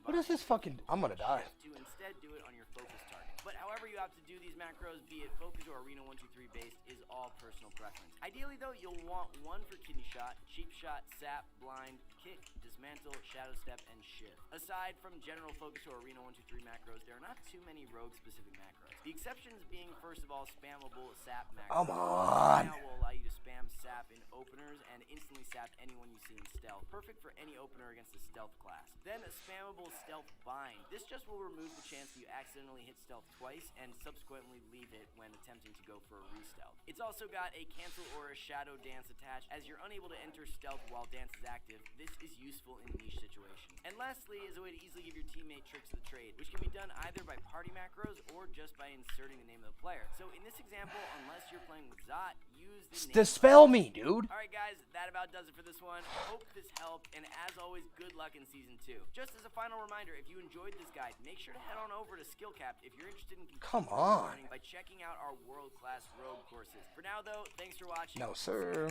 What is this fucking... I'm gonna die. To instead do it on your focus target. But however you opt to do these macros, be it focus or arena 1-2-3 based, is all personal preference. Ideally though, you'll want one for kidney shot, cheap shot, sap, blind, kick, dismantle, shadow step, and shift. Aside from general focus or arena 1-2-3 macros, there are not too many rogue specific macros. The exceptions being, first of all, spammable sap macros. Come on. Now will allow you to spam sap in openers and instantly sap anyone you see in stealth. Perfect for any opener against the stealth class. Then a spammable stealth bind. This just will remove the chance that you accidentally hit stealth twice and subsequently leave it when attempting to go for a re-stealth. It's also got a cancel or a shadow dance attached. As you're unable to enter stealth while dance is active, this is useful in niche situations. And lastly is a way to easily give your teammate tricks of the trade, which can be done either by party macros or just by inserting the name of the player. So in this example, unless you're playing with Zot, use the name. Dispel me, dude. Alright guys, that about does it for this one. Hope this helped, and as always, good luck in Season 2. Just as a final reminder, if you enjoyed this guide, make sure to head on over to SkillCapped if you're interested in learning by checking out our world-class rogue courses. For now though, thanks for watching. No, sir.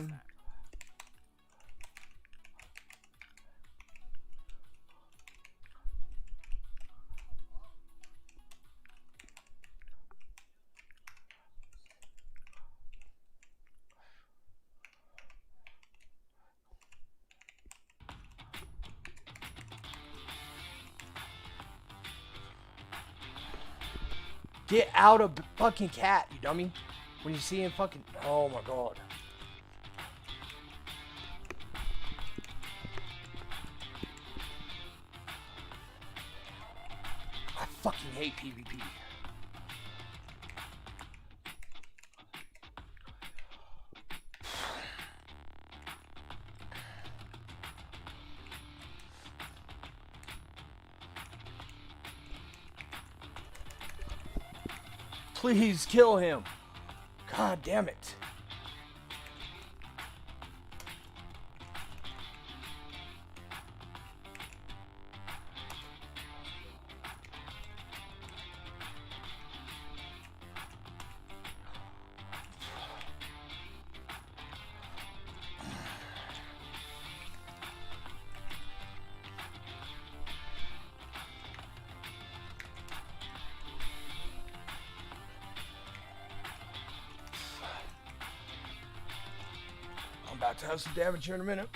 Get out of fucking cat, you dummy. When you see him fucking... Oh my god. I fucking hate PvP. Please kill him. God damn it. I'm about to have some damage here in a minute.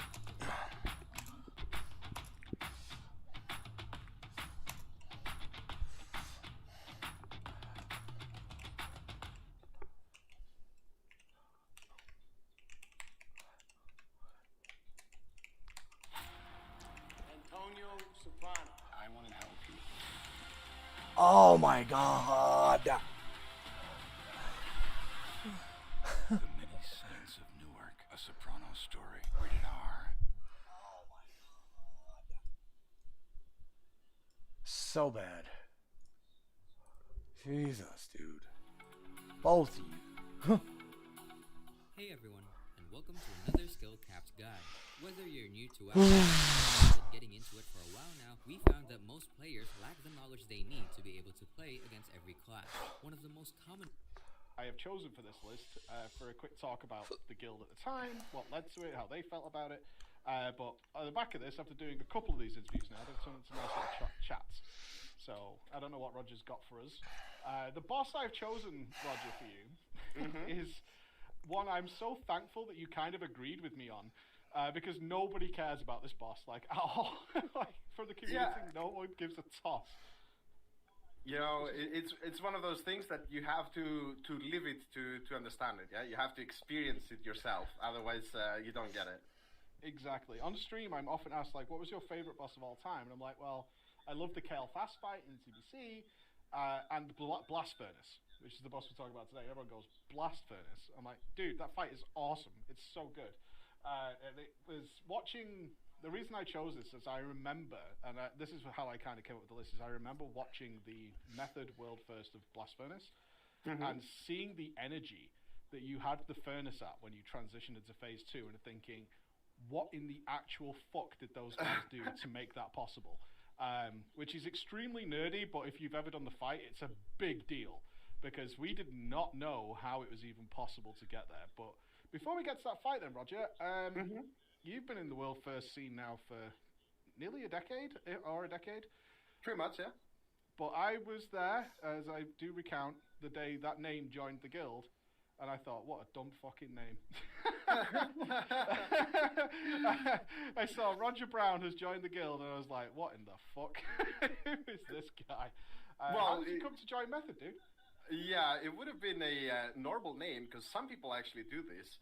Antonio Soprano. I want to help you. Oh my god. The Many Saints of Newark, a Soprano story. Rated R. Oh my god. So bad. Jesus, dude. Both of you. Hey everyone, and welcome to another Skill Capped guide. Whether you're new to us or getting into it for a while now, we found that most players lack the knowledge they need to be able to play against every class. One of the most common... I have chosen for this list for a quick talk about the guild at the time, what led to it, how they felt about it. But on the back of this, after doing a couple of these interviews now, they've turned into nice little chats. So I don't know what Roger's got for us. The boss I've chosen, Roger, for you is one I'm so thankful that you kind of agreed with me on. Because nobody cares about this boss, like, at all. Like, from the community, no one gives a toss. You know, it's one of those things that you have to live it to understand it. Yeah, you have to experience it yourself. Otherwise, you don't get it. Exactly. On stream, I'm often asked, like, what was your favorite boss of all time? And I'm like, well, I love the Kale Fast fight in TBC, and Blast Furnace, which is the boss we're talking about today. Everyone goes, Blast Furnace. I'm like, dude, that fight is awesome. It's so good. And it was watching... The reason I chose this is I remember, and this is how I kind of came up with the list, is I remember watching the Method World First of Blast Furnace, and seeing the energy that you had the furnace at when you transitioned into Phase 2, and thinking, what in the actual fuck did those guys do to make that possible? Which is extremely nerdy, but if you've ever done the fight, it's a big deal, because we did not know how it was even possible to get there. But before we get to that fight then, Roger, you've been in the world first scene now for nearly a decade, or a decade? Pretty much, yeah. But I was there, as I do recount, the day that name joined the guild, and I thought, what a dumb fucking name. I saw Roger Brown has joined the guild, and I was like, what in the fuck? Who is this guy? How did you come to join Method, dude? Yeah, it would have been a normal name, because some people actually do this,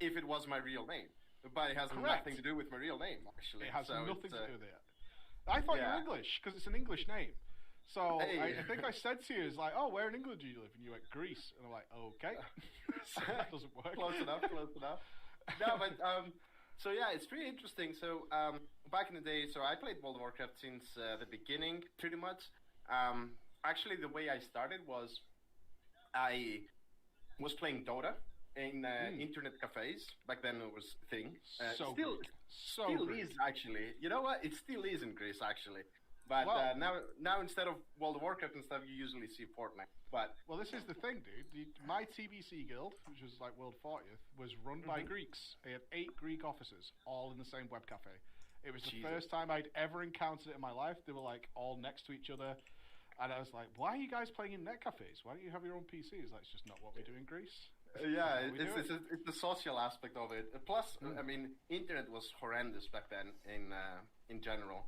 if it was my real name. But it has nothing to do with my real name, actually. It has nothing to do with it. I thought you were English, because it's an English name. So I think I said to you, it's like, oh, where in England do you live? And you went, Greece. And I'm like, okay. So that doesn't work. Close enough. No, but, so yeah, it's pretty interesting. So back in the day, so I played World of Warcraft since the beginning, pretty much. Actually, the way I started was I was playing Dota in internet cafes. Back then it was a thing. Still is, actually. You know what? It still is in Greece, actually. But now instead of World of Warcraft and stuff, you usually see Fortnite. But well, this is the thing, dude. My TBC guild, which was like World 40th, was run by Greeks. They had 8 Greek officers, all in the same web cafe. It was the first time I'd ever encountered it in my life. They were like all next to each other. And I was like, why are you guys playing in net cafes? Why don't you have your own PCs? Like, it's just not what we do in Greece. Yeah, it's the social aspect of it. Plus, I mean, internet was horrendous back then in general.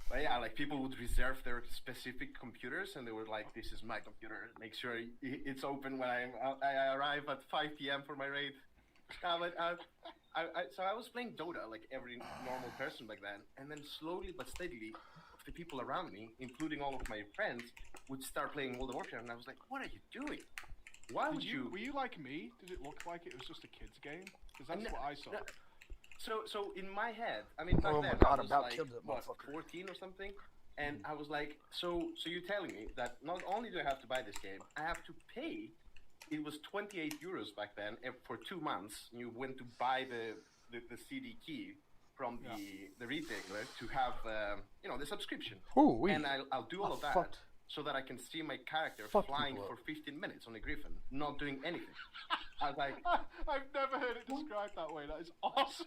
But yeah, like people would reserve their specific computers, and they were like, "This is my computer. Make sure it's open when I arrive at 5 p.m. for my raid." So I was playing Dota like every normal person back then, and then slowly but steadily, the people around me, including all of my friends, would start playing World of Warcraft, and I was like, "What are you doing? Why would you?" Were you like me? Did it look like it was just a kids' game? Because that's what I saw. So in my head, I mean, back then I was like, what, 14 or something, and I was like, so you're telling me that not only do I have to buy this game, I have to pay. It was 28 euros back then for 2 months. You went to buy the CD key from the retailer to have the subscription. And I'll do all of that so that I can see my character flying for 15 minutes on a griffin, not doing anything. I was like, I've never heard it described that way. That is awesome.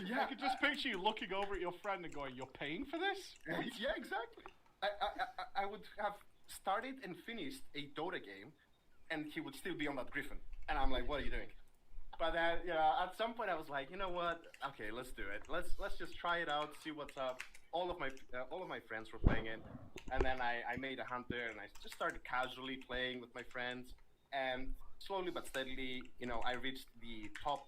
Yeah, I could just picture you looking over at your friend and going, "You're paying for this?" Yeah, exactly. I would have started and finished a Dota game, and he would still be on that griffin, and I'm like, "What are you doing?" But then, at some point, I was like, "You know what? Okay, let's do it. Let's just try it out, see what's up." All of my friends were playing it, and then I made a hunter, and I just started casually playing with my friends, and slowly but steadily, I reached the top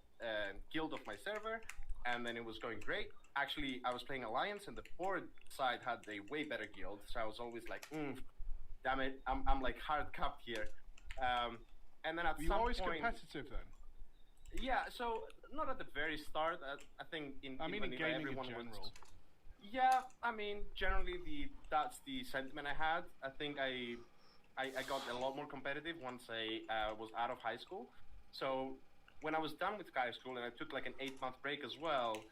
guild of my server, and then it was going great. Actually, I was playing Alliance, and the board side had a way better guild, so I was always like, damn it, I'm like hard capped here. And then at some point... Were you always competitive then? Yeah, so not at the very start. I think in gaming in general. Yeah, I mean, generally that's the sentiment I had. I think I got a lot more competitive once I was out of high school. So when I was done with high school, and I took like an 8-month break as well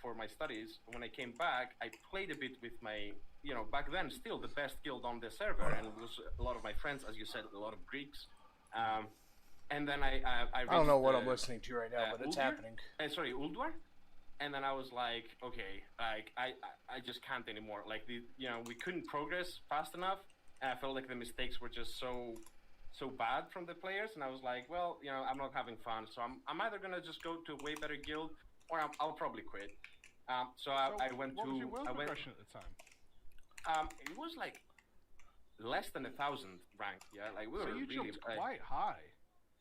for my studies, when I came back, I played a bit with my, back then still the best guild on the server, and it was a lot of my friends, as you said, a lot of Greeks. And then I don't know what I'm listening to right now, but it's happening. Sorry, Ulduar? And then I was like, okay, like I just can't anymore. Like we couldn't progress fast enough, and I felt like the mistakes were just so bad from the players. And I was like, well, I'm not having fun, so I'm either gonna just go to a way better guild, or I'll probably quit. So I went what to. Was your world progression at the time? It was like less than 1,000 rank. Yeah, like we So were you really jumped quite high.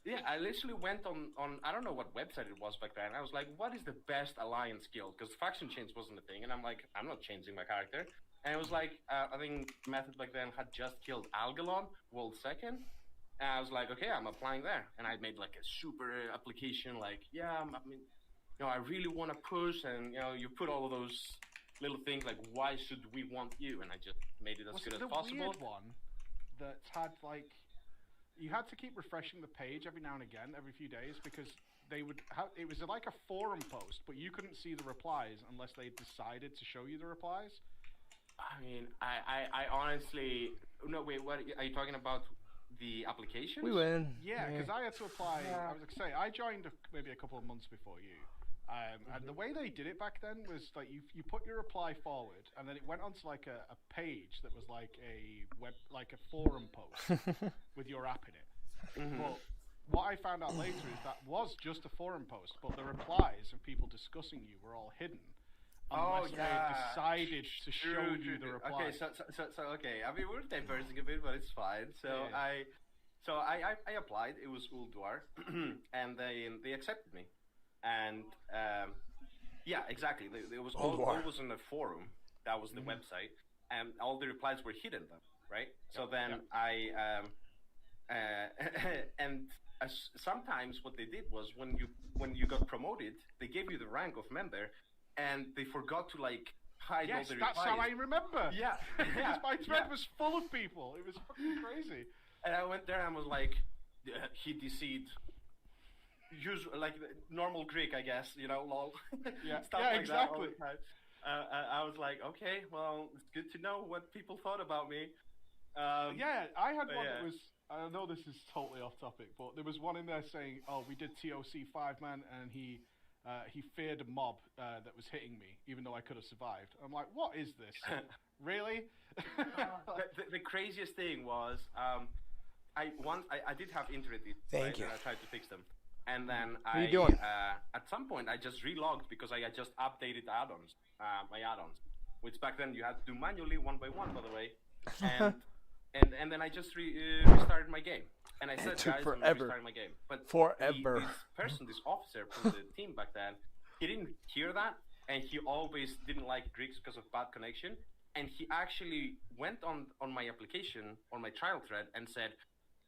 Yeah, I literally went on I don't know what website it was back then. I was like, what is the best alliance guild? Because faction change wasn't a thing, and I'm like, I'm not changing my character. And it was like, I think Method back then had just killed Algalon, world second. And I was like, okay, I'm applying there. And I made like a super application, like, yeah, I mean, I really want to push, and you put all of those little things like, why should we want you? And I just made it as good as possible. Was the weird one that had like, you had to keep refreshing the page every now and again, every few days, because they would have, it was like a forum post, but you couldn't see the replies unless they decided to show you the replies. I mean, I honestly, no, wait, what are you talking about? The application? We win. Yeah, because I had to apply. I was like, I joined maybe a couple of months before you. And the way they did it back then was like you put your reply forward, and then it went onto like a page that was like a forum post with your app in it. But what I found out later is that was just a forum post, but the replies of people discussing you were all hidden. Unless they decided to show you the reply. Okay, so okay. I mean, we're diverging a bit, but it's fine. So I applied. It was Ulduar, and they accepted me. And yeah, exactly. It was all was in the forum. That was the website, and all the replies were hidden, right? So then sometimes what they did was when you got promoted, they gave you the rank of member, and they forgot to like hide all the replies. That's how I remember. Yeah, because my thread was full of people. It was fucking crazy. And I went there and was like, he deceived. Use like normal Greek, I guess, lol. Stuff like exactly. That all the time. I was like, okay, well, it's good to know what people thought about me. I had one that was. I know this is totally off topic, but there was one in there saying, "Oh, we did TOC 5-man, and he feared a mob that was hitting me, even though I could have survived." I'm like, what is this? Really? The craziest thing was, I did have internet issues, Thank you. And I tried to fix them. And then what are you doing? At some point, I just relogged because I had just updated add-ons, my add-ons, which back then you had to do manually one by one, by the way. And then I just restarted my game. And I said, guys, I'm restarting my game. But this officer from the team back then, he didn't hear that, and he always didn't like Greeks because of bad connection. And he actually went on my application, on my trial thread, and said,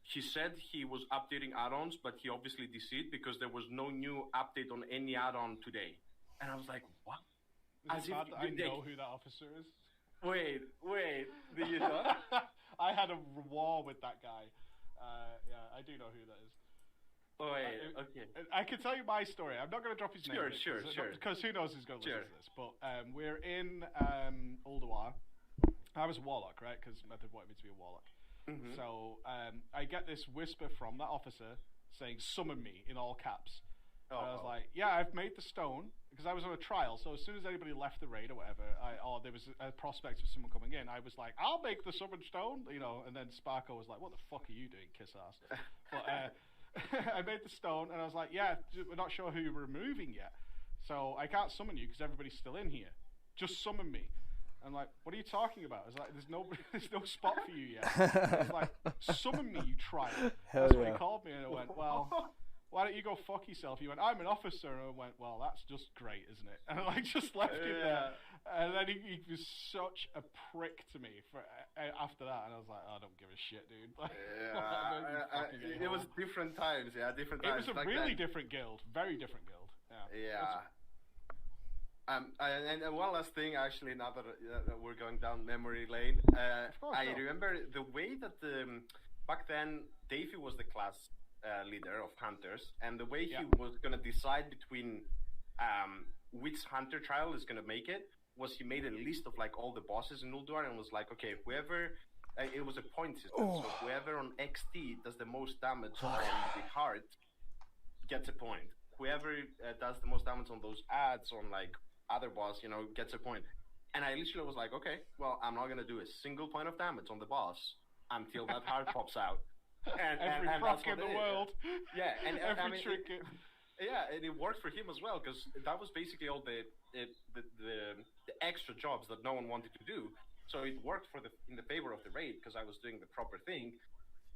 he said he was updating add-ons, but he obviously deceived because there was no new update on any add-on today. And I was like, what? Is it bad that I know who that officer is? Wait, do you know? I had a war with that guy. Yeah, I do know who that is. Okay. I can tell you my story. I'm not going to drop his name. Sure. Because who knows who's going to listen to this. But we're in Ulduar. I was a warlock, right? Because Method wanted me to be a warlock. So I get this whisper from that officer saying, "Summon me," in all caps. And I was like, yeah, I've made the stone, because I was on a trial, so as soon as anybody left the raid or whatever, or there was a prospect of someone coming in, I was like, I'll make the summon stone, and then Sparko was like, what the fuck are you doing, kiss ass? But I made the stone, and I was like, yeah, we're not sure who you're removing yet, so I can't summon you because everybody's still in here. Just summon me. I'm like, what are you talking about? I was like, there's no spot for you yet. I was like, summon me, you trial. That's what he called me, and I went, well, why don't you go fuck yourself? He went, I'm an officer, and I went, well, that's just great, isn't it? And I just left him there. And then he was such a prick to me after that, and I was like, I don't give a shit, dude. It was different times, different times. It was a really different guild, very different guild. And one last thing, actually, now that we're going down memory lane, I remember the way that back then Davey was the class leader of hunters, and the way he was going to decide between which hunter trial is going to make it was he made a list of like all the bosses in Ulduar and was like, okay, whoever it was a point system, so whoever on XT does the most damage on the heart gets a point. Whoever does the most damage on those ads on like other boss, gets a point. And I literally was like, okay, well, I'm not going to do a single point of damage on the boss until that heart pops out. And every proc in the world. Yeah, and every trinket. And it worked for him as well, because that was basically all the extra jobs that no one wanted to do. So it worked in the favor of the raid because I was doing the proper thing,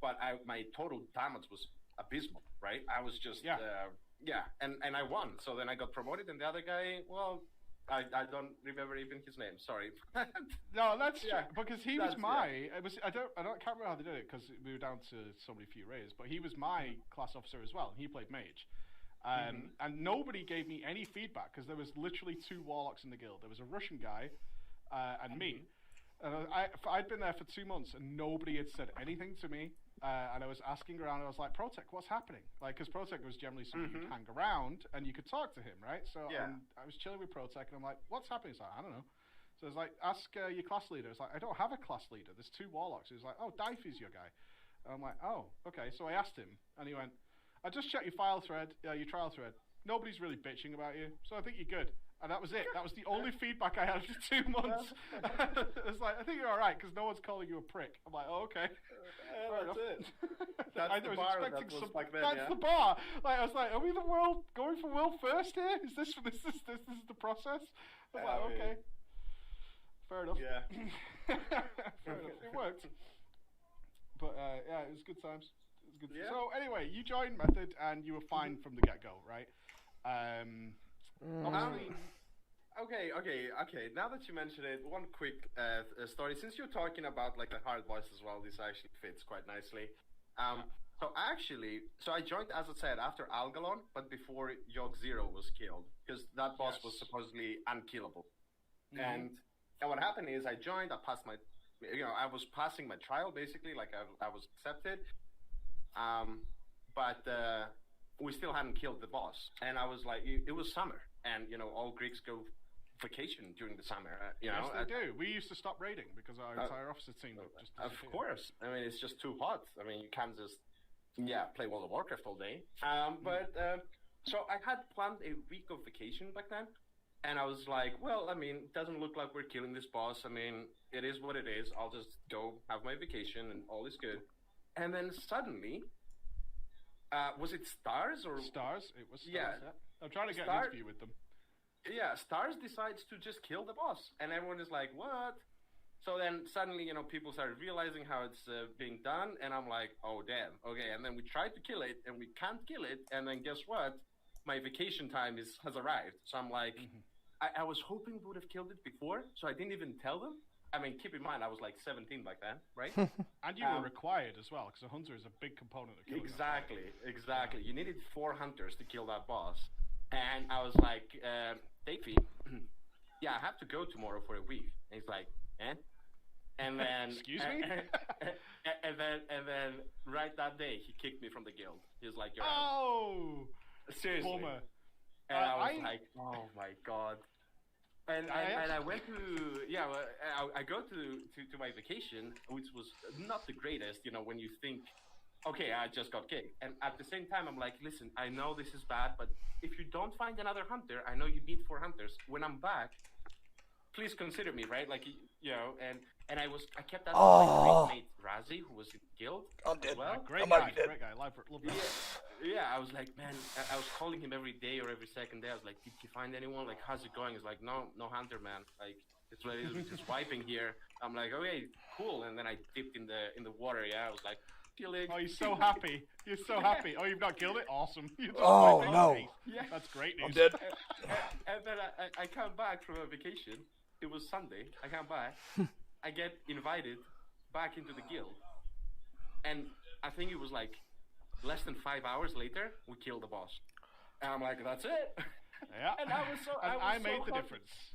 but my total damage was abysmal, right? I was just and I won. So then I got promoted, and the other guy, well, I don't remember even his name. Sorry. No, that's because he was my. It was I can't remember how they did it because we were down to so many few raids. But he was my class officer as well, and he played mage. And nobody gave me any feedback because there was literally 2 warlocks in the guild. There was a Russian guy and me. And I'd been there for 2 months, and nobody had said anything to me. And I was asking around, and I was like, Protec, what's happening? Like, because Protec was generally somebody you'd hang around, and you could talk to him, right? So I was chilling with Protec, and I'm like, what's happening? He's like, I don't know. So I was like, ask your class leader. It's like, I don't have a class leader. There's 2 warlocks. He was like, oh, Difey's your guy. And I'm like, oh, okay. So I asked him, and he went, I just checked your file thread, your trial thread. Nobody's really bitching about you, so I think you're good. And that was it. That was the only feedback I had for 2 months. It was like, I think you're all right because no one's calling you a prick. I'm like, oh, okay. That's it. That's the bar that was back then. That's the bar. Like I was like, are we going for world first here? Is this the process? I was like, okay, fair enough. Yeah. Fair enough. It worked. But yeah, it was good times. Yeah. So anyway, you joined Method and you were fine from the get-go, right? Obviously. Okay. Now that you mention it, one quick story. Since you're talking about like the hard boss as well, this actually fits quite nicely. So I joined, as I said, after Algalon, but before Yogg Zero was killed, because that boss was supposedly unkillable. And what happened is I joined. I passed my, I was passing my trial basically, like I was accepted. But we still hadn't killed the boss, and I was like, it was summer, and all Greeks go vacation during the summer. Yes, they do. We used to stop raiding because our entire officer team would just disappear. Of course. I mean, it's just too hot. I mean, you can't just play World of Warcraft all day. So I had planned a week of vacation back then, and I was like, well, I mean, it doesn't look like we're killing this boss. I mean, it is what it is. I'll just go have my vacation, and all is good. And then suddenly, was it Stars or Stars? It was Stars. Yeah. I'm trying to get an interview with them. Yeah, Stars decides to just kill the boss, and everyone is like, "What?" So then suddenly, people started realizing how it's being done, and I'm like, "Oh damn, okay." And then we tried to kill it, and we can't kill it, and then guess what? My vacation time has arrived. So I'm like, I was hoping we would have killed it before, so I didn't even tell them. I mean, keep in mind, I was like 17 back then, right? And you were required as well, because a hunter is a big component of killing. Exactly. You needed 4 hunters to kill that boss. And I was like, Davey, I have to go tomorrow for a week. And he's like, eh? And then... Excuse me? and then right that day, he kicked me from the guild. He was like, you're out. Oh! Seriously. Bummer. And I was like, oh my god. And I went to I go to my vacation, which was not the greatest, when you think, okay, I just got kicked, and at the same time I'm like, listen, I know this is bad, but if you don't find another hunter, I know you need 4 hunters. When I'm back, please consider me, right? Like, and I kept asking my great mate Razi, who was in the guild. I'm dead. Well. Great guy. Love Yeah, I was like, man, I was calling him every day or every second day. I was like, did you find anyone? Like, how's it going? He's like, no hunter, man. Like, it's just wiping here. I'm like, okay, cool. And then I dipped in the water. Yeah, I was like, killing. Oh, you're so happy. You're so happy. Oh, you've not killed it? Awesome. Oh, no. Yeah. That's great news. I'm dead. And then I come back from a vacation. It was Sunday. I come back. I get invited back into the guild. And I think it was like less than 5 hours later, we killed the boss. And I'm like, that's it. Yeah. And I made the difference.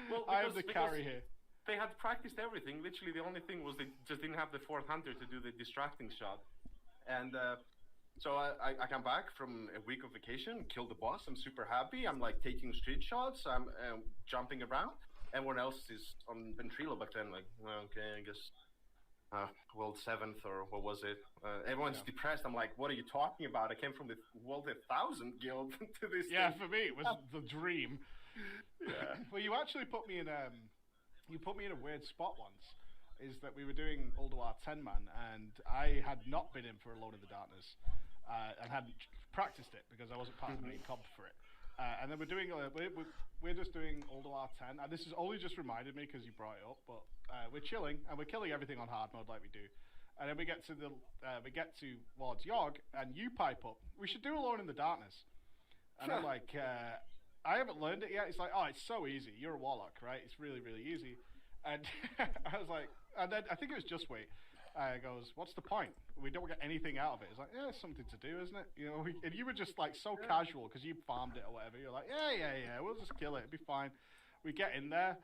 Well, I am the carry here. They had practiced everything. Literally, the only thing was they just didn't have the 4th hunter to do the distracting shot. And so I come back from a week of vacation, killed the boss. I'm super happy. I'm like taking street shots. I'm jumping around. Everyone else is on Ventrilo back then. Like, well, okay, I guess World 7th or what was it? Everyone's depressed. I'm like, what are you talking about? I came from the World 1000 guild to this. Yeah, thing. for me it was the dream. Yeah. Well, you actually put me in a weird spot once. Is that we were doing Ulduar 10-man, and I had not been in for Alone in the Darkness, and hadn't practiced it because I wasn't part of the main comp for it. And then we're just doing Ulduar 10, and this has only just reminded me because you brought it up. But we're chilling and we're killing everything on hard mode like we do. And then we get towards Yogg, and you pipe up. We should do Alone in the Darkness. And I'm like, I haven't learned it yet. It's like, oh, it's so easy. You're a warlock, right? It's really, really easy. And I was like, and then I think it was Just Wait. Goes, what's the point? We don't get anything out of it. It's like, yeah, it's something to do, isn't it? You know, and you were just like so casual because you farmed it or whatever. You're like, yeah, we'll just kill it. It'll be fine. We get in there,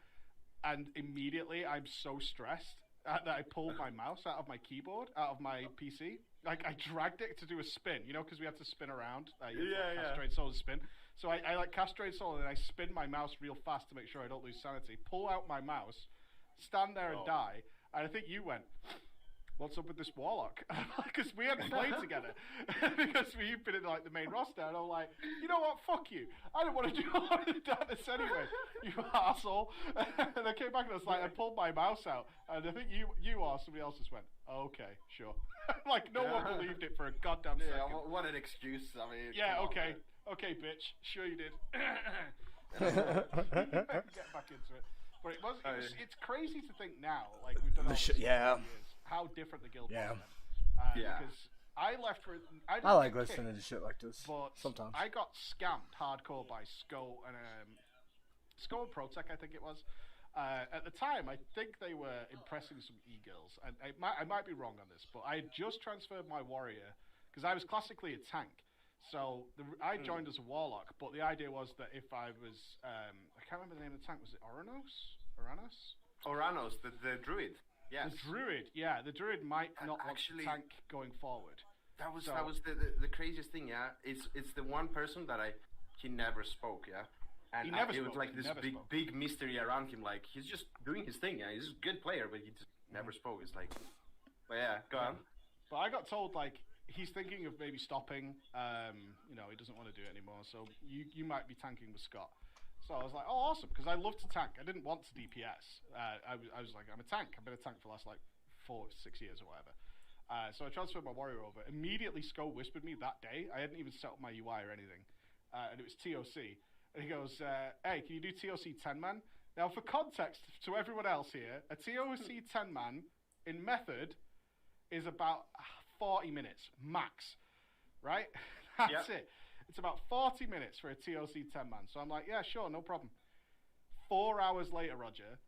and immediately I'm so stressed that I pulled my mouse out of my keyboard, out of my PC. Like, I dragged it to do a spin, you know, because we have to spin around. Castrate Soul to spin. So I like Castrate Soul, and I spin my mouse real fast to make sure I don't lose sanity. Pull out my mouse, stand there and die. And I think you went, what's up with this warlock? Because we hadn't played together. Because we've been in like the main roster, and I'm like, you know what? Fuck you. I don't want to do all of the Darkness anyway, you asshole. And I came back and I was like, I pulled my mouse out, and I think you or somebody else just went, okay, sure. Like, no one believed it for a goddamn second. Yeah, what an excuse. I mean, yeah, okay. Okay, bitch. Sure you did. Get back into it. But it's crazy to think now, like we've done all this years, how different the guild was then. Because I left for... I like listening to shit like this, but sometimes. I got scammed hardcore by Skull and Protec, I think it was. At the time, I think they were impressing some e-girls. And I might be wrong on this, but I had just transferred my warrior, because I was classically a tank. So I joined as a warlock, but the idea was that if I was... I can't remember the name of the tank. Was it Oranos? Oranos, the druid. Yes. The druid, yeah. The druid might not actually want to tank going forward. That was the craziest thing, yeah. It's the one person that he never spoke, yeah. And it was like this big mystery around him. Like, he's just doing his thing, yeah. He's a good player, but he just never spoke. It's like, but yeah, go on. But I got told, like, he's thinking of maybe stopping. You know, he doesn't want to do it anymore. So you might be tanking with Scott. So I was like, oh, awesome, because I love to tank. I didn't want to DPS. I was like, I'm a tank. I've been a tank for the last, like, 4-6 years or whatever. So I transferred my warrior over. Immediately, Sko whispered me that day. I hadn't even set up my UI or anything. And it was TOC. And he goes, hey, can you do TOC 10-man? Now, for context to everyone else here, a TOC 10-man in Method is about 40 minutes, max. Right? That's it. It's about 40 minutes for a TOC 10-man. So I'm like, yeah, sure, no problem. 4 hours later, Roger,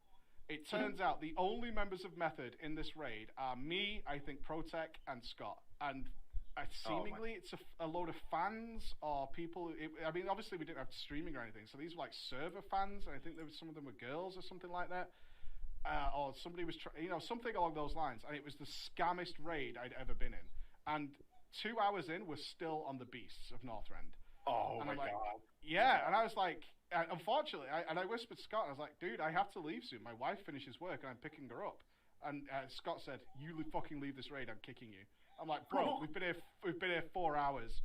it turns out the only members of Method in this raid are me, I think Protec, and Scott. And seemingly it's a load of fans or people... I mean, obviously we didn't have streaming or anything, so these were like server fans, and I think some of them were girls or something like that. Or somebody was... something along those lines. And it was the scammest raid I'd ever been in. And 2 hours in, we're still on the Beasts of Northrend. Oh, and my God. Yeah, and I was like, unfortunately, I whispered to Scott, I was like, dude, I have to leave soon. My wife finishes work, and I'm picking her up. And Scott said, you fucking leave this raid, I'm kicking you. I'm like, bro, we've been here 4 hours.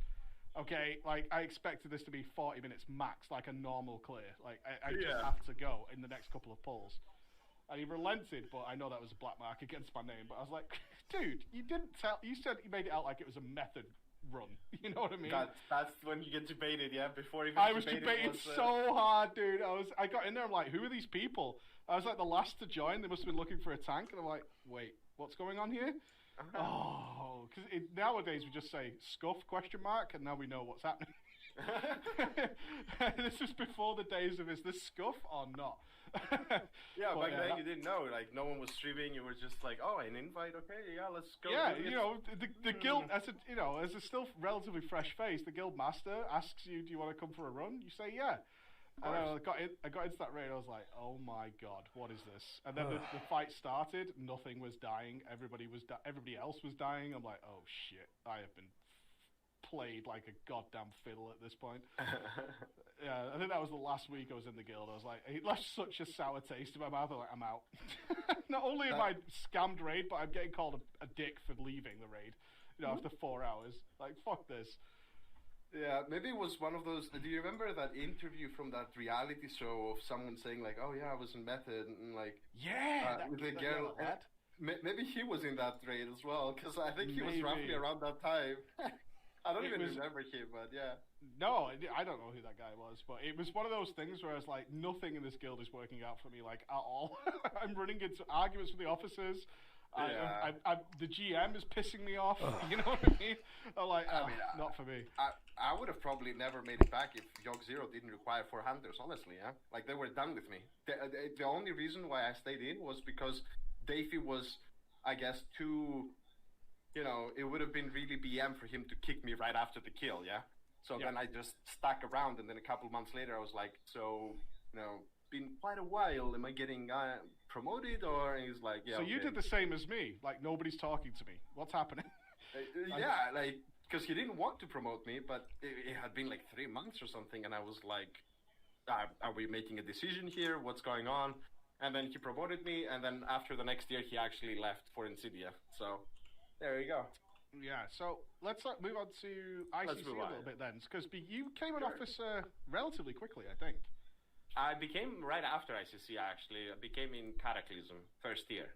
Okay, like, I expected this to be 40 minutes max, like a normal clear. Like, I just have to go in the next couple of pulls. And he relented, but I know that was a black mark against my name. But I was like, dude, you didn't tell... You said you made it out like it was a Method run. You know what I mean? That's when you get debated, yeah? Before even I was debated so hard, dude. I got in there, I'm like, who are these people? I was like the last to join. They must have been looking for a tank. And I'm like, wait, what's going on here? Oh, because nowadays we just say, scuff, ? And now we know what's happening. This was before the days of, is this scuff or not? Yeah, back then you didn't know. Like, no one was streaming. You were just like, oh, an invite, okay, yeah, let's go. Yeah, you know, the guild, as a still relatively fresh face, the guild master asks you, do you want to come for a run? You say, yeah. And I got into that raid. I was like, oh my God, what is this? And then the fight started. Nothing was dying. Everybody else was dying. I'm like, oh shit, I have been played like a goddamn fiddle at this point. Yeah, I think that was the last week I was in the guild. I was like, it left such a sour taste in my mouth. I'm like, I'm out. Not only am I scammed raid, but I'm getting called a dick for leaving the raid. You know, after 4 hours. Like, fuck this. Yeah, maybe it was one of those... Do you remember that interview from that reality show of someone saying, like, oh yeah, I was in Method, and like... Yeah! With the girl... Maybe he was in that raid as well, because I think he was roughly around that time. I don't even remember him, but yeah. No, I don't know who that guy was, but it was one of those things where I was like, nothing in this guild is working out for me, like, at all. I'm running into arguments with the officers. The GM is pissing me off. You know what I mean? I'm like, not for me. I would have probably never made it back if Yogg Zero didn't require 4 hunters, honestly, yeah? Like, they were done with me. The only reason why I stayed in was because Davey was, I guess, too... You know, it would have been really BM for him to kick me right after the kill, yeah? So then I just stuck around, and then a couple months later I was like, so, you know, been quite a while, am I getting promoted, or... And he's like, yeah, So you did the same as me, like, nobody's talking to me. What's happening? Yeah, like, because he didn't want to promote me, but it had been like 3 months or something, and I was like, are we making a decision here? What's going on? And then he promoted me, and then after the next year, he actually left for Insidia, so... There you go. Yeah, so let's move on to ICC a little bit then, because you came an officer relatively quickly, I think. I became right after ICC, actually. I became in Cataclysm, first year.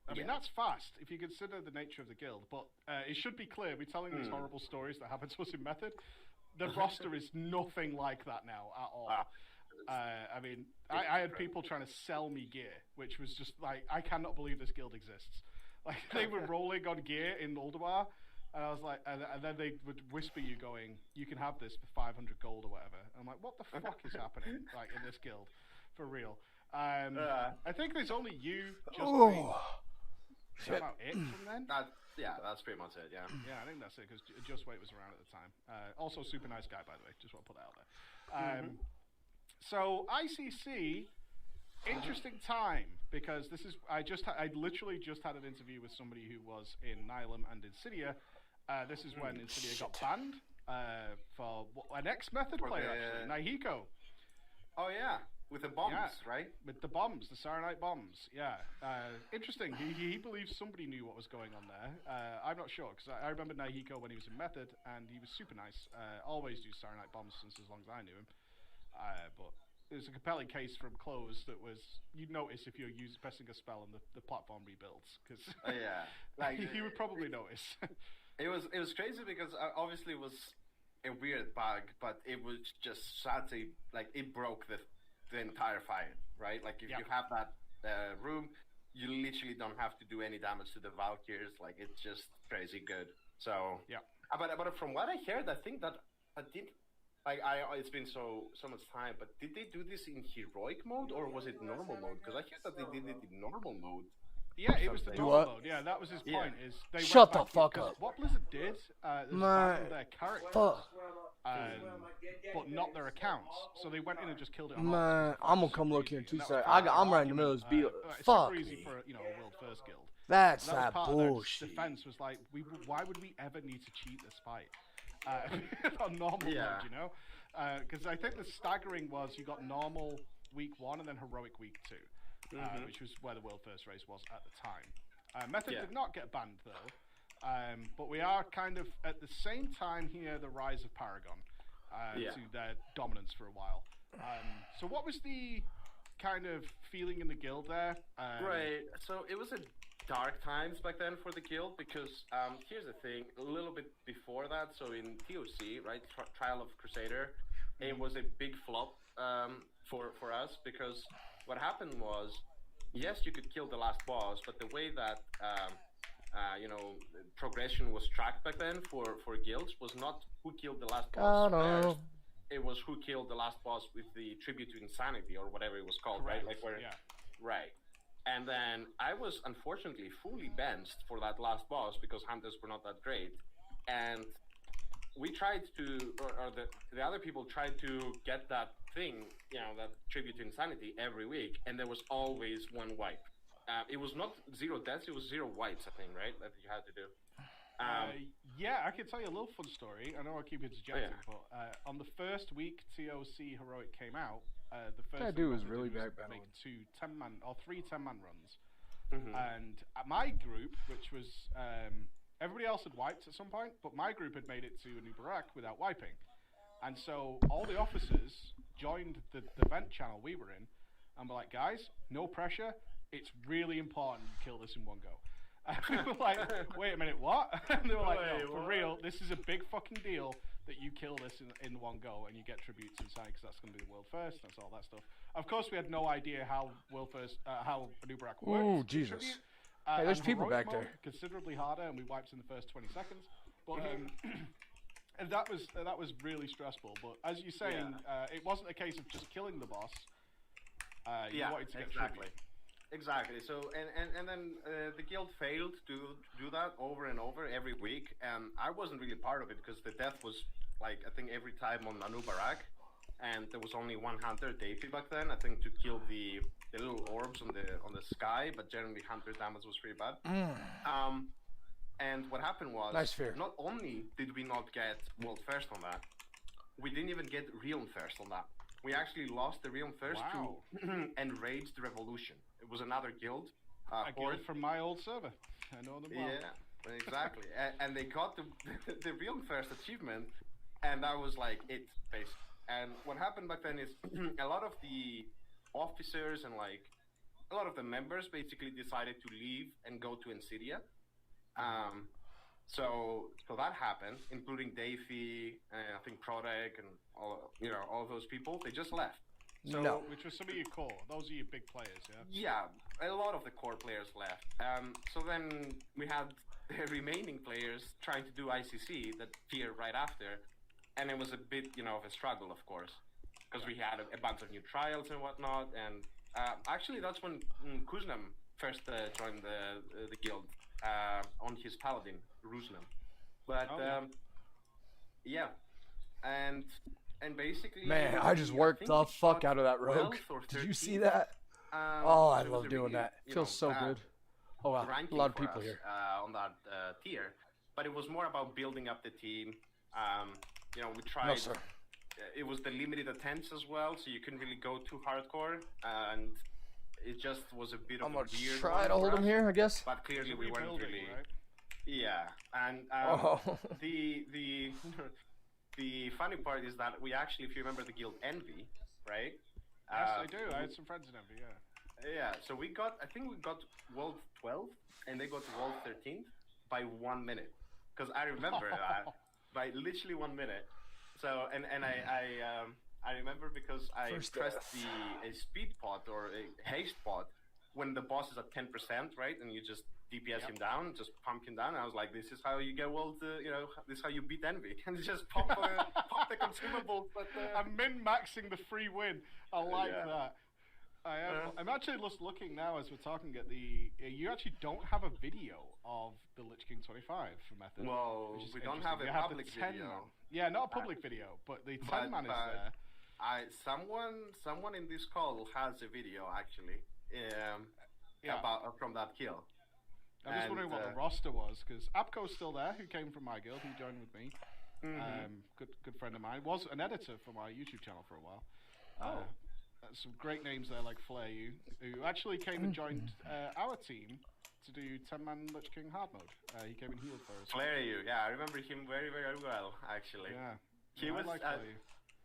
I mean, that's fast, if you consider the nature of the guild, but it should be clear, we're telling these horrible stories that happened to us in Method. The roster is nothing like that now, at all. I mean, I had people trying to sell me gear, which was just like, I cannot believe this guild exists. Like, they were rolling on gear in Ulduar, and I was like, and then they would whisper you going, you can have this for 500 gold or whatever. And I'm like, what the fuck is happening, like, in this guild? For real. I think there's only you, Just Wait. Is that about it from then? That's pretty much it, yeah. Yeah, I think that's it, because Just Wait was around at the time. Also, super nice guy, by the way, just want to put that out there. So, ICC... Interesting time, because this is I literally just had an interview with somebody who was in Nihilum and Insidia. This is when Insidia got banned for an ex-Method player, actually, Nahiko. Oh yeah, with the bombs, right? With the bombs, the Saronite bombs. Yeah, interesting. He believes somebody knew what was going on there. I'm not sure, because I remember Nahiko when he was in Method, and he was super nice. Always used Saronite bombs since as long as I knew him. But there's a compelling case from Close that was, you'd notice if you're pressing a spell and the platform rebuilds, because like you would probably notice. It was crazy, because obviously it was a weird bug, but it was just such a, like, it broke the entire fight, right? Like, if you have that room, you literally don't have to do any damage to the Valkyries. Like, it's just crazy good. So but from what I heard, I think that I did. Like, it's been so much time, but did they do this in heroic mode, or was it normal mode? Because I heard that they did it in normal mode. Yeah, it was the normal mode. Yeah, that was his point. Is they Shut the went back fuck up. What Blizzard did, their characters, but not their accounts. So they went in and just killed it. Man, I'm gonna come look here in 2 seconds. I'm right in the middle of this beat. Fuck me. For, a world first guild. That's that bullshit. Defense was like, why would we ever need to cheat this fight? On normal mode, you know, because I think the staggering was you got normal week 1 and then heroic week 2, which was where the world first race was at the time. Method did not get banned though, but we are kind of at the same time here the rise of Paragon to their dominance for a while. So what was the kind of feeling in the guild there? Right. So it was a dark times back then for the guild, because here's the thing, a little bit before that, so in TOC, right, Trial of Crusader, it was a big flop for us, because what happened was, yes, you could kill the last boss, but the way that progression was tracked back then for guilds was not who killed the last boss first. It was who killed the last boss with the tribute to insanity, or whatever it was called. Correct. Right? Like where, right. And then I was unfortunately fully benched for that last boss because hunters were not that great. And we tried to, or the other people tried to get that thing, that tribute to insanity every week, and there was always one wipe. It was not 0 deaths, it was 0 wipes, I think, right? That you had to do. Yeah, I can tell you a little fun story. I know I keep interjecting, but on the first week TOC Heroic came out, the first thing was I really did bad. Make 3 10-man runs. And my group, which was everybody else had wiped at some point, but my group had made it to a new Barak without wiping. And so all the officers joined the vent channel we were in, and were like, guys, no pressure. It's really important you kill this in one go. And we were like, wait a minute, what? And they were like, Wait, no, for what? real, this is a big fucking deal that you kill this in one go and you get tributes inside because that's going to be the world first. That's all that stuff. Of course, we had no idea how how Nubarak works. Ooh, Jesus. Tribute. Hey, there's And people heroic back mode, there. considerably harder, and we wiped in the first 20 seconds. But and that was really stressful. But as you're saying, it wasn't a case of just killing the boss. You wanted to get exactly. tribute. Exactly. So and then the guild failed to do that over and over every week, and I wasn't really part of it because the death was like I think every time on Maneuverability, and there was only one hunter, Davey, back then. I think to kill the little orbs on the sky, but generally hunter damage was pretty bad. And what happened was, Nice fear. not only did we not get world first on that, we didn't even get realm first on that. We actually lost the realm first Wow. to Enraged Revolution. It was another guild. A guild from my old server. I know them well. Yeah, exactly. And they got the realm first achievement, and that was like it, basically. And what happened back then is a lot of the officers and like a lot of the members basically decided to leave and go to Insidia. So that happened, including Davey, I think Prodek, and all of those people. They just left. So, no. Which was some of your core. Those are your big players, yeah? Yeah, a lot of the core players left. So then we had the remaining players trying to do ICC, that tier right after, and it was a bit, of a struggle, of course, because we had a bunch of new trials and whatnot. And actually, that's when Kuznam first joined the guild on his paladin, Ruslan. But yeah, and basically, Man, I just worked the fuck out of that rogue. Did you see that? Oh, I love doing that. Feels so good. Oh wow, a lot of people here. On that tier, but it was more about building up the team. We tried. No, sir. It was the limited attempts as well, so you couldn't really go too hardcore, and it just was a bit of a weird. I'm gonna try to hold him here, I guess. But clearly, we weren't really. Right? Yeah, and the funny part is that we actually, if you remember the guild Envy, right? Yes, I do. I had some friends in Envy, yeah. Yeah, so I think we got world 12, and they got world 13th by 1 minute. Because I remember that by literally 1 minute. So, and I remember because I pressed a speed pot or a haste pot when the boss is at 10%, right? And you just DPS him down, just pump him down. And I was like, this is how you get world, this is how you beat Envy. And just pump the consumables. But, I'm min-maxing the free win. I like that. I'm actually just looking now as we're talking at you actually don't have a video of the Lich King 25 for Method. Well, we don't have a public video. Yeah, not a public video, but the 10 man is there. Someone in this call has a video actually about from that kill. I'm just wondering what the roster was, because Apco's still there, who came from my guild, he joined with me. Good friend of mine. Was an editor for my YouTube channel for a while. Some great names there, like Flare You, who actually came and joined our team to do 10-man Lich King hard mode. He came and healed for us. Flare You, yeah, I remember him very, very well, actually. Yeah, he was like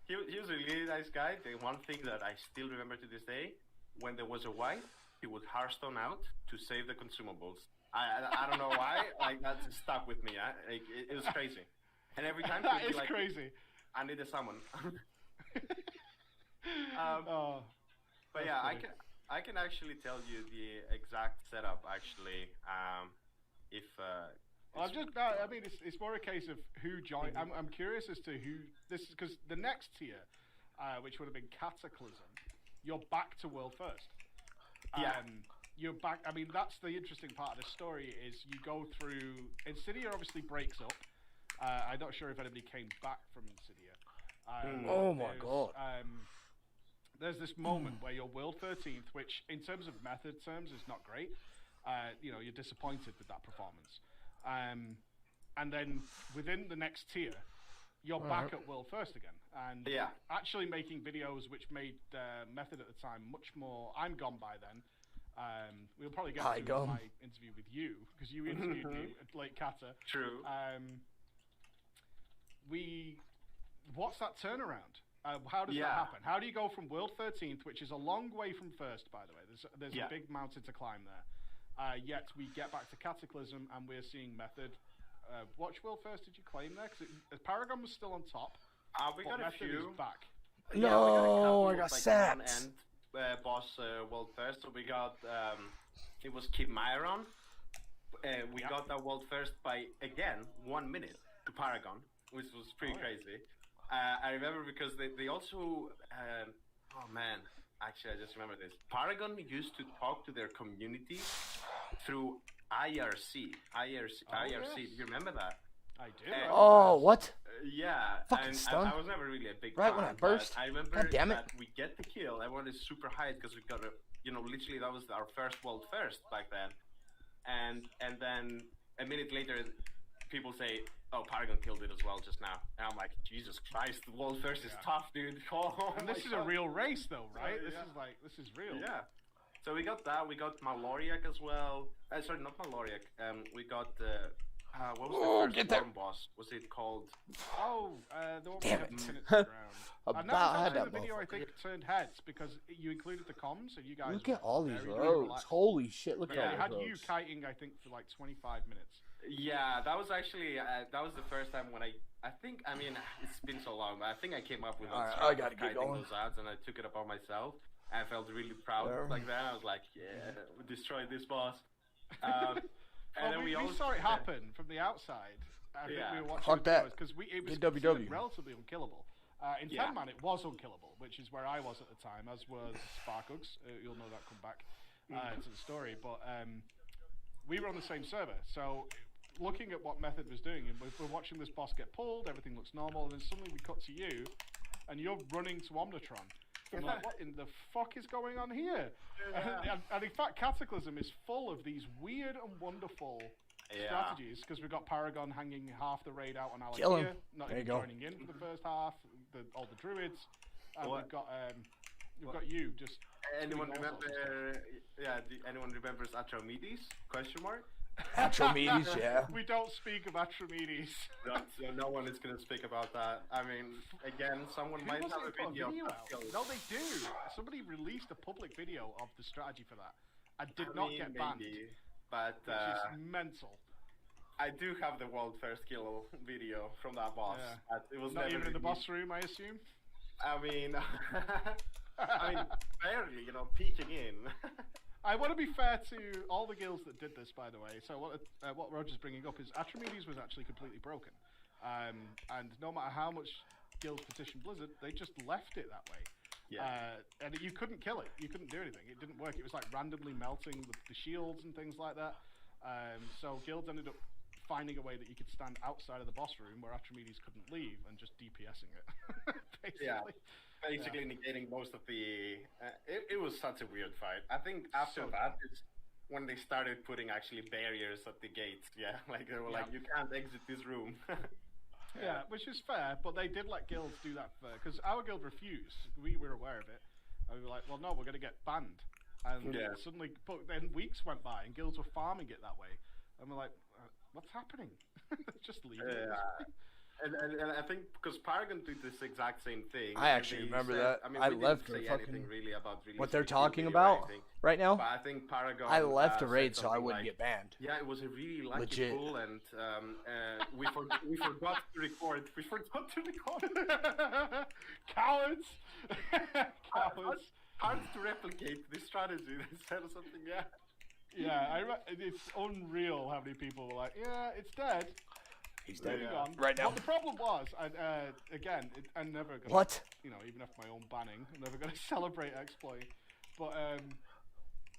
he was a really nice guy. The one thing that I still remember to this day, when there was a wipe, he would Hearthstone out to save the consumables. I don't know why, like that stuck with me. Like, it was crazy, and every time that is like, crazy. I need a summon. But yeah, funny. I can actually tell you the exact setup actually. If it's more a case of who joined. I'm curious as to who this is, because the next tier, which would have been Cataclysm, you're back to world first. You're back. I mean, that's the interesting part of the story is you go through. Insidia obviously breaks up. I'm not sure if anybody came back from Insidia. Oh my god. There's this moment where you're world 13th, which in terms of method terms is not great. You're disappointed with that performance. And then within the next tier, you're back at world first again. And actually making videos which made method at the time much more. I'm gone by then. We'll probably get to my interview with you, because you interviewed me at Lake Kata. True. What's that turnaround? How does that happen? How do you go from world 13th, which is a long way from first, by the way? There's a big mountain to climb there. Yet we get back to Cataclysm and we're seeing Method. Which world first did you claim there? Because Paragon was still on top. We but got a Method few. is back. Yeah, No, we got a couple I of, got like, sacked. non-end boss world first. So we got it was Chimaeron. We got that world first by again 1 minute to Paragon, which was pretty crazy. I remember because they also oh man, actually I just remember this. Paragon used to talk to their community through IRC. IRC. Do you remember that? I do. Oh, what? Yeah, Fucking and stun. I was never really a big Right fan, when I but burst. I remember God damn it. that we get the kill. Everyone is super hyped because we got a, literally that was our first world first back then, and then a minute later, people say, "Oh, Paragon killed it as well just now," and I'm like, "Jesus Christ, the world first is tough, dude." Oh, And this is a real race, though, right? This is real. Yeah. So we got that. We got Maloriak as well. Sorry, not Maloriak. We got what was the first storm boss? Was it called? Oh, the one Damn with it. the minutes to the ground. About That was actually that the video I think motherfucker. turned heads because you included the comms, and you guys. Look at all these very roads. relaxed. Holy shit, look Yeah, at they all had these you roads. kiting, I think, for like 25 minutes. Yeah, that was actually that was the first time when I think I mean it's been so long, but I think I came up with Alright, that I gotta kiting get going. those ads, and I took it upon myself. I felt really proud There. like that. I was like, yeah, we destroyed this boss. Well, And then we also saw it happen from the outside. I think we were watching Fuck that. because it was Get WW. considered relatively unkillable. In 10-man, it was unkillable, which is where I was at the time, as was Sparkugs. You'll know that come back to the story. But we were on the same server, so looking at what Method was doing, and we're watching this boss get pulled, everything looks normal, and then suddenly we cut to you, and you're running to Omnitron. I'm like, what in the fuck is going on here? And in fact, Cataclysm is full of these weird and wonderful strategies, because we've got Paragon hanging half the raid out on Kill him. Alakia, not There even you go. joining in for the first half, all the druids, and What? we've got you just... anyone doing all sorts of remember? Yeah, anyone remembers Atromedes? Question mark. Atromedes, yeah. We don't speak of Atromedes. No one is going to speak about that. I mean, again, someone Who might was have it a put video. out? No, they do. Somebody released a public video of the strategy for that. I did I not mean, get banned, maybe, but which is mental. I do have the world first kill video from that boss. Yeah. It was Not never even in the really- boss room, I assume. I mean, barely, peeking in. I want to be fair to all the guilds that did this, by the way. So what Roger's bringing up is Atromedes was actually completely broken, and no matter how much guilds petitioned Blizzard, they just left it that way. Yeah. And you couldn't kill it. You couldn't do anything. It didn't work. It was like randomly melting the shields and things like that. So guilds ended up finding a way that you could stand outside of the boss room where Atromedes couldn't leave and just DPSing it. Basically. Yeah. Basically negating most of the... it was such a weird fight. I think after that, it's when they started putting actually barriers at the gates. Yeah, like they were like, you can't exit this room. Yeah, which is fair, but they did let guilds do that because our guild refused. We were aware of it. And we were like, well, no, we're going to get banned. And suddenly, but then weeks went by and guilds were farming it that way. And we're like, what's happening? Just leave it. And I think because Paragon did this exact same thing. I actually remember that. I mean, I we left didn't the say fucking anything really about what they're releasing talking the video or about anything. right now. But I think Paragon. I left the said raid so I something wouldn't like, get banned. Yeah, it was a really lucky Legit. pull, and we forgot to record. We forgot to record. Cowards! Cowards! Hard to replicate this strategy. They said something. Yeah. Yeah, it's unreal how many people were like, yeah, it's dead. He's dead On. right now. What the problem was, again, I'm never gonna, What? Even after my own banning, I'm never gonna celebrate exploit. But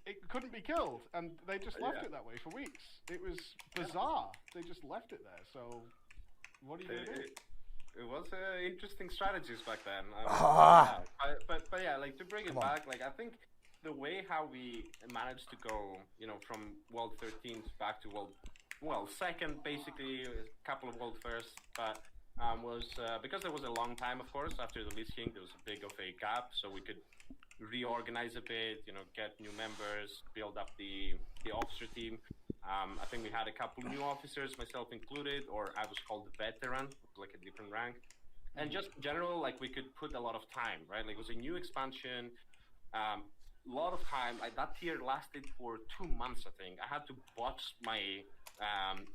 it couldn't be killed, and they just left it that way for weeks. It was bizarre. They just left it there. So, what are you gonna do? It was interesting strategies back then. But yeah, like to bring it back, like I think the way how we managed to go, from World 13 back to second, basically a couple of World first, but was because there was a long time, of course, after the Lich King, there was a big of a gap, so we could reorganize a bit, get new members, build up the officer team. I think we had a couple new officers, myself included, or I was called the veteran, like a different rank. And just in general, like we could put a lot of time, right? Like it was a new expansion. lot of time. That tier lasted for 2 months, I think. I had to botch my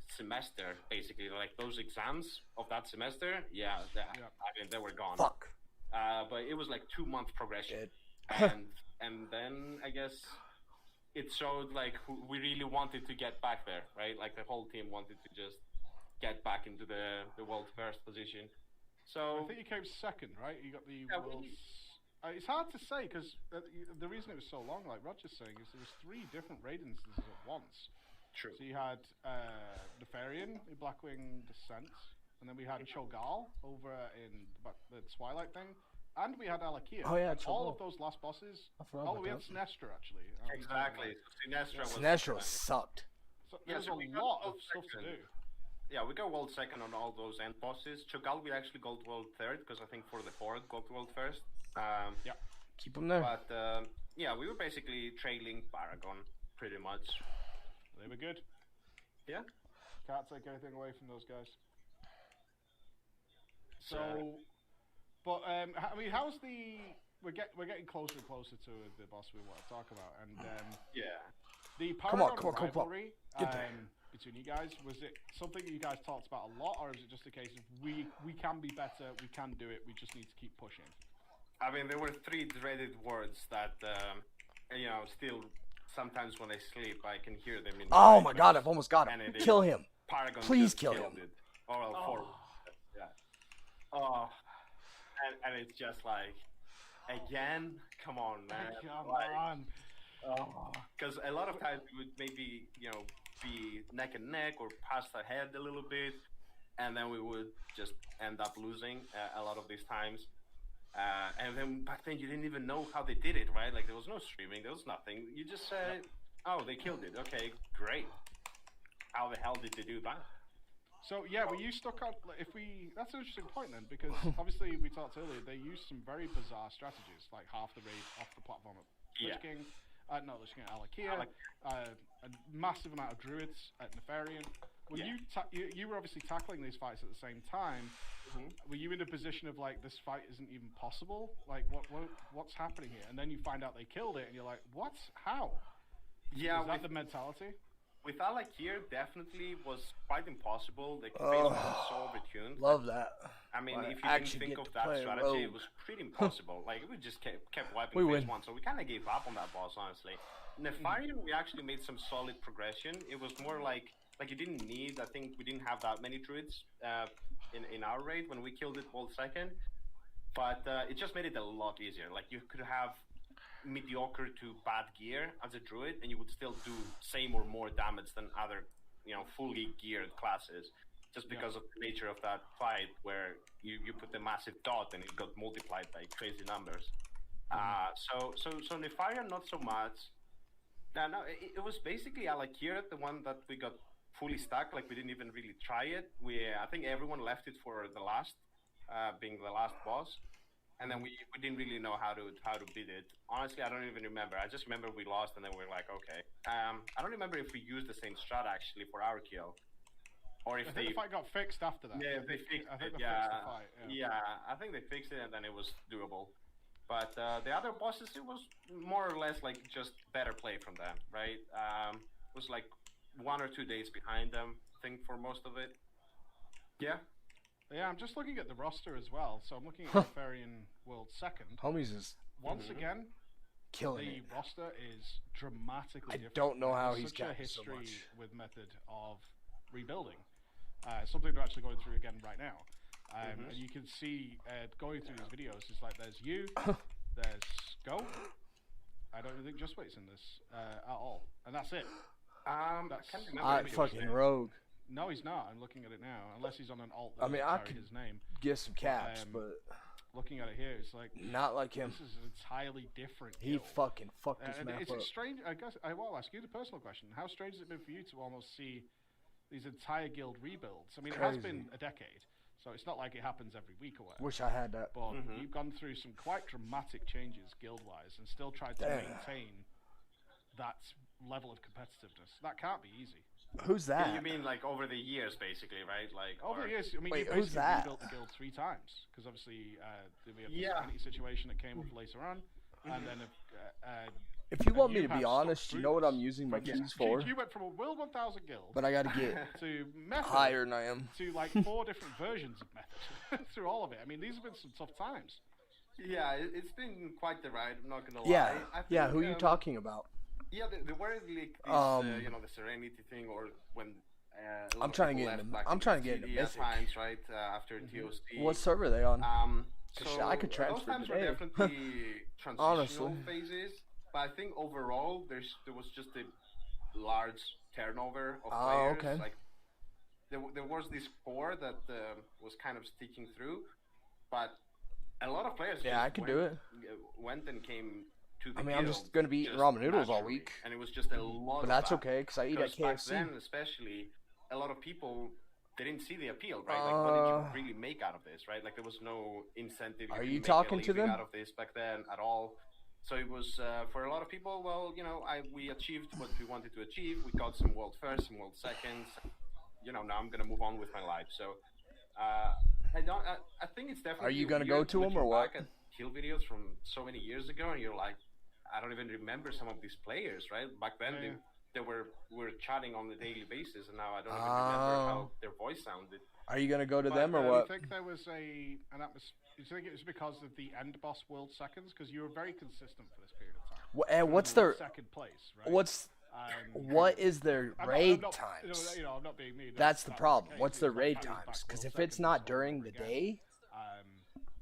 semester, basically, like those exams of that semester. Yeah, I mean, they were gone. Fuck. But it was like 2 month progression, and then I guess it showed like we really wanted to get back there, right? Like the whole team wanted to just get back into the world first position. So I think you came second, right? You got the world's. It's hard to say because the reason it was so long, like Roger's saying, is there was 3 different raid instances at once. True. So you had Nefarian, the Blackwing Descent, and then we had Cho'Gall over in the Twilight thing, and we had Alakia. Oh yeah, all of those last bosses. We had Sinestra actually. Exactly. Sinestra sucked. So there's a lot of stuff to do. Yeah, we got world second on all those end bosses. Cho'Gall we actually got world third because I think for the Horde got world first. Yeah. Keep them there. But yeah, we were basically trailing Paragon pretty much. They were good. Yeah. Can't take anything away from those guys. So, but I mean, how's the? We're getting closer and closer to the boss we want to talk about, and yeah, the Come on, rivalry Get there. between you guys, was it something that you guys talked about a lot, or is it just a case of we can be better, we can do it, we just need to keep pushing? I mean, there were 3 dreaded words that still sometimes when I sleep I can hear them in. Oh my god, I've almost got him. And Kill him. Paragon Please just kill killed him. It. Oral 4. Yeah. Oh, and it's just like, again, come on, man. Come like, on. Because a lot of times we would maybe, be neck and neck or pass ahead a little bit, and then we would just end up losing a lot of these times. And then back then you didn't even know how they did it, right? Like there was no streaming, there was nothing. You just said, oh, they killed it. Okay, great. How the hell did they do that? So yeah, were you stuck on? That's an interesting point then, because obviously we talked earlier. They used some very bizarre strategies, like half the raid off the platform at Lich King, Lich King at Alakia, a massive amount of druids at Nefarian. Were you were obviously tackling these fights at the same time. Were you in a position of like, this fight isn't even possible? Like what's happening here? And then you find out they killed it, and you're like, what? How? Yeah, is that the mentality? With Alakir, definitely was quite impossible. The phase was so overtuned. Love that. I mean, if you actually didn't think get of to that play strategy, it rogue. was pretty impossible. Like, we just kept wiping We phase win. 1, so we kind of gave up on that boss, honestly. Nefarian, we actually made some solid progression. It was more like you didn't need, I think we didn't have that many druids in our raid when we killed it world second. But it just made it a lot easier. Like, you could have mediocre to bad gear as a druid, and you would still do same or more damage than other, fully geared classes, just because of the nature of that fight, where you put the massive dot and it got multiplied by crazy numbers. So Nefarian, not so much. No, it was basically Alakir, the one that we got fully stuck. Like, we didn't even really try it. I think everyone left it for the last, being the last boss. And then we didn't really know how to beat it. Honestly, I don't even remember. I just remember we lost, and then we were like, okay. I don't remember if we used the same strat actually for our kill, or if I think the fight got fixed after that. Yeah, they fixed I think it. they fixed the fight. Yeah, I think they fixed it, and then it was doable. But the other bosses, it was more or less like just better play from them, right? It was like 1 or 2 days behind them, I think, for most of it. Yeah. Yeah, I'm just looking at the roster as well. So I'm looking at Nefarian World Second. Homies is once again killing the it. roster is dramatically different. I don't know how There's he's such a got so history much. with method of rebuilding. Something they're actually going through again right now. And you can see going through these videos, it's like there's you, there's Go. I don't even think Just Wait's in this at all, and that's it. I can't remember. Fucking rogue. No, he's not. I'm looking at it now, unless he's on an alt. I mean, I could could his name. get some caps, but looking at it here, it's like not like him. This is an entirely different. He guild. fucking fucked this And map it's up. strange. I guess I will ask you the personal question: how strange has it been for you to almost see these entire guild rebuilds? I mean, it has been a decade, so it's not like it happens every week or whatever. Wish I had that. But you've gone through some quite dramatic changes guild-wise, and still tried to maintain that level of competitiveness. That can't be easy. Who's that? You mean like over the years, basically, right? Like over the years. I mean, Wait, you who's basically that? rebuilt the guild 3 times because obviously we have the sanity situation that came up later on, and then If you and want me to have be stuck honest, you through know what this. I'm using my But keys for? You went from a World 1000 guild, But I gotta get to method, higher than I am. to like 4 different versions of method through all of it. I mean, these have been some tough times. Yeah, it's been quite the ride. I'm not gonna Yeah, lie. I yeah. think, Who are you talking about? Yeah, the where it leaked this, you know, the Serenity thing, or when I'm trying to get into. I'm trying to get into Mythic. Times, right after TOC. What server are they on? So I could transfer those times today. were definitely transitional Honestly. phases, but I think overall there was just a large turnover of Oh, players. okay. Like there was this core that was kind of sticking through, but a lot of players. Yeah, I could do it. Went and came to the. I mean, I'm guild just gonna be eating ramen noodles all naturally, week. and it was just a lot. But that's okay, because I eat at back KFC. then, especially, a lot of people didn't see the appeal, right? Like, what did you really make out of this, right? Like, there was no incentive. Are couldn't you make talking a to living them? out of this back then at all? So it was for a lot of people. Well, you know, we achieved what we wanted to achieve. We got some world first, some world seconds. You know, now I'm gonna move on with my life. So I think it's definitely. Are you gonna weird go to them or looking what? back at kill videos from so many years ago, and you're like, I don't even remember some of these players, right? Back then they were chatting on a daily basis, and now I don't even remember how their voice sounded. Are you gonna go to But, them or do what? you think there was an atmosphere? Do you think it was because of the end boss world seconds? Because you were very consistent for this period of time. And what's their second place? Right? What is their raid I'm times? I'm not being mean. That's the problem. case. What's It their was like raid coming back times? Because world if it's seconds not all during over the again. day,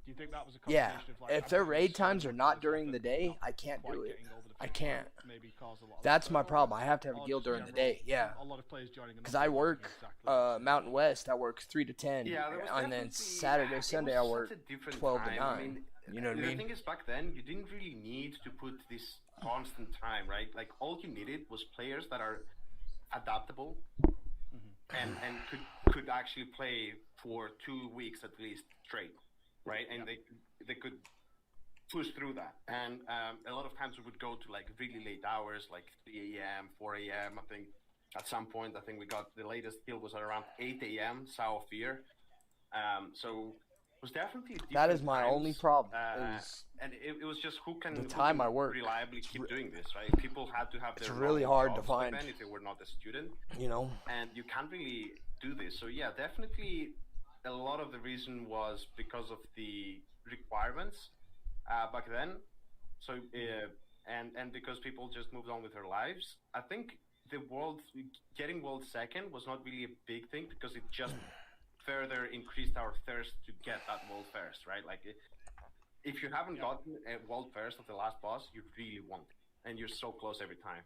Do you think that was a yeah. combination of, like, If their having raid so times much are not stuff during that the day, not I can't quite do it. getting over the I finish can't. line maybe caused a lot of That's stuff? my problem. I have to have a Or guild just during the general, day. Yeah. A lot of players joining. Because I work Mountain West. I work 3 to 10, Yeah, there was and then definitely- Saturday, it Sunday I was work such a different 12 to time. 9. I mean, You know what I the mean? thing is, back then you didn't really need to put this constant time, right? Like all you needed was players that are adaptable and could actually play for 2 weeks at least straight, right? And they could push through that. And a lot of times we would go to like really late hours, like 3 a.m., 4 a.m. I think at some point, I think we got the latest kill was at around 8 a.m. Sour Fear. So it was definitely That is different my times, only problem. and it was just who can I work. reliably keep doing this, right? People had to have It's their really normal hard to jobs back find. then if they were not a student, You know? and you can't really do this. So yeah, definitely a lot of the reason was because of the requirements back then. So and because people just moved on with their lives. I think getting world second was not really a big thing because it just further increased our thirst to get that world first, right? Like if you haven't gotten a world first of the last boss, you really want it, and you're so close every time.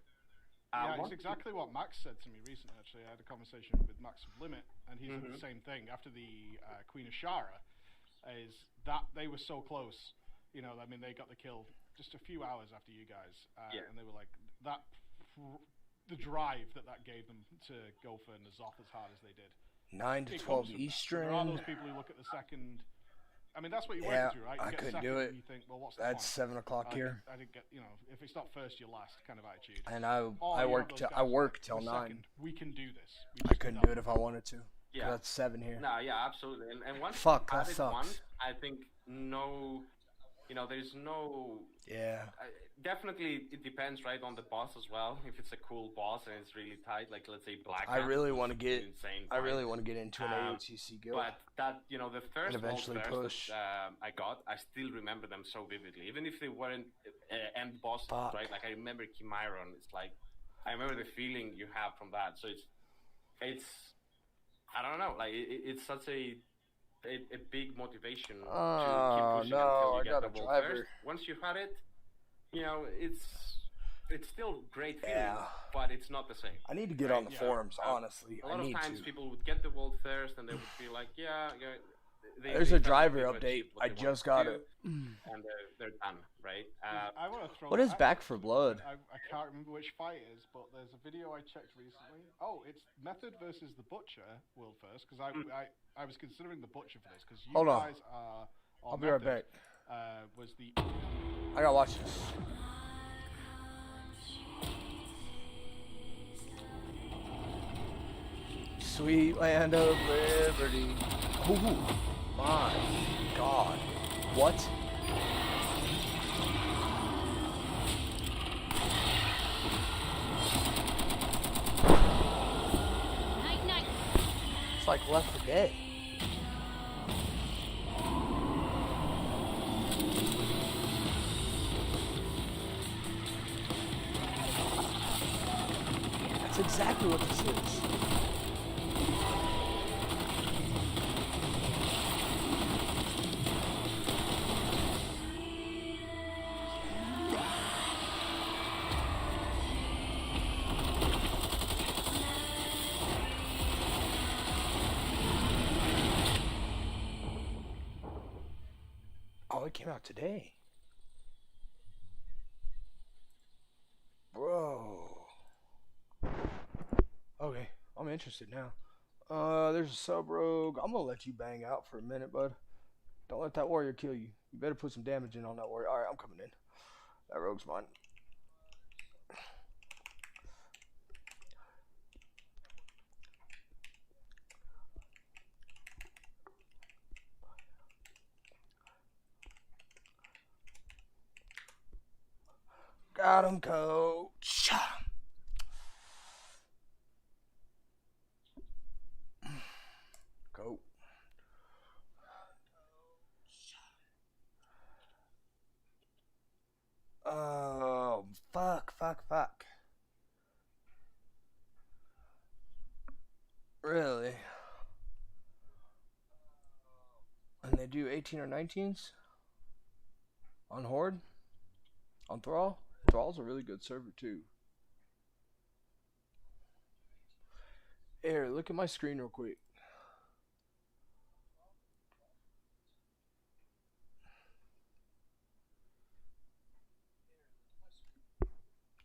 Yeah, it's exactly what Max said to me recently. Actually, I had a conversation with Max of Limit, and he said the same thing after the Queen of Shara. Is that they were so close? You know, I mean, they got the kill just a few hours after you guys, and they were like that. The drive that gave them to go for N'Zoth as hard as they did. 9 to It 12 comes with that. Eastern. There are those people who look at the second. I mean, that's what you're Yeah, working through, right? You I get couldn't second do it. And you think, well, what's the That's point? 7 o'clock here. I didn't get, you know, if it's not first, you're last kind of attitude. And Or I you work have those till guys like, till "We're 9. second. We can do this. We I just couldn't need do it if I wanted to. Yeah. That's 7 here. No, yeah, absolutely. And once Fuck, you that have it sucks. once, I think there's no. Yeah. Definitely, it depends, right, on the boss as well. If it's a cool boss and it's really tight, like let's say Black. I really want to to get. I really want to get into an AOTC guild. But that, the first And eventually world push. that I got, I still remember them so vividly, even if they weren't end bosses, Fuck. right? Like I remember Chimaeron. It's like I remember the feeling you have from that. So it's I don't know, like it's such a big motivation to keep pushing until you get the world first. Once you've had it, it's still great feeling, but it's not the same. I need to get on the forums, honestly. A lot I need of times to. people would get the world first, and they would be like, There's a felt driver like they update. achieved what I they just wanted got to it. do, and they're done, right? I want to throw. What is Back for Blood? I can't remember which fight it is, but there's a video I checked recently. Oh, it's Method versus the Butcher world first, because I was considering the Butcher for this because you Hold on. guys are. I'll be right back. Was the. I gotta watch this. Sweet land of liberty. Oh my God! What? like Left 4 Dead. That's exactly what this is. Oh, it came out today. Bro. Okay, I'm interested now. There's a sub rogue. I'm gonna let you bang out for a minute, bud. Don't let that warrior kill you. You better put some damage in on that warrior. Alright, I'm coming in. That rogue's mine. Got him, coach. Go. Oh, fuck. Really? And they do 18 or 19s? On Horde? On Thrall? Thrall's a really good server, too. Here, look at my screen real quick.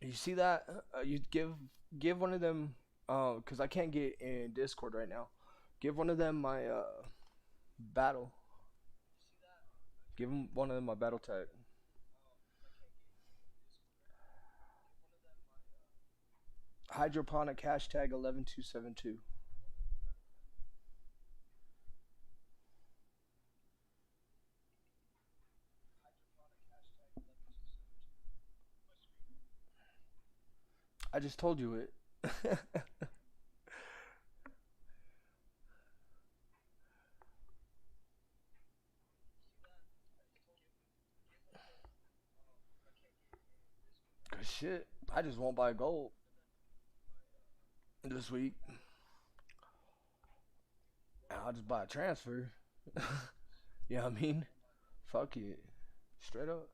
You see that? You give one of them, because I can't get in Discord right now. Give one of them my battle. Give them one of them my battle tag. Hydroponic hashtag 11272. I just told you it. Cause shit, I just won't buy gold this week. I'll just buy a transfer. You know what I mean? Fuck it. Straight up.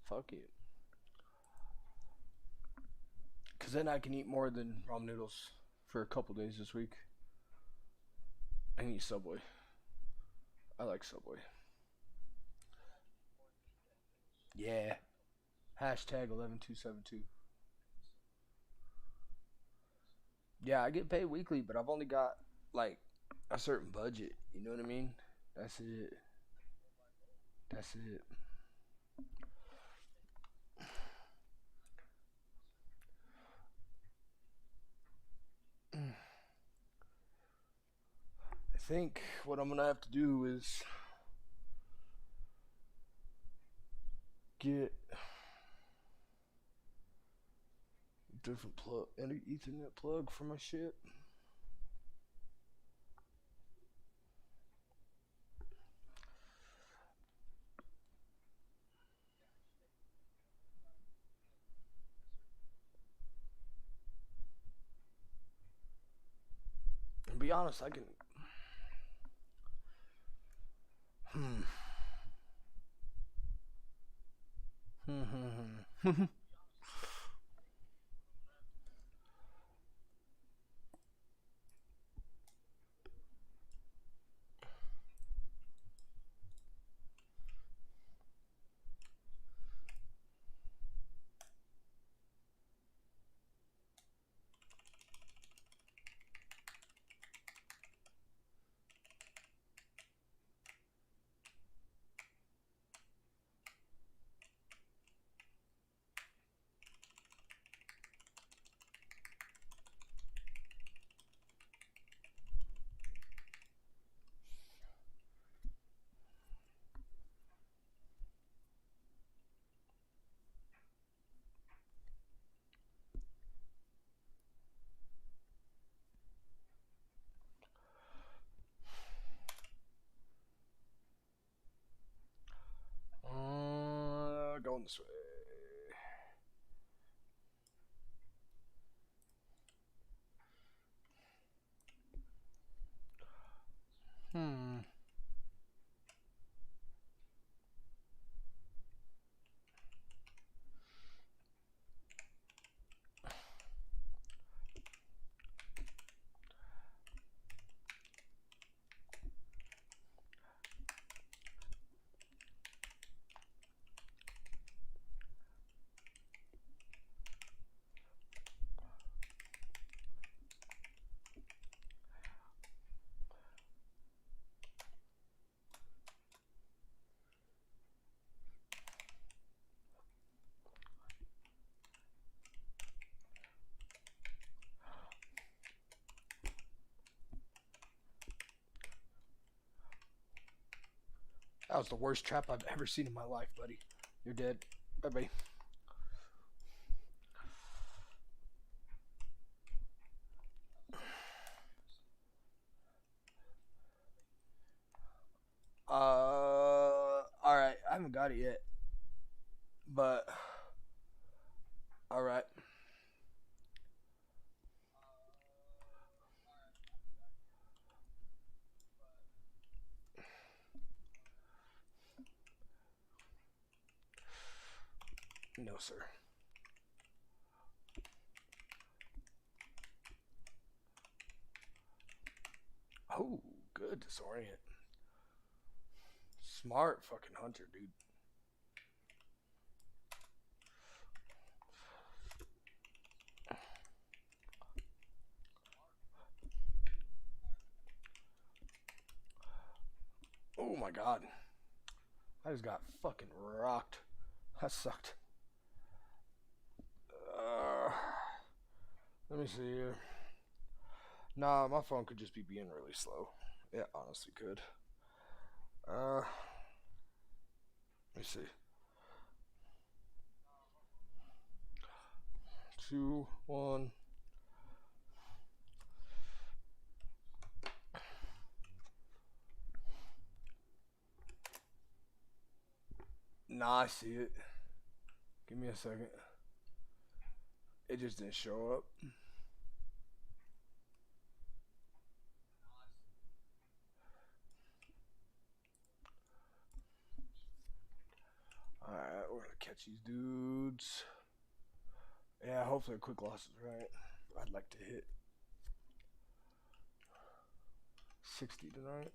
Fuck it. Cause then I can eat more than ramen noodles for a couple days this week. I can eat Subway. I like Subway. Yeah. Hashtag 11272. Yeah, I get paid weekly, but I've only got like a certain budget. You know what I mean? That's it. That's it. I think what I'm gonna have to do is get a different plug, an Ethernet plug for my shit. And be honest, I can. this way. That was the worst trap I've ever seen in my life, buddy. You're dead. Bye-bye. Alright. I haven't got it yet. But, alright. No, sir. Oh, good disorient. Smart fucking hunter, dude. Oh my god. I just got fucking rocked. That sucked. Let me see here. Nah, my phone could just be being really slow. It honestly could. Let me see. 2, 1. Nah, I see it. Give me a second. It just didn't show up. Alright, we're gonna catch these dudes. Yeah, hopefully a quick loss is right. I'd like to hit 60 tonight.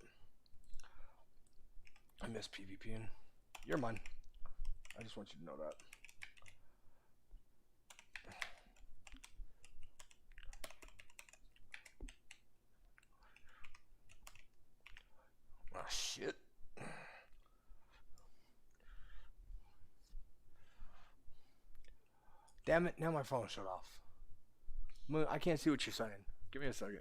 I miss PvPing. You're mine. I just want you to know that. Oh shit. Damn it, now my phone shut off. Moon, I can't see what you're saying. Give me a second.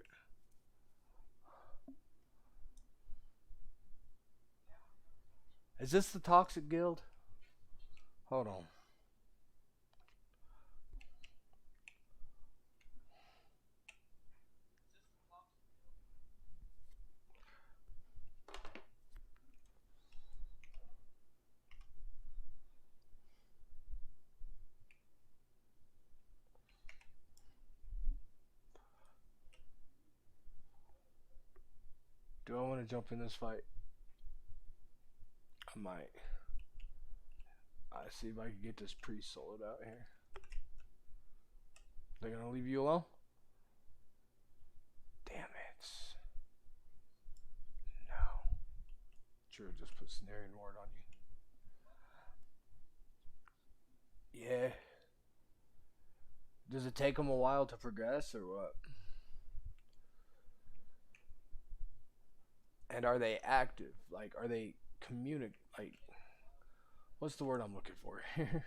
Is this the Toxic Guild? Hold on. Do I want to jump in this fight? I might. See if I can get this priest soloed out here. They're gonna leave you alone? Damn it. No. Sure, just put snaring ward on you. Yeah. Does it take them a while to progress or what? And are they active? Like, are they like, what's the word I'm looking for here?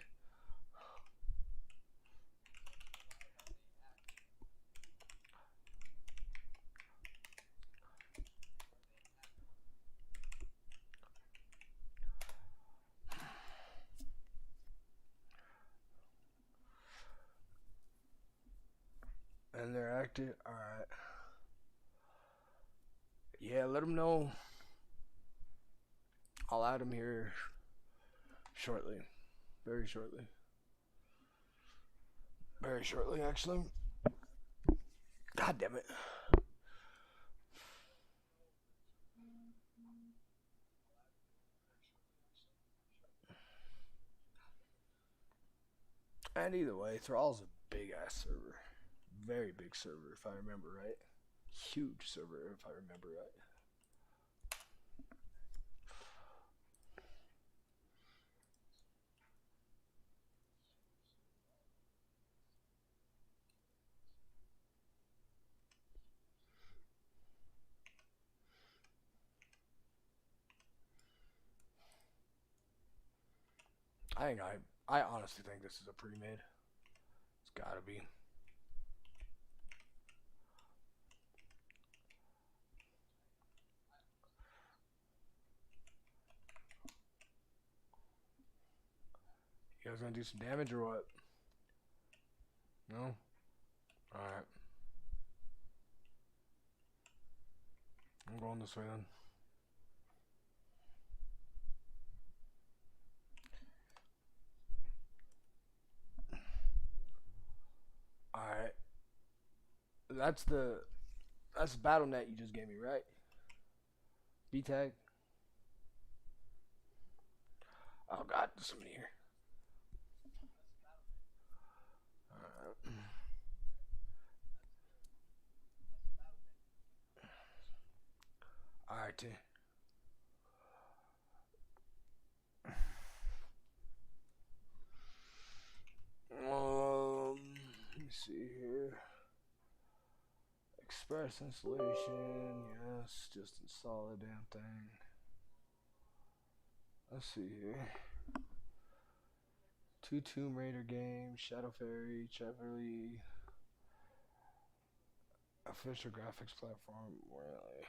And they're active? Alright. Yeah, let them know. I'll add them here shortly. Very shortly. Very shortly, actually. God damn it. And either way, Thrall's a big ass server. Very big server, if I remember right. Huge server, if I remember right. I honestly think this is a pre-made. It's gotta be. You guys gonna do some damage or what? No? Alright. I'm going this way then. Alright. That's the battle net you just gave me, right? B-tag. Oh god, there's somebody here. Alright. Let me see here. Express installation, yes, just install the damn thing. Let's see here. 2 Tomb Raider games, Shadow Fairy, Cheverly, official graphics platform, really.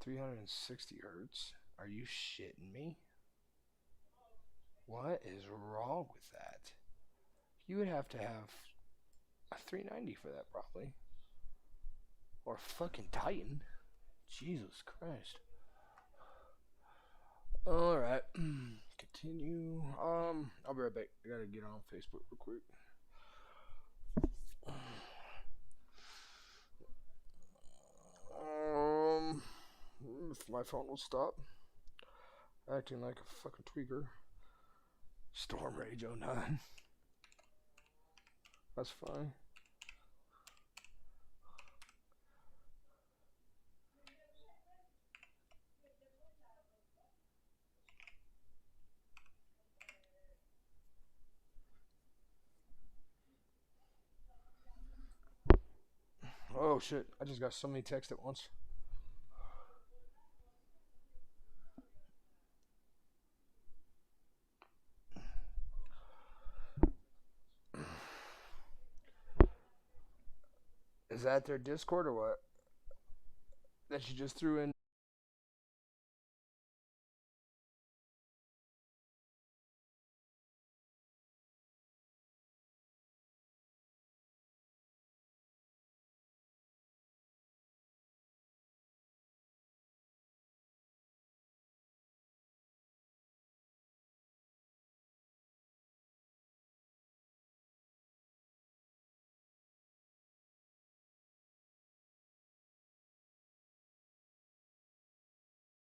360 hertz. Are you shitting me? What is wrong with that? You would have to have a 390 for that, probably. Or fucking Titan. Jesus Christ. Alright. Continue. I'll be right back. I gotta get on Facebook real quick. If my phone will stop acting like a fucking tweaker. Storm Rage 09. That's fine. Oh shit, I just got so many texts at once. Is that their Discord or what? That you just threw in?